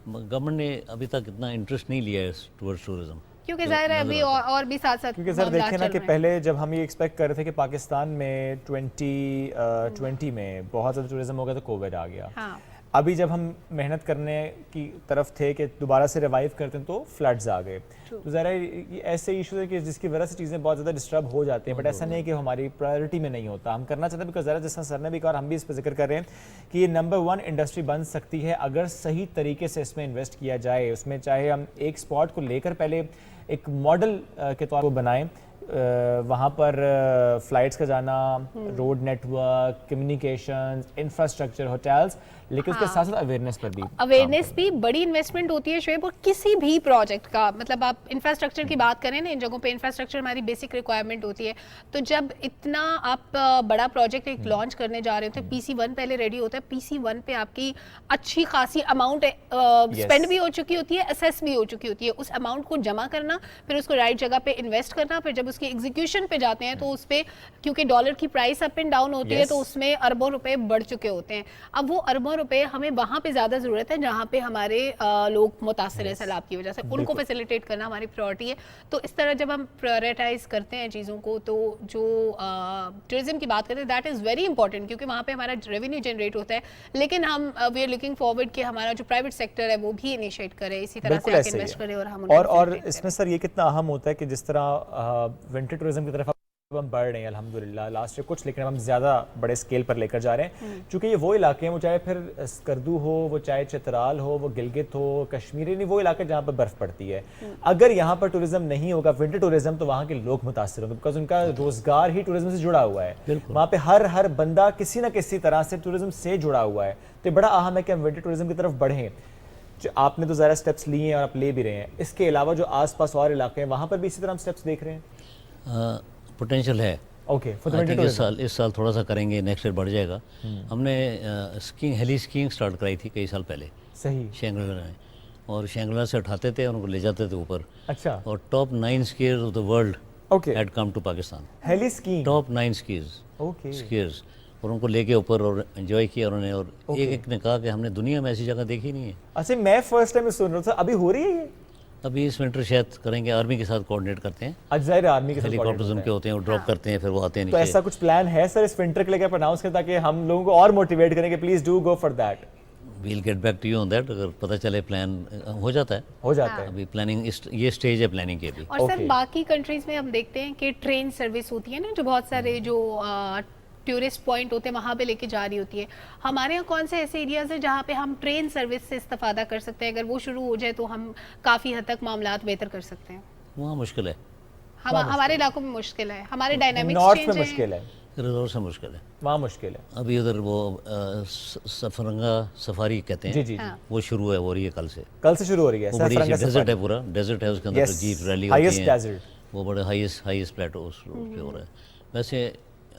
गवर्नमेंट ने अभी तक इतना इंटरेस्ट नहीं लिया है टुवर्ड्स टूरिज्म, क्योंकि जाहिर है अभी और भी साथ साथ क्योंकि सर देखें ना कि पहले जब हम ये एक्सपेक्ट कर रहे थे कि पाकिस्तान में 2020 में बहुत ज़्यादा टूरिज्म हो गया तो कोविड आ गया। अभी जब हम मेहनत करने की तरफ थे कि दोबारा से रिवाइव करते हैं तो फ्लड्स आ गए। तो ज़रा ये ऐसे इशूज़ है कि जिसकी वजह से चीज़ें बहुत ज़्यादा डिस्टर्ब हो जाती हैं, बट ऐसा नहीं है कि हमारी प्रायोरिटी में नहीं होता। हम करना चाहते हैं बिकॉज ज़रा जैसा सर ने भी कहा और हम भी इस पर जिक्र कर रहे हैं कि ये नंबर 1 इंडस्ट्री बन सकती है अगर सही तरीके से इसमें इन्वेस्ट किया जाए। उसमें चाहे हम एक स्पॉट को लेकर पहले एक मॉडल के तौर पर बनाएं, वहाँ पर फ्लाइट्स का जाना, road network, communications, infrastructure, hotels, लेकिन उसके साथ साथ अवेयरनेस पर भी अवेयरनेस भी बड़ी इन्वेस्टमेंट होती है शुएब। और किसी भी प्रोजेक्ट का मतलब आप इंफ्रास्ट्रक्चर की बात करें ना, इन जगहों पे इंफ्रास्ट्रक्चर हमारी बेसिक रिक्वायरमेंट होती है। तो जब इतना आप बड़ा प्रोजेक्ट एक लॉन्च करने जा रहे होते हैं, PC1 पहले रेडी होता है। PC1 पे आपकी अच्छी खासी अमाउंट स्पेंड भी हो चुकी होती है, असेस भी हो चुकी होती है। उस अमाउंट को जमा करना, फिर उसको राइट जगह पे इन्वेस्ट करना, फिर जब उसकी एग्जीक्यूशन पे जाते हैं तो उस पर क्योंकि डॉलर की प्राइस अप एंड डाउन होती है तो उसमें अरबों रुपए बढ़ चुके होते हैं। अब वो अरबों रुपए हमें वहां पे ज्यादा जरूरत है जहां पे हमारे लोग मुतासर है सैलाब की वजह से, उनको फैसिलिटेट करना हमारी प्रायोरिटी है। तो इस तरह जब हम प्रायोरिटाइज करते हैं चीज़ों को, तो जो टूरिज्म की बात करते हैं दैट इज़ वेरी इंपॉर्टेंट, क्योंकि वहाँ पे हमारा रेवेन्यू जनरेट होता है। लेकिन हम वी आर लुकिंग फॉरवर्ड कि हमारा जो प्राइवेट सेक्टर है वो भी इनिशिएट करे, इसी तरह से आके इन्वेस्ट करे और हम और इसमें सर ये कितना अहम होता है कि जिस तरह विंटर टूरिज्म की तरफ हम बढ़ रहे हैं अल्हम्दुलिल्लाह लास्ट ईयर कुछ, लेकिन हम ज़्यादा बड़े स्केल पर लेकर जा रहे हैं। क्योंकि ये वो इलाके हैं, वो चाहे फिर स्कर्दू हो, वो चाहे चित्राल हो, वो गिलगित हो, कश्मीर, नहीं वो इलाके जहाँ पर बर्फ़ पड़ती है। अगर यहाँ पर टूरिज्म नहीं होगा, विंटर टूरिज्म, तो वहाँ के लोग मुतासर होंगे बिकॉज उनका रोज़गार ही टूरिज्म से जुड़ा हुआ है। वहाँ पे हर बंदा किसी न किसी तरह से टूरिज्म से जुड़ा हुआ है। तो बड़ा अहम है कि हम विंटर टूरिज्म की तरफ बढ़ें। जो आपने तो ज़रा स्टेप्स लिए हैं और आप ले भी रहे हैं, इसके अलावा जो आसपास और इलाके हैं वहाँ पर भी इसी तरह हम स्टेप्स देख रहे हैं? पोटेंशियल है। ओके, इस साल थोड़ा सा करेंगे, नेक्स्ट ईयर बढ़ जाएगा। हमने स्कीइंग, हेली स्कीइंग स्टार्ट कराई थी कई साल पहले। सही। शैंगला में, और शैंगला से उठाते थे और उनको ले जाते थे ऊपर। अच्छा। और top 9 skiers of the world had come to Pakistan. Heli skiing, top 9 skiers, और उनको लेके ऊपर और एंजॉय किया उन्होंने। और एक ने कहा कि हमने दुनिया में ऐसी जगह देखी नहीं है। अच्छा, मैं फर्स्ट टाइम सुन रहा था। अभी हो रही है ये? अभी इस विंटर शायद करेंगे, आर्मी के साथ कोऑर्डिनेट करते हैं। अजायर आर्मी के साथ हेलीकॉप्टर्स उनके होते हैं, वो ड्रॉप करते हैं, फिर वो आते हैं तो नीचे। ऐसा कुछ प्लान है सर इस विंटर के लिए आप अनाउंस करें ताकि हम लोगों को और मोटिवेट करें कि please do go for that? We'll get back to you on that. अगर पता चले प्लान हो जाता है। अभी प्लानिंग ये स्टेज है प्लानिंग की अभी। और सर बाकी कंट्रीज में हम देखते हैं कि ट्रेन सर्विस होती है ना, जो बहुत सारे जो टूरिस्ट पॉइंट होते हैं वहाँ पे लेके जा रही होती है। हमारे यहाँ कौन से ऐसे एरियाज हैं जहाँ पे हम ट्रेन सर्विस से इस्तेफादा कर सकते हैं? अगर वो शुरू हो जाए तो हम काफ़ी हद तक मामलात बेहतर कर सकते हैं। वहाँ मुश्किल है, हमारे इलाकों में मुश्किल है, हमारे डायनामिक्स नॉर्थ चेंज में है। मुश्किल है, रिजोर्स से मुश्किल है, वहाँ मुश्किल है। अभी उधर वो सफरंगा सफारी कहते हैं, जी। वो शुरू हो रही है कल से शुरू हो रही है। वो बड़ी डेजर्ट है, पूरा डेजर्ट है, उसके अंदर जीप रैली होती है, वो बड़े हाईएस्ट प्लेटो पे हो रहा है। वैसे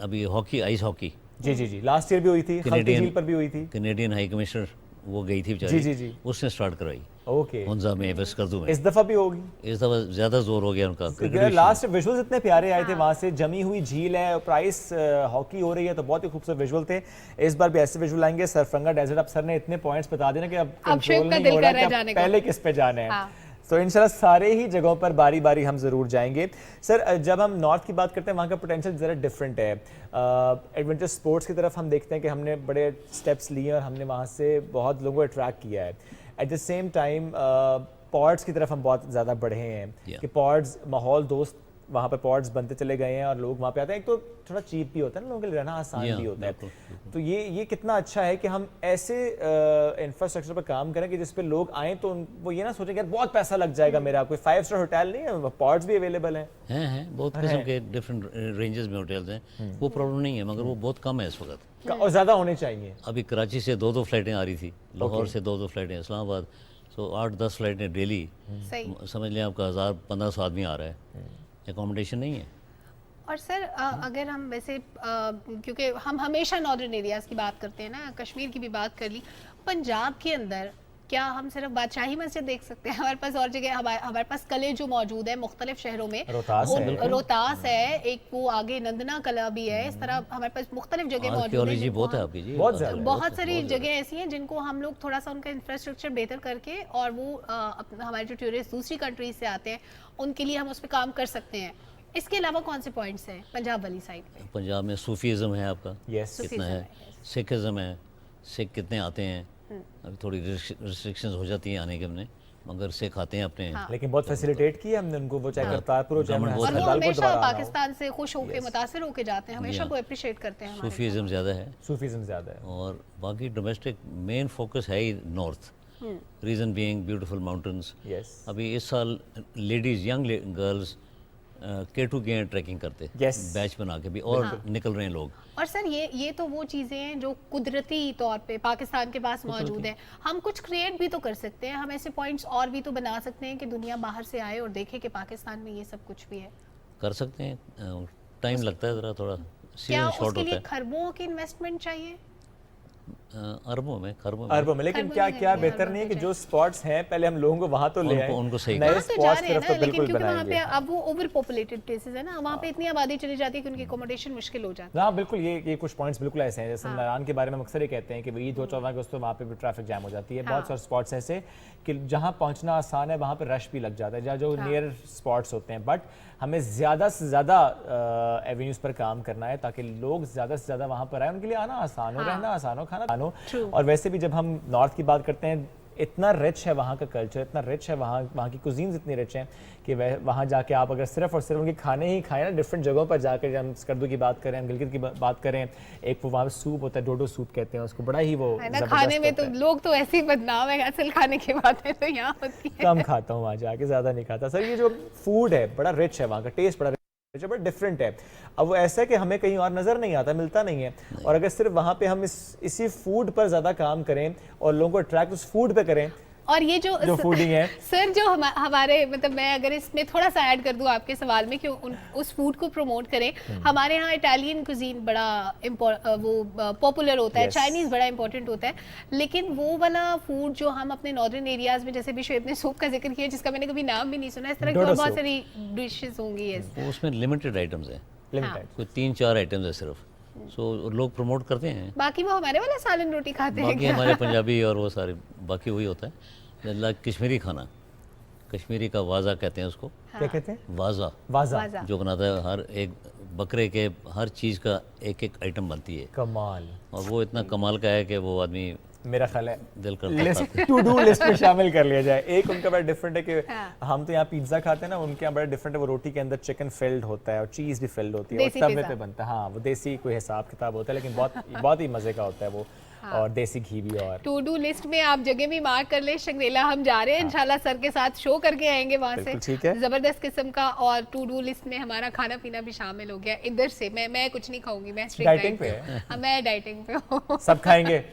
अभी हॉकी, आइस हॉकी, जी लास्ट ईयर भी हुई थी, खल्ती पर भी हुई थी। कैनेडियन हाई कमिश्नर वो गई थी बेचारी, जी उसने स्टार्ट करवाई। ओके, हुंजा में, वेस्कर्दू में। इस दफा भी होगी? इस दफा ज्यादा जोर हो गया उनका। लास्ट विजुअल्स इतने प्यारे आए थे वहां से, जमी हुई झील है, प्राइस हॉकी हो रही है, तो बहुत ही खूबसूरत विजुअल थे। इस बार भी ऐसे विजुअल आएंगे। सरफरंगा डेजर्ट, अब सर ने इतने पॉइंट्स बता देना कि अब कंट्रोल नहीं हो रहा कि पहले किस पे जाना है। तो इंशाल्लाह सारे ही जगहों पर बारी बारी हम ज़रूर जाएंगे। सर जब हम नॉर्थ की बात करते हैं वहाँ का पोटेंशियल ज़रा डिफरेंट है। एडवेंचर स्पोर्ट्स की तरफ हम देखते हैं कि हमने बड़े स्टेप्स लिए और हमने वहाँ से बहुत लोगों को अट्रैक्ट किया है। At the same time pods की तरफ हम बहुत ज़्यादा बढ़े हैं कि पॉड्स माहौल दोस्त, वहाँ पे पॉड्स बनते चले गए हैं और लोग वहाँ पे आते हैं। एक तो थोड़ा चीप भी होता है ना, लोगों के लिए रहना आसान भी होता है। तो ये कितना अच्छा है कि हम ऐसे इंफ्रास्ट्रक्चर पर काम करें कि जिस पे लोग आएँ तो वो ये ना सोचें कि यार बहुत पैसा लग जाएगा मेरा, कोई 5 स्टार होटल नहीं है, पॉड्स भी अवेलेबल हैं। बहुत किस्म के डिफरेंट रेंजेस में होटल्स हैं, वो प्रॉब्लम नहीं है, मगर वो बहुत कम है इस वक्त, और ज़्यादा होने चाहिए। अभी कराची से 2 फ्लाइटें आ रही थी, लाहौर से 2 फ्लाइटें, इस्लामाबाद, सो 8-10 फ्लाइटें डेली। समझ लें आपका 1000-1500 आदमी आ रहा है, एकोमोडेशन नहीं है। और सर अगर हम वैसे क्योंकि हम हमेशा नॉर्दर्न एरियाज़ की बात करते हैं ना, कश्मीर की भी बात कर ली, पंजाब के अंदर क्या हम सिर्फ बादशाही मस्जिद देख सकते हैं? हमारे पास और जगह, हमारे पास कले जो मौजूद है मुख्तलिफ शहरों में, रोहतास है, एक वो आगे नंदना कला भी है, इस तरह हमारे पास मुख्तलिफ जगह मौजूद है। बहुत सारी जगह ऐसी हैं जिनको हम लोग थोड़ा सा उनका इंफ्रास्ट्रक्चर बेहतर करके, और वो हमारे जो टूरिस्ट दूसरी कंट्रीज से आते हैं उनके लिए हम उस पर काम कर सकते हैं। इसके अलावा कौन से पॉइंट्स हैं पंजाब वाली साइड पे? पंजाब में सूफीज़म है आपका, कितना है, सिखिज़म है, सिख कितने आते हैं, अभी थोड़ी रिस्ट्रिक्शंस हो जाती हैं आने के हमने, मगर सिखाते हैं अपने। लेकिन बहुत फैसिलिटेट किया हमने उनको, वो चाहे करतारपुर हो चाहे गवर्नमेंट और वो हरदाल को हमेशा दोबारा आना हो। पाकिस्तान से खुश होके मुतासिर होके जाते हैं, हमेशा वो अप्रिशिएट करते हैं हमारे सूफीज़म ज़्यादा है सूफीज़म ज़्यादा है। और बाकी डोमेस्टिक मेन फोकस है ही north, reason being beautiful mountains. Yes अभी इस साल लेडीज़ यंग गर्ल्स K2 गए हैं ट्रैकिंग करते, Yes. बैच बना के भी, और निकल रहे हैं लोग। और सर ये तो वो चीज़ें हैं जो कुदरती तौर पे पाकिस्तान के पास मौजूद है। हम कुछ क्रिएट भी तो कर सकते हैं, हम ऐसे पॉइंट्स और भी तो बना सकते हैं कि दुनिया बाहर से आए और देखे कि पाकिस्तान में ये सब कुछ भी है। कर सकते हैं, टाइम लगता है ज़रा, थोड़ा क्या सीजन शॉर्ट उसके होता लिए है। खरबों की इन्वेस्टमेंट चाहिए? अरबों में अरबों में, लेकिन खरबों क्या में क्या भी बेहतर अरबों नहीं है कि में जो स्पॉट्स हैं पहले हम लोगों को वहां तो ले आए, उनको सही नए वहाँ तो जा स्पॉट्स रहे हैं तरफ ना, तो लेकिन बिल्कुल क्योंकि वहाँ पे बनाएंगे। अब वो ओवर पॉपुलेटेड प्लेसेस है ना, वहाँ पे इतनी आबादी चली जाती है कि उनकी अकोमोडेशन मुश्किल हो जाती है। हाँ बिल्कुल, ये कुछ पॉइंट्स बिल्कुल ऐसे हैं, जैसे नारायण के बारे में हम अक्सर ये कहते हैं कि भाई 2-14 अगस्त तो वहाँ पे भी ट्रैफिक जैम हो जाती है। बहुत सारे स्पॉट्स ऐसे कि जहाँ पहुँचना आसान है वहाँ पे रश भी लग जाता है, जहाँ जो नियर स्पॉट्स होते हैं। बट हमें ज़्यादा से ज़्यादा एवेन्यूज़ पर काम करना है ताकि लोग ज़्यादा से ज़्यादा वहाँ पर आए, उनके लिए आना आसान हो, रहना आसान हो, खाना आसान हो। और वैसे भी जब हम नॉर्थ की बात करते हैं, इतना रिच है वहाँ का कल्चर, इतना रिच है वहाँ की कुजीन्स इतनी रिच हैं कि वह वहाँ जाके आप अगर सिर्फ और सिर्फ उनके खाने ही खाएं ना, डिफरेंट जगहों पर जाकर, हम स्कर्दू की बात करें, हम गिलगित की बात करें, एक वो वहाँ पे सूप होता है, डोडो सूप कहते हैं उसको, बड़ा ही वो है ना, जबरदस्त खाने में तो होता है। लोग तो ऐसे ही बदनाम है, असल खाने की बातें तो यहाँ होती है। कम खाता हूँ वहाँ जाके, ज़्यादा नहीं खाता सर। ये जो फूड है बड़ा रिच है, वहाँ का टेस्ट बड़ा बड़ा डिफरेंट है। अब वो ऐसा है कि हमें कहीं और नज़र नहीं आता, मिलता नहीं है। और अगर सिर्फ वहाँ पे हम इसी फूड पर ज़्यादा काम करें और लोगों को अट्रैक्ट उस फूड पे करें, और ये जो फूडिंग है सर, जो हमारे मतलब मैं अगर इसमें थोड़ा सा ऐड कर दूं आपके सवाल में कि उस फूड को प्रमोट करें। हमारे यहाँ इटालियन कुजीन बड़ा वो पॉपुलर होता है, Yes. चाइनीज़ बड़ा इंपॉर्टेंट होता है, लेकिन वो वाला फूड जो हम अपने नॉर्दर्न एरियाज में, जैसे भी शुएब ने सूप का जिक्र किया जिसका मैंने कभी नाम भी नहीं सुना, इस तरह की डोडो बहुत सूप। सारी डिशेस होंगी। yes. वो उसमें लिमिटेड आइटम्स हैं, लिमिटेड। कोई 3-4 आइटम्स है सिर्फ, सो लोग प्रमोट करते हैं। बाकी वो हमारे वाला सालन रोटी खाते हैं बाकी क्या? हमारे पंजाबी और वो सारे बाकी वही होता है। लाइक कश्मीरी खाना, कश्मीरी का वाजा कहते हैं उसको, क्या कहते हैं? वाजा, वाजा। वाजा। जो बनाता है हर एक बकरे के हर चीज़ का एक एक आइटम बनती है, कमाल। और वो इतना कमाल का है कि वो आदमी मेरा ख्याल है दिल करता है लिस्ट, टू डू लिस्ट में शामिल कर लिया जाए। एक उनका बड़ा डिफरेंट है कि हम तो यहाँ पिज्ज़ा खाते हैं ना, उनके यहाँ बड़ा डिफरेंट है, वो रोटी के अंदर चिकन फिल्ड होता है और चीज़ भी फिल्ड होती है और देसी तवे पिज़्ज़ा। पे बनता है। हाँ, वो देसी कोई हिसाब किताब होता है, लेकिन बहुत ही मज़े का होता है वो। और देसी घी भी। और टू डू लिस्ट में आप जगह भी मार्क कर ले, शंग्रीला हम जा रहे हैं इंशाल्लाह, सर के साथ शो करके आएंगे वहाँ से, बिल्कुल ठीक है। जबरदस्त किस्म का। और टू डू लिस्ट में हमारा खाना पीना भी शामिल हो गया। इधर से मैं कुछ नहीं खाऊंगी, मैं स्ट्रिक्ट डाइटिंग पे है। हाँ, मैं डाइटिंग पे हूँ। सब खाएंगे।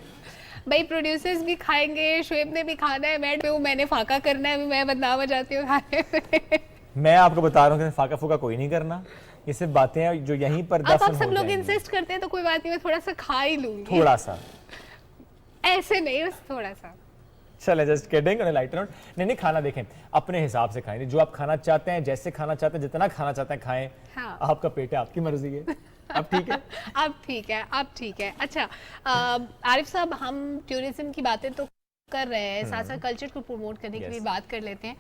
भाई प्रोड्यूसर्स भी खाएंगे, शुएब ने भी खाना है, मैं पे हूँ, मैंने फाका करना है, मैं बदनाम हो जाती हूँ खाने में। मैं आपको बता रहा हूँ कि फाका फूका कोई नहीं करना, ये सिर्फ बातें हैं जो यहीं पर अब दफन आप हो सब लोग जाएंगी। इंसिस्ट करते हैं तो कोई बात नहीं, मैं थोड़ा सा खा ही लूंगी। थोड़ा सा, ऐसे नहीं, बस थोड़ा सा। चले, just kidding, on a lighter note. नहीं, खाना देखें अपने हिसाब से खाएं, जो आप खाना चाहते हैं, जैसे खाना चाहते हैं, जितना खाना चाहते हैं खाएं। हाँ। आपका पेट है, आपकी मर्जी है। अब ठीक है। अब ठीक है, अब ठीक है। अच्छा आरिफ साहब, हम टूरिज्म की बातें तो कर रहे हैं, साथ साथ कल्चर को प्रमोट करने की भी बात कर लेते हैं।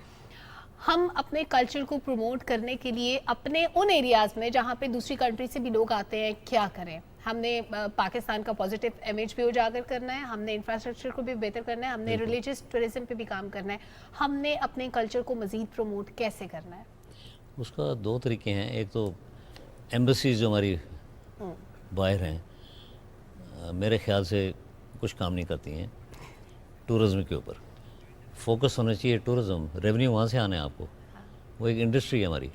हम अपने कल्चर को प्रमोट करने के लिए अपने उन एरियाज में जहाँ पे दूसरी कंट्री से भी लोग आते हैं, क्या करें? हमने पाकिस्तान का पॉजिटिव इमेज भी उजागर करना है, हमने इंफ्रास्ट्रक्चर को भी बेहतर करना है, हमने रिलीजियस टूरिज्म पे भी काम करना है, हमने अपने कल्चर को मज़ीद प्रमोट कैसे करना है? उसका 2 तरीके हैं। एक तो एम्बेसीज जो हमारी बाहर हैं, मेरे ख्याल से कुछ काम नहीं करती हैं टूरिज़्म के ऊपर। फोकस होना चाहिए टूरिज़्म, रेवेन्यू वहाँ से आना है आपको, वो एक इंडस्ट्री है हमारी।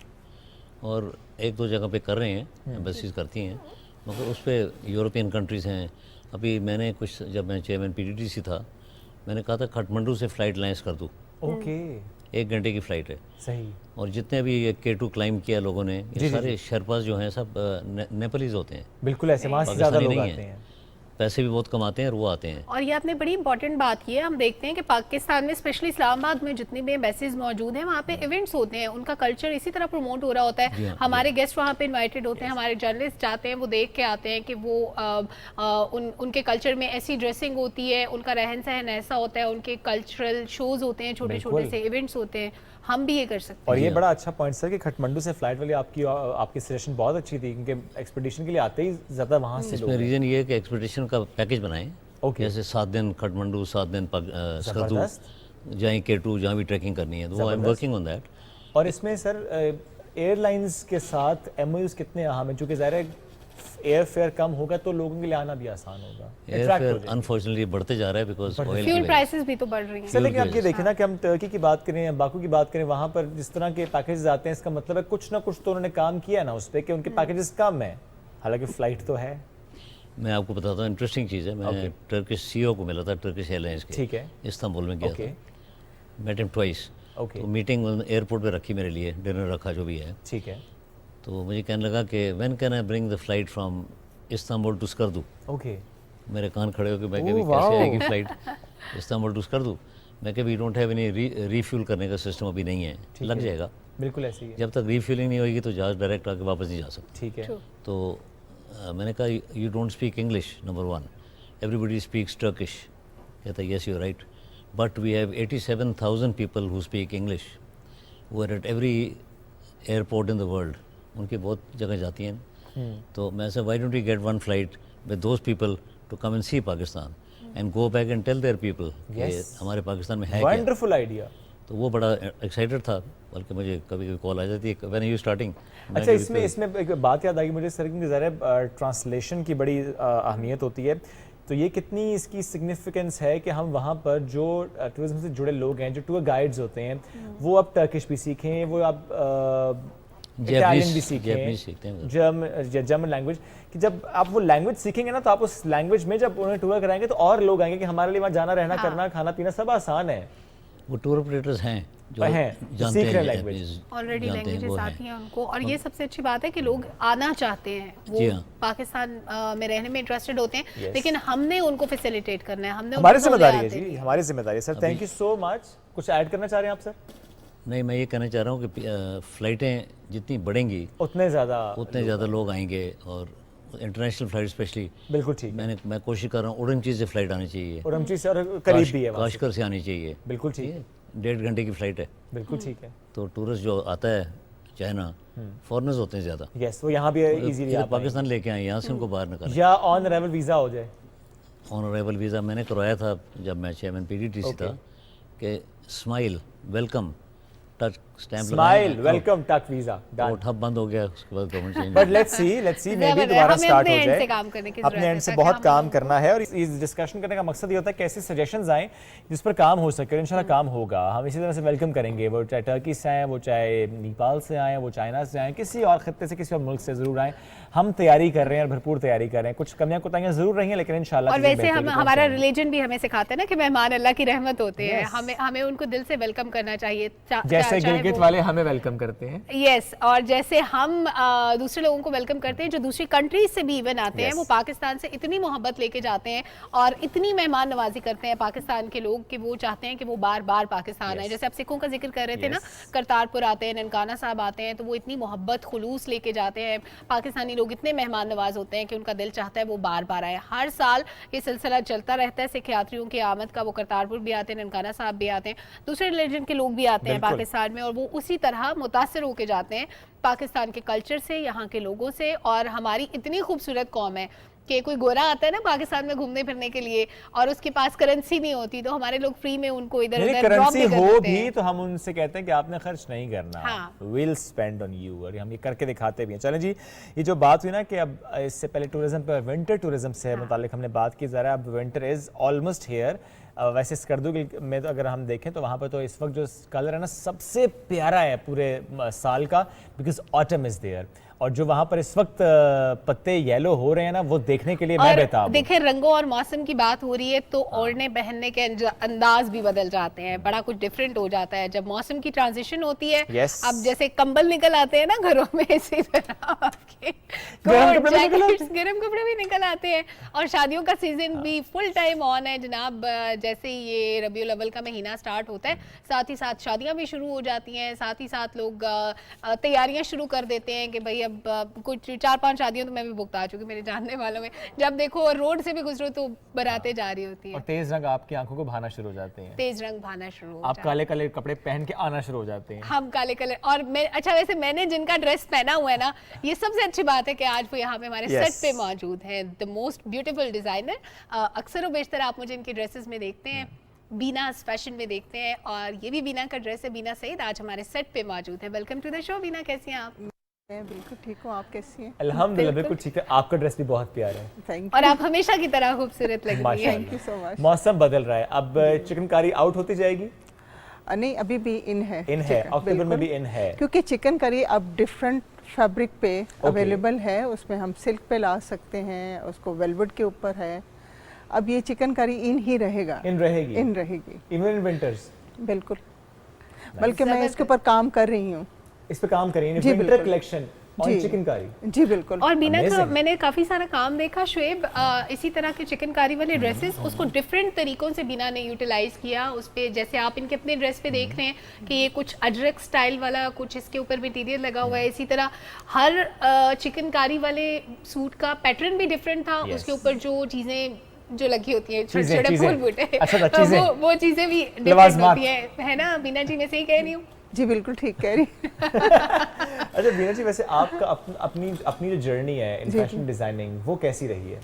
और 1-2 जगह पे कर रहे हैं, एम्बेसीज करती हैं, मगर उस पर यूरोपियन कंट्रीज़ हैं। अभी मैंने कुछ, जब मैं चेयरमैन PTDC था, मैंने कहा था काठमांडू से फ़्लाइट लैंड कर दूँ, ओके, 1 घंटे की फ़्लाइट है। सही। और जितने भी ये K2 क्लाइम किया लोगों ने, ये सारे शेरपास जो हैं सब नेपालीज होते हैं, बिल्कुल ऐसे, वहाँ से ज़्यादा पाकिस्तानी लोग नहीं आते हैं। हैं। पैसे भी बहुत कमाते हैं और वो आते हैं। और ये आपने बड़ी इंपॉर्टेंट बात की है। हम देखते हैं कि पाकिस्तान में, स्पेशली इस्लामाबाद में जितनी भी एम्बेसीज मौजूद हैं, वहाँ पे इवेंट्स होते हैं, उनका कल्चर इसी तरह प्रमोट हो रहा होता है। हमारे गेस्ट वहाँ पे इनवाइटेड होते हैं, हमारे जर्नलिस्ट जाते हैं, वो देख के आते हैं कि वो उनके कल्चर में ऐसी ड्रेसिंग होती है, उनका रहन सहन ऐसा होता है, उनके कल्चरल शोज होते हैं, छोटे छोटे से इवेंट्स होते हैं। हम भी ये कर सकते हैं। और ये बड़ा अच्छा पॉइंट सर कि खटमंडू से फ्लाइट वाली आपकी सजेशन बहुत अच्छी थी, क्योंकि एक्सपेडिशन के लिए आते ही ज़्यादा वहाँ से लोग इसमें रीज़न ये है कि एक्सपेडिशन का पैकेज बनाएं, Okay. जैसे 7 दिन काठमांडू, 7 दिन स्कर्दू, जहाँ K2 जहाँ भी ट्रैकिंग करनी है, तो वो I am working on that. और इसमें सर एयरलाइंस के साथ MOUs कितने अहम हैं, क्योंकि ज़ाहिर है एयर फेयर कम होगा तो लोगों के लिए आना भी आसान होगा। एयर फेयर अनफॉर्चुनेटली बढ़ते जा रहा है बिकॉज ऑयल फ्यूल प्राइसेस भी तो बढ़ रही हैं। सर लेकिन आप ये देखिए ना कि हम टर्की की बात करें या बाकू की बात करें, वहाँ पर जिस तरह के पैकेजेस आते हैं, इसका मतलब है कुछ ना कुछ तो उन्होंने काम किया ना उस पर कि उनके पैकेजेस कम है, हालांकि फ़्लाइट तो है। मैं आपको बताता हूँ, इंटरेस्टिंग चीज़ है। मैं टर्किश CEO को मिला था, टर्किश एयरलाइंस के, ठीक है, इस्तांबुल में गया था, मेट हिम ट्वाइस। तो मीटिंग एयरपोर्ट पे रखी मेरे लिए, डिनर रखा जो भी है, ठीक है। तो मुझे कहने लगा कि when can I bring the flight from Istanbul to Skardu. Okay, मेरे कान खड़े होकर मैं कभी कैसे आएगी फ्लाइट इस्तांबुल टू स्कर्दू। मैं कभी डोंट हैव एनी रीफ्यूल करने का सिस्टम अभी नहीं है, लग जाएगा, बिल्कुल ऐसे ही है। जब तक रीफ्यूलिंग नहीं होगी तो जहाज डायरेक्ट आके वापस नहीं जा सकता। ठीक है। तो मैंने कहा you don't speak English, number 1, everybody speaks Turkish. कहता yes you right, but we have 87,000 people who speak English, वो are at every airport in the world, उनकी बहुत जगह जाती हैं। तो मैं say why don't you get one flight with those people to come and see Pakistan and go back and tell their people कि हमारे पाकिस्तान में है क्या। Wonderful idea. तो वो बड़ा एक्साइटेड था, बल्कि मुझे कभी कभी कॉल आ जाती है व्हेन आर यू स्टार्टिंग। अच्छा, इसमें एक बात याद आई मुझे सर कि ज़रा ट्रांसलेशन की बड़ी अहमियत होती है, तो ये कितनी इसकी सिग्निफिकेंस है कि हम वहाँ पर जो टूरिज्म से जुड़े लोग हैं, जो टूर गाइड्स होते हैं, वो अब टर्किश भी सीखें, वो अब इटालियन भी सीखें, जर्मन लैंग्वेज, कि जब आप वो लैंग्वेज सीखेंगे ना तो आप उस लैंग्वेज में जब उन्हें टूर कराएंगे तो और लोग आएंगे कि हमारे लिए वहाँ जाना रहना करना खाना पीना सब आसान है। वो टूर ऑपरेटर्स हैं जो जानते हैं लैंग्वेज, ऑलरेडी लैंग्वेजेस आती हैं उनको, और ये सबसे अच्छी बात है कि लोग आना चाहते हैं, वो पाकिस्तान में रहने में इंटरेस्टेड होते हैं, लेकिन हमने उनको फैसिलिटेट करना है, हमने हमारी जिम्मेदारी है जी, हमारी जिम्मेदारी है। Sir thank you so much. कुछ ऐड करना चाह रहे हैं आप सर? नहीं, मैं ये कहना चाह रहा हूँ कि फ़्लाइटें जितनी बढ़ेंगी उतने ज़्यादा लोग आएंगे, और इंटरनेशनल फ्लाइट स्पेशली। बिल्कुल ठीक। मैं कोशिश कर रहा हूँ उड़नची से फ्लाइट आनी चाहिए, उड़नची से, और करीब भी है, काशगर से आनी चाहिए। बिल्कुल ठीक है, 1.5 घंटे की फ़्लाइट है। बिल्कुल ठीक है। तो टूरिस्ट जो आता है चाइना, फॉरेनर्स होते हैं ज़्यादा, यस, वो यहाँ भी इजीली पाकिस्तान लेके आए, यहाँ से उनको बाहर निकालें, या ऑन अराइवल वीज़ा हो जाए। ऑन अराइवल वीज़ा मैंने करवाया था जब मैं चेयरमैन PDTC था, कि smile welcome touch stamp, smile welcome touch visa, वो ठप बंद हो गया, उसके बाद government change. But let's see may be दोबारा स्टार्ट हो जाए। अपने एंड से बहुत काम करना है, और इस डिस्कशन करने का मकसद ये होता है कि ऐसे सजेशंस आए जिस पर काम हो सके, इंशाल्लाह काम होगा। हम इसी तरह से वेलकम करेंगे, वो चाहे टर्की से आए, वो चाहे नेपाल से आए, वो चाइना से आए, किसी और खत्ते से, किसी और मुल्क से ज़रूर आए। हम तैयारी कर रहे हैं और भरपूर तैयारी कर रहे हैं, कुछ कमियां कोताहियां ज़रूर रही हैं, लेकिन इंशाल्लाह। और वैसे हमारा रिलीजन भी हमें सिखाता है ना कि मेहमान अल्लाह की रहमत होते हैं, हमें उनको दिल से वेलकम करना चाहिए, जैसे गिलगित वाले हमें वेलकम करते हैं। यस, और जैसे हम दूसरे लोगों को वेलकम करते हैं जो दूसरी कंट्रीज से भी इवन आते हैं, वो पाकिस्तान से इतनी मोहब्बत लेके जाते हैं और इतनी मेहमान नवाजी करते हैं पाकिस्तान के लोग कि वो चाहते हैं कि वो बार बार पाकिस्तान आए। जैसे आप सिखों का जिक्र कर रहे थे ना, करतारपुर आते हैं, ननकाना साहब आते हैं, तो वो इतनी मोहब्बत खुलूस लेके जाते हैं। पाकिस्तानी लोग इतने मेहमान नवाज होते हैं कि उनका दिल चाहता है वो बार बार आए। हर साल ये सिलसिला चलता रहता है सिख यात्रियों की आमद का, वो करतारपुर भी आते हैं, ननकाना साहब भी आते हैं, दूसरे रिलीजन के लोग भी आते हैं पाकिस्तान में, और वो उसी तरह मुतासिर होके जाते हैं पाकिस्तान के कल्चर से, यहाँ के लोगों से। और हमारी इतनी खूबसूरत कौम है कि कोई गोरा आता है ना पाकिस्तान में घूमने फिरने के लिए और उसके पास करेंसी नहीं होती, तो हमारे लोग फ्री में उनको इधर उधर ड्रॉप भी कर देते हैं। हो भी तो हम उनसे कहते हैं कि आपने खर्च नहीं करना, विल स्पेंड ऑन यू, और हम ये करके दिखाते भी हैं। चलें जी, ये जो बात हुई ना कि अब इससे पहले टूरिज्म पर, विंटर टूरिज्म से मुतालिक हमने बात की, ज़रा अब विंटर इज़ ऑलमोस्ट हियर। वैसे स्कर्दू में तो अगर हम देखें तो वहाँ पर तो इस वक्त जो कलर है ना सबसे प्यारा है पूरे साल का, बिकॉज ऑटम इज़ देयर, और जो वहाँ पर इस वक्त पत्ते येलो हो रहे हैं ना, वो देखने के लिए मैं बेताब हूं। देखिए, रंगों और मौसम की बात हो रही है तो ओढ़ने पहनने के अंदाज भी बदल जाते हैं, बड़ा कुछ डिफरेंट हो जाता है जब मौसम की ट्रांजिशन होती है। अब जैसे कंबल निकल आते हैं ना घरों में, इसी तरह आपके गर्म कपड़े भी निकल आते हैं, और शादियों का सीजन भी फुल टाइम ऑन है जनाब। जैसे ही ये रबीउल अव्वल का महीना स्टार्ट होता है, साथ ही साथ शादियां भी शुरू हो जाती हैं, साथ ही साथ लोग तैयारियां शुरू कर देते हैं कि भाई अब अब कुछ 4-5 शादियों तो मैं भी भुगता चुकी मेरे जानने वालों में, जब देखो रोड से भी गुजरो तो बारातें जा रही होती और है, तेज रंग आपकी आंखों को भाना शुरू हो जाते हैं, तेज रंग भाना शुरू हो आप जाता है। काले काले कपड़े पहन के आना शुरू हो जाते हैं। हम काले कलर और मैं, अच्छा वैसे मैंने जिनका ड्रेस पहना हुआ है ना, ये सबसे अच्छी बात है कि आज वो यहाँ पे हमारे Yes. सेट पे मौजूद हैं, द मोस्ट ब्यूटीफुल डिजाइनर। अक्सर और बेशतर आप मुझे इनकी ड्रेसेस में देखते हैं, बीनास फैशन में देखते हैं, और ये भी बीना का ड्रेस है। बीना सईद आज हमारे सेट पे मौजूद है। Welcome to the show. Bina कैसी हैं आप? मैं बिल्कुल ठीक हूँ, आप कैसी हैं? अल्हम्दुलिल्लाह बिल्कुल ठीक है। आपका ड्रेस भी बहुत प्यारा है, थैंक और आप हमेशा की तरह खूबसूरत लग रही हैं। You so much. मौसम बदल रहा है, अब चिकनकारी आउट होती जाएगी? नहीं, अभी भी इन है, इन है, chicken, अक्टूबर में बिल्कुल। भी इन है, क्योंकि चिकन करी अब डिफरेंट फैब्रिक पे अवेलेबल है, उसमें हम सिल्क पे ला सकते हैं, उसको वेलवेट के ऊपर है। अब ये चिकन करी इन ही रहेगा, इन रहेगी, इन रहेगी, इवन इन विंटर्स। बिल्कुल। बल्कि मैं इसके ऊपर काम कर रही हूँ। इस पे काम करेंगे, जी, विंटर बिल्कुल। कलेक्शन और जी। चिकनकारी। जी बिल्कुल। और बीना का Amazing. मैंने काफी सारा काम देखा शुएब, इसी तरह के चिकनकारी वाले ड्रेसेस, उसको डिफरेंट तरीकों से बीना ने यूटिलाइज किया उस पे। जैसे आप इनके अपने ड्रेस पे देख रहे हैं कि ये कुछ अजरक स्टाइल वाला कुछ इसके ऊपर मटेरियल लगा हुआ है। इसी तरह हर चिकनकारी वाले सूट का पैटर्न भी डिफरेंट था। Yes. उसके ऊपर जो चीजें जो लगी होती हैं, छोटे चीजें, छोटे चीजें। फूल बूटे, अच्छा, चीजें। वो चीजें भी डिफरेंट लवाजमात। होती है ना बीना जी? मैं सही कह रही हूँ? जी बिल्कुल ठीक कह रही। अच्छा बीना जी, वैसे आपका अपनी अपनी जो जर्नी है इन जी, फैशन डिजाइनिंग, वो कैसी रही है?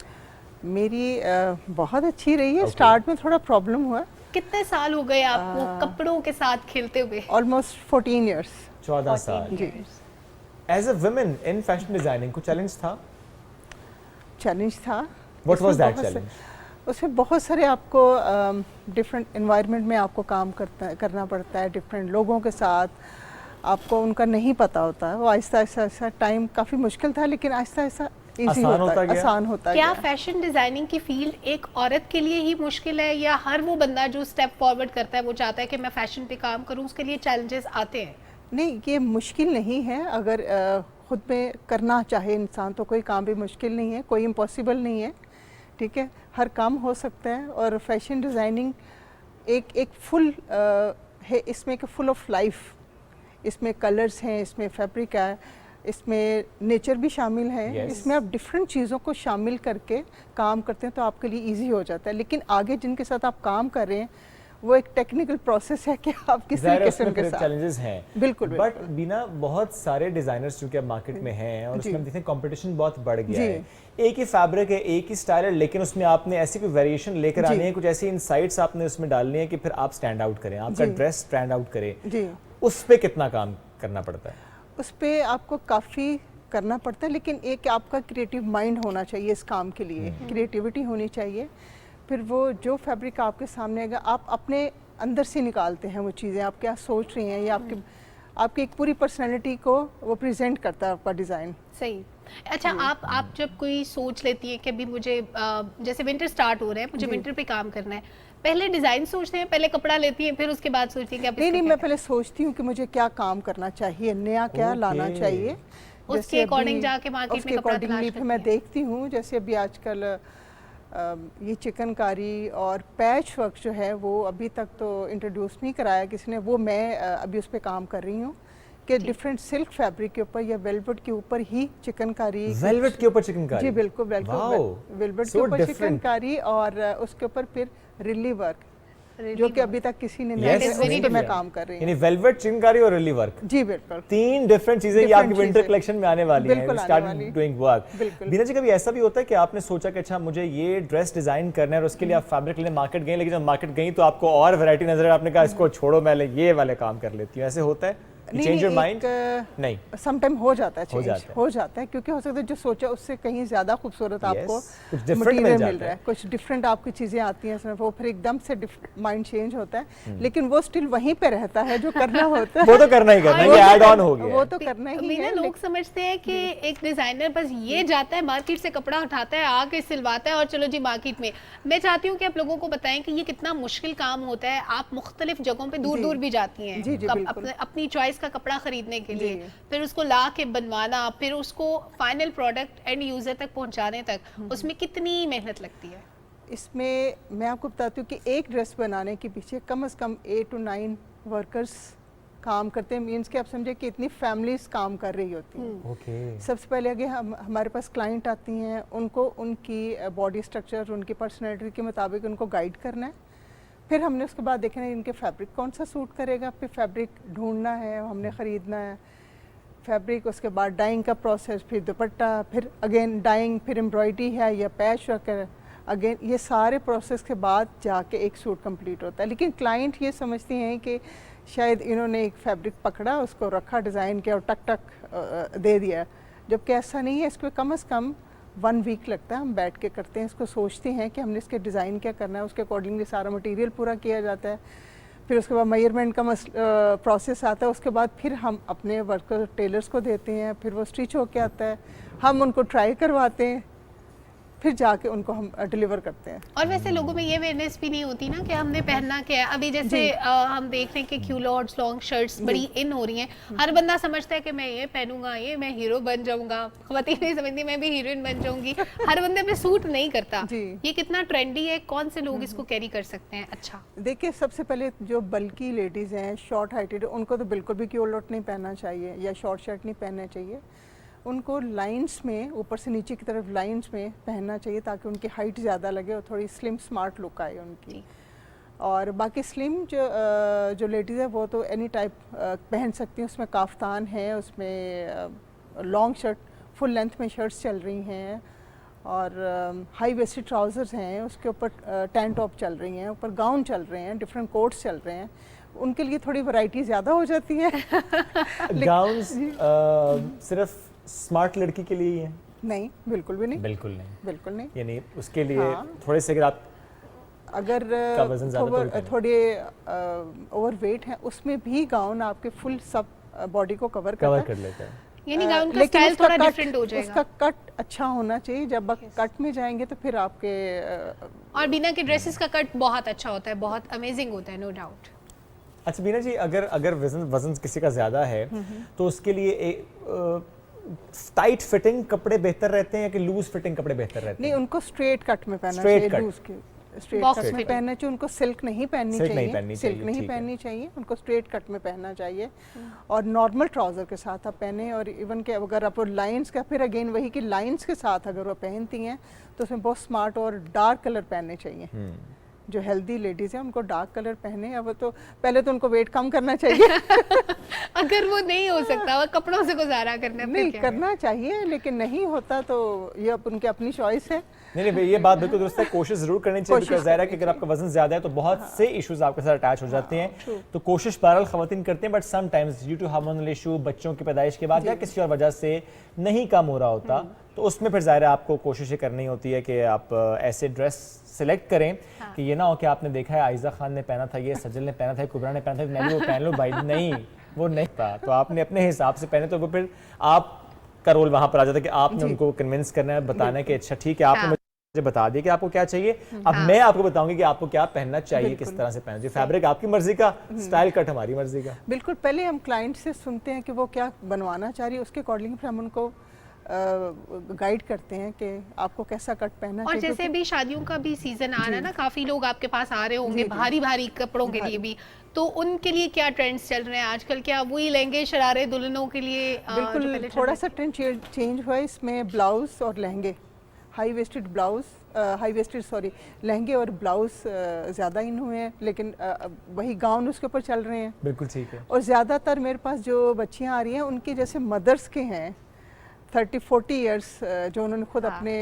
मेरी बहुत अच्छी रही है। स्टार्ट में थोड़ा प्रॉब्लम हुआ, कितने साल हो गए आपको कपड़ों के साथ खेलते हुए? Almost 14 years. 14 साल। जी। As a women in fashion designing कोई चैलेंज था? चैलेंज था। व्हाट वाज इसमें दैट बहुत से- चैलेंज? उसमें बहुत सारे आपको डिफरेंट एनवायरनमेंट में आपको काम करना पड़ता है, डिफरेंट लोगों के साथ, आपको उनका नहीं पता होता है। वो आहिस्ता आहिस्ता टाइम काफ़ी मुश्किल था, लेकिन आहिस्ता आहिस्ता ईजी आसान होता होता गया? आसान होता क्या गया। फैशन डिजाइनिंग की फील्ड एक औरत के लिए ही मुश्किल है, या हर वो बंदा जो स्टेप फॉरवर्ड करता है वो चाहता है कि मैं फैशन पे काम करूं, उसके लिए चैलेंजेस आते हैं? नहीं, ये मुश्किल नहीं है। अगर खुद में करना चाहे इंसान तो कोई काम भी मुश्किल नहीं है, कोई इम्पॉसिबल नहीं है। ठीक है, हर काम हो सकता है। और फैशन डिज़ाइनिंग एक फुल है, इसमें एक फुल ऑफ लाइफ। इसमें कलर्स हैं, इसमें फैब्रिक है, इसमें नेचर भी शामिल है। Yes. इसमें आप डिफरेंट चीज़ों को शामिल करके काम करते हैं तो आपके लिए इजी हो जाता है। लेकिन आगे जिनके साथ आप काम कर रहे हैं वो एक टेक्निकल प्रोसेस है कि आप किस तरीके से उनके साथ। चैलेंजेस हैं। बिल्कुल, बट बिल्कुल। बिना बहुत सारे डिजाइनर्स जो कि अब मार्केट में हैं, और जी। उसमें हम देखते हैं कंपटीशन बहुत बढ़ गया जी। है। एक ही फैब्रिक है, एक ही स्टाइल है, लेकिन उसमें आपने ऐसी कोई वेरिएशन लेकर जी। आनी है, कुछ ऐसी इनसाइट्स आपने उसमें डालनी है कि फिर आप स्टैंड आउट करें, आपका जी। ड्रेस स्टैंड आउट करे। जी, उस पे कितना काम करना पड़ता है? उस पे आपको काफ़ी करना पड़ता है, लेकिन एक आपका क्रिएटिव माइंड होना चाहिए इस काम के लिए, क्रिएटिविटी होनी चाहिए। फिर वो जो फैब्रिक आपके सामने आएगा, आप अपने अंदर से निकालते हैं वो चीज़ें, आप क्या सोच रही हैं, या आपकी एक पूरी पर्सनैलिटी को वो प्रेजेंट करता है आपका डिज़ाइन। सही। अच्छा, आप जब कोई सोच लेती है कि अभी मुझे जैसे विंटर स्टार्ट हो रहे हैं, मुझे विंटर पे काम करना है, पहले डिजाइन सोचते हैं, पहले कपड़ा लेती हैं, फिर उसके बाद सोचती हैं कि अब नहीं, इसको मैं क्या पहले सोचती हूँ कि मुझे क्या काम करना चाहिए, नया क्या लाना Okay. चाहिए। उसके जैसे according अभी- जाके market में उसके कपड़ा accordingly तलाश फिर करती मैं हैं। देखती हूँ, जैसे अभी आजकल ये चिकनकारी और पैच वर्क जो है वो अभी तक तो इंट्रोड्यूस नहीं कराया किसी ने, वो मैं अभी उस पर काम कर रही हूँ कि डिफरेंट सिल्क फैब्रिक के ऊपर या वेलवेट के ऊपर ही चिकनकारी। वेलवेट के ऊपर चिकनकारी? जी बिल्कुल, वेलवेट के ऊपर चिकनकारी, और उसके ऊपर फिर रिली वर्क, जो कि अभी तक किसी ने नहीं Yes, किया, उस very पे मैं clear. काम कर रही हूँ। यानी वेलवेट, चिकनकारी और रिली वर्क, जी बिल्कुल। 3 डिफरेंट चीजें ये Different आपकी विंटर चीजें। कलेक्शन में आने वाली हैं। बिल्कुल आने स्टार्ट वाली। Doing work. बिल्कुल। बीना जी, कभी ऐसा भी होता है कि आपने सोचा कि अच्छा मुझे ये ड्रेस डिजाइन करना है और उसके लिए आप फैब्रिक लेने मार्केट गए, लेकिन जब मार्केट गई तो आपको और वैरायटी नजर आई, आपने कहा इसको छोड़ो, मैं ये वाले काम कर लेती हूँ, ऐसे होता है? Change your mind? नहीं, समटाइम हो जाता है, हो चेंज जाता है। हो जाता है, क्योंकि हो सकता है जो सोचा उससे कहीं ज़्यादा खूबसूरत आपको कुछ different मिल मटेरियल जाता मिल रहा है। है, कुछ डिफरेंट आपकी चीज़ें आती हैं उसमें, वो फिर एकदम से माइंड चेंज होता है, लेकिन वो स्टिल वहीं पे रहता है जो करना होता है। वो तो करना ही करना है, ये ऐड ऑन हो गया वो है। तो करना ही मीना, है। लोग समझते हैं कि एक डिजाइनर बस ये जाता है मार्केट से कपड़ा उठाता है, आके सिलवाता है और चलो जी मार्केट में। मैं चाहती हूँ कि आप लोगों को बताएं कि ये कितना मुश्किल काम होता है। आप मुख्तलिफ जगहों पे दूर दूर भी जाती हैं जी, बिल्कुल। अपनी चॉइस का कपड़ा खरीदने के लिए, जी। फिर उसको ला के बनवाना, फिर उसको फाइनल प्रोडक्ट एंड यूजर तक पहुंचाने तक, उसमें कितनी मेहनत लगती है? इसमें मैं आपको बताती हूँ कि एक ड्रेस बनाने के पीछे कम से कम 8 to 9 वर्कर्स काम करते हैं, मीन्स कि आप समझे कि इतनी फैमिलीज काम कर रही होती हैं। ओके। सबसे पहले आगे हमारे पास क्लाइंट आती हैं, उनको उनकी बॉडी स्ट्रक्चर, उनकी पर्सनैलिटी के मुताबिक उनको गाइड करना है। फिर हमने उसके बाद देखना है इनके फैब्रिक कौन सा सूट करेगा, फिर फैब्रिक ढूंढना है, हमने ख़रीदना है फैब्रिक, उसके बाद डाइंग का प्रोसेस, फिर दुपट्टा, फिर अगेन डाइंग, फिर एम्ब्रॉयडरी है या पैच वर्क, अगेन ये सारे प्रोसेस के बाद जाके एक सूट कंप्लीट होता है। लेकिन क्लाइंट ये समझती हैं कि शायद इन्होंने एक फैब्रिक पकड़ा, उसको रखा, डिज़ाइन किया और टक टक दे दिया, जबकि ऐसा नहीं है। इसको कम से कम 1 वीक लगता है। हम बैठ के करते हैं, इसको सोचते हैं कि हमने इसके डिज़ाइन क्या करना है, उसके अकॉर्डिंगली सारा मटेरियल पूरा किया जाता है, फिर उसके बाद मेजरमेंट का प्रोसेस आता है, उसके बाद फिर हम अपने वर्कर टेलर्स को देते हैं, फिर वो स्टिच होके आता है, हम उनको ट्राई करवाते हैं, फिर जाके उनको हम डिलीवर करते हैं। और वैसे लोगों में ये अवेयरनेस भी नहीं होती ना कि हमने पहनना क्या है। अभी जैसे हम देख रहे हैं कि क्यूलॉट्स, लॉन्ग शर्ट्स बड़ी इन हो रही हैं, हर बंदा समझता है कि मैं ये पहनूंगा, ये मैं हीरो बन जाऊंगा, ख्वातीन नहीं समझती मैं भी हीरोइन बन जाऊंगी, हर बंदे पे सूट नहीं करता। ये कितना ट्रेंडी है, कौन से लोग इसको कैरी कर सकते हैं? अच्छा, देखिए सबसे पहले जो बल्कि लेडीज़ हैं, शॉर्ट हाइटेड, उनको तो बिल्कुल भी क्यूलॉट नहीं पहनना चाहिए या शॉर्ट शर्ट नहीं पहनना चाहिए। उनको लाइंस में, ऊपर से नीचे की तरफ लाइंस में पहनना चाहिए ताकि उनकी हाइट ज़्यादा लगे और थोड़ी स्लिम स्मार्ट लुक आए उनकी। और बाकी स्लिम जो लेडीज़ है वो तो एनी टाइप पहन सकती हैं, उसमें काफ्तान है, उसमें लॉन्ग शर्ट, फुल लेंथ में शर्ट्स चल रही हैं और हाई वेस्टेड ट्राउज़र्स हैं, उसके ऊपर टैन टॉप चल रही हैं, ऊपर गाउन चल रहे हैं, डिफरेंट कोट्स चल रहे हैं। उनके लिए थोड़ी वैरायटी ज़्यादा हो जाती है। गाउन्स सिर्फ स्मार्ट लड़की के लिए ही है? नहीं, बिल्कुल भी नहीं, बिल्कुल नहीं, बिल्कुल नहीं। यानी उसके लिए थोड़े से अगर का वजन ज़्यादा थोड़े ओवर वेट है, उसमें भी गाउन आपके फुल सब बॉडी को कवर कर लेता है। यानी गाउन का स्टाइल थोड़ा डिफरेंट हो जाएगा। उसका कट अच्छा होना चाहिए। जब आप कट में जाएंगे तो फिर आपके और बीना के ड्रेसेस का कट बहुत अच्छा होता है, बहुत अमेजिंग होता है, नो डाउट। अच्छा बीना जी, अगर वजन किसी का ज़्यादा है तो उसके लिए टाइट फिटिंग कपड़े बेहतर रहते हैं या कि लूज फिटिंग कपड़े बेहतर रहते हैं? नहीं, उनको स्ट्रेट कट में पहनना चाहिए, लूज के स्ट्रेट Box कट में fitting। पहनना चाहिए। उनको सिल्क नहीं पहननी चाहिए, सिल्क नहीं ठीक है। पहननी चाहिए, उनको स्ट्रेट कट में पहनना चाहिए और नॉर्मल ट्राउज़र के साथ आप पहने। और इवन के अगर आप लाइंस का, फिर अगेन वही कि लाइंस के साथ अगर वो पहनती हैं तो उसमें बहुत स्मार्ट और डार्क कलर पहनने चाहिए। जो हेल्दी लेडीज़ हैं उनको डार्क कलर पहने। अब तो पहले तो उनको वेट कम करना चाहिए। अगर वो नहीं हो सकता, वो कपड़ों से गुजारा करना नहीं करना चाहिए, लेकिन नहीं होता तो ये उनकी अपनी चॉइस है। नहीं भाई, ये बात बिल्कुल दुरुस्त है, कोशिश जरूर करनी चाहिए, बिकॉज़ ज़ाहिर है कि अगर आपका वजन ज़्यादा है तो बहुत से इश्यूज आपके साथ अटैच हो जाते हैं। तो कोशिश बहरहाल ख़वातीन करते हैं, but sometimes due to hormonal issue, बच्चों की पैदाइश के बाद या किसी और वजह से नहीं कम हो रहा होता, तो उसमें फिर ज़ाहिर है आपको कोशिश ये करनी होती है कि आप ऐसे ड्रेस सिलेक्ट करें कि ये ना हो कि आपने देखा है आयज़ा खान ने पहना था, ये सजल ने पहना था, कुबरा ने पहना था, मैं भी वो पहन लूँ। भाई नहीं, वो नहीं था। तो आपने अपने हिसाब से पहने, तो वो फिर आपका रोल वहाँ पर आ जाता है कि आपने उनको कन्विंस करना है, बताना है कि अच्छा ठीक है, आपने मुझे बता दिया कि आपको क्या चाहिए, अब मैं आपको बताऊंगी कि आपको क्या पहनना चाहिए, किस तरह से पहनना चाहिए। फैब्रिक आपकी मर्जी का, स्टाइल कट हमारी मर्जी का। बिल्कुल, पहले हम क्लाइंट से सुनते हैं कि वो क्या बनवाना चाह रही है, उसके अकॉर्डिंग फिर हम उनको गाइड करते हैं कि आपको कैसा कट पहनना चाहिए। और जैसे भी शादियों का भी सीजन आ रहा है ना, काफी लोग आपके पास आ रहे होंगे भारी भारी कपड़ों के लिए भी, तो उनके लिए क्या ट्रेंड्स चल रहे हैं आजकल? क्या वही लहंगे शरारे दुल्हनों के लिए? बिल्कुल, थोड़ा सा ट्रेंड चेंज हुआ है इसमें। ब्लाउज और लहंगे, हाई वेस्टेड लहंगे और ब्लाउज ज़्यादा इन हुए हैं, लेकिन वही गाउन उसके ऊपर चल रहे हैं। बिल्कुल ठीक है। और ज़्यादातर मेरे पास जो बच्चियां आ रही हैं उनके जैसे मदर्स के हैं 30-40 इयर्स, जो उन्होंने खुद अपने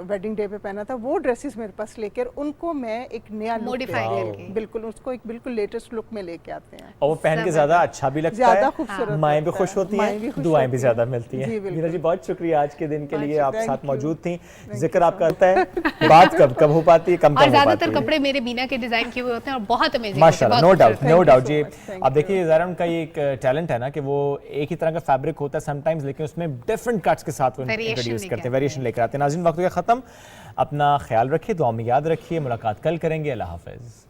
वेडिंग डे पे पहना था, वो ड्रेसेस मेरे पास लेकर उनको मैं एक नया मॉडिफाई करके, बिल्कुल उसको एक बिल्कुल लेटेस्ट लुक में लेके आते हैं। और वो पहन के ज़्यादा अच्छा भी लगता है, ज़्यादा खूबसूरत, माएँ भी खुश होती हैं, दुआएं भी ज़्यादा मिलती हैं। मीरा जी बहुत शुक्रिया आज के दिन के लिए, आप साथ मौजूद थी। जिक्र आपका आता है, बात कब हो पाती है, कम हो पाती है। ज़्यादातर कपड़े मेरे बीना के डिजाइन किए हुए होते हैं और बहुत अमेजिंग, माशाल्लाह, नो डाउट जी। अब देखिए ज़रा उनका ये एक टैलेंट है ना कि वो एक ही तरह का फैब्रिक होता है समटाइम्स, लेकिन उसमें डिफरेंट कट्स के साथ इंट्रोड्यूस करते हैं, वेरिएशन लेकर आते हैं। नाज़रीन, वक्त हो गया ख़त्म, अपना ख्याल रखिए, दुआ में याद रखिए, मुलाकात कल करेंगे। अल्लाह हाफ़िज़।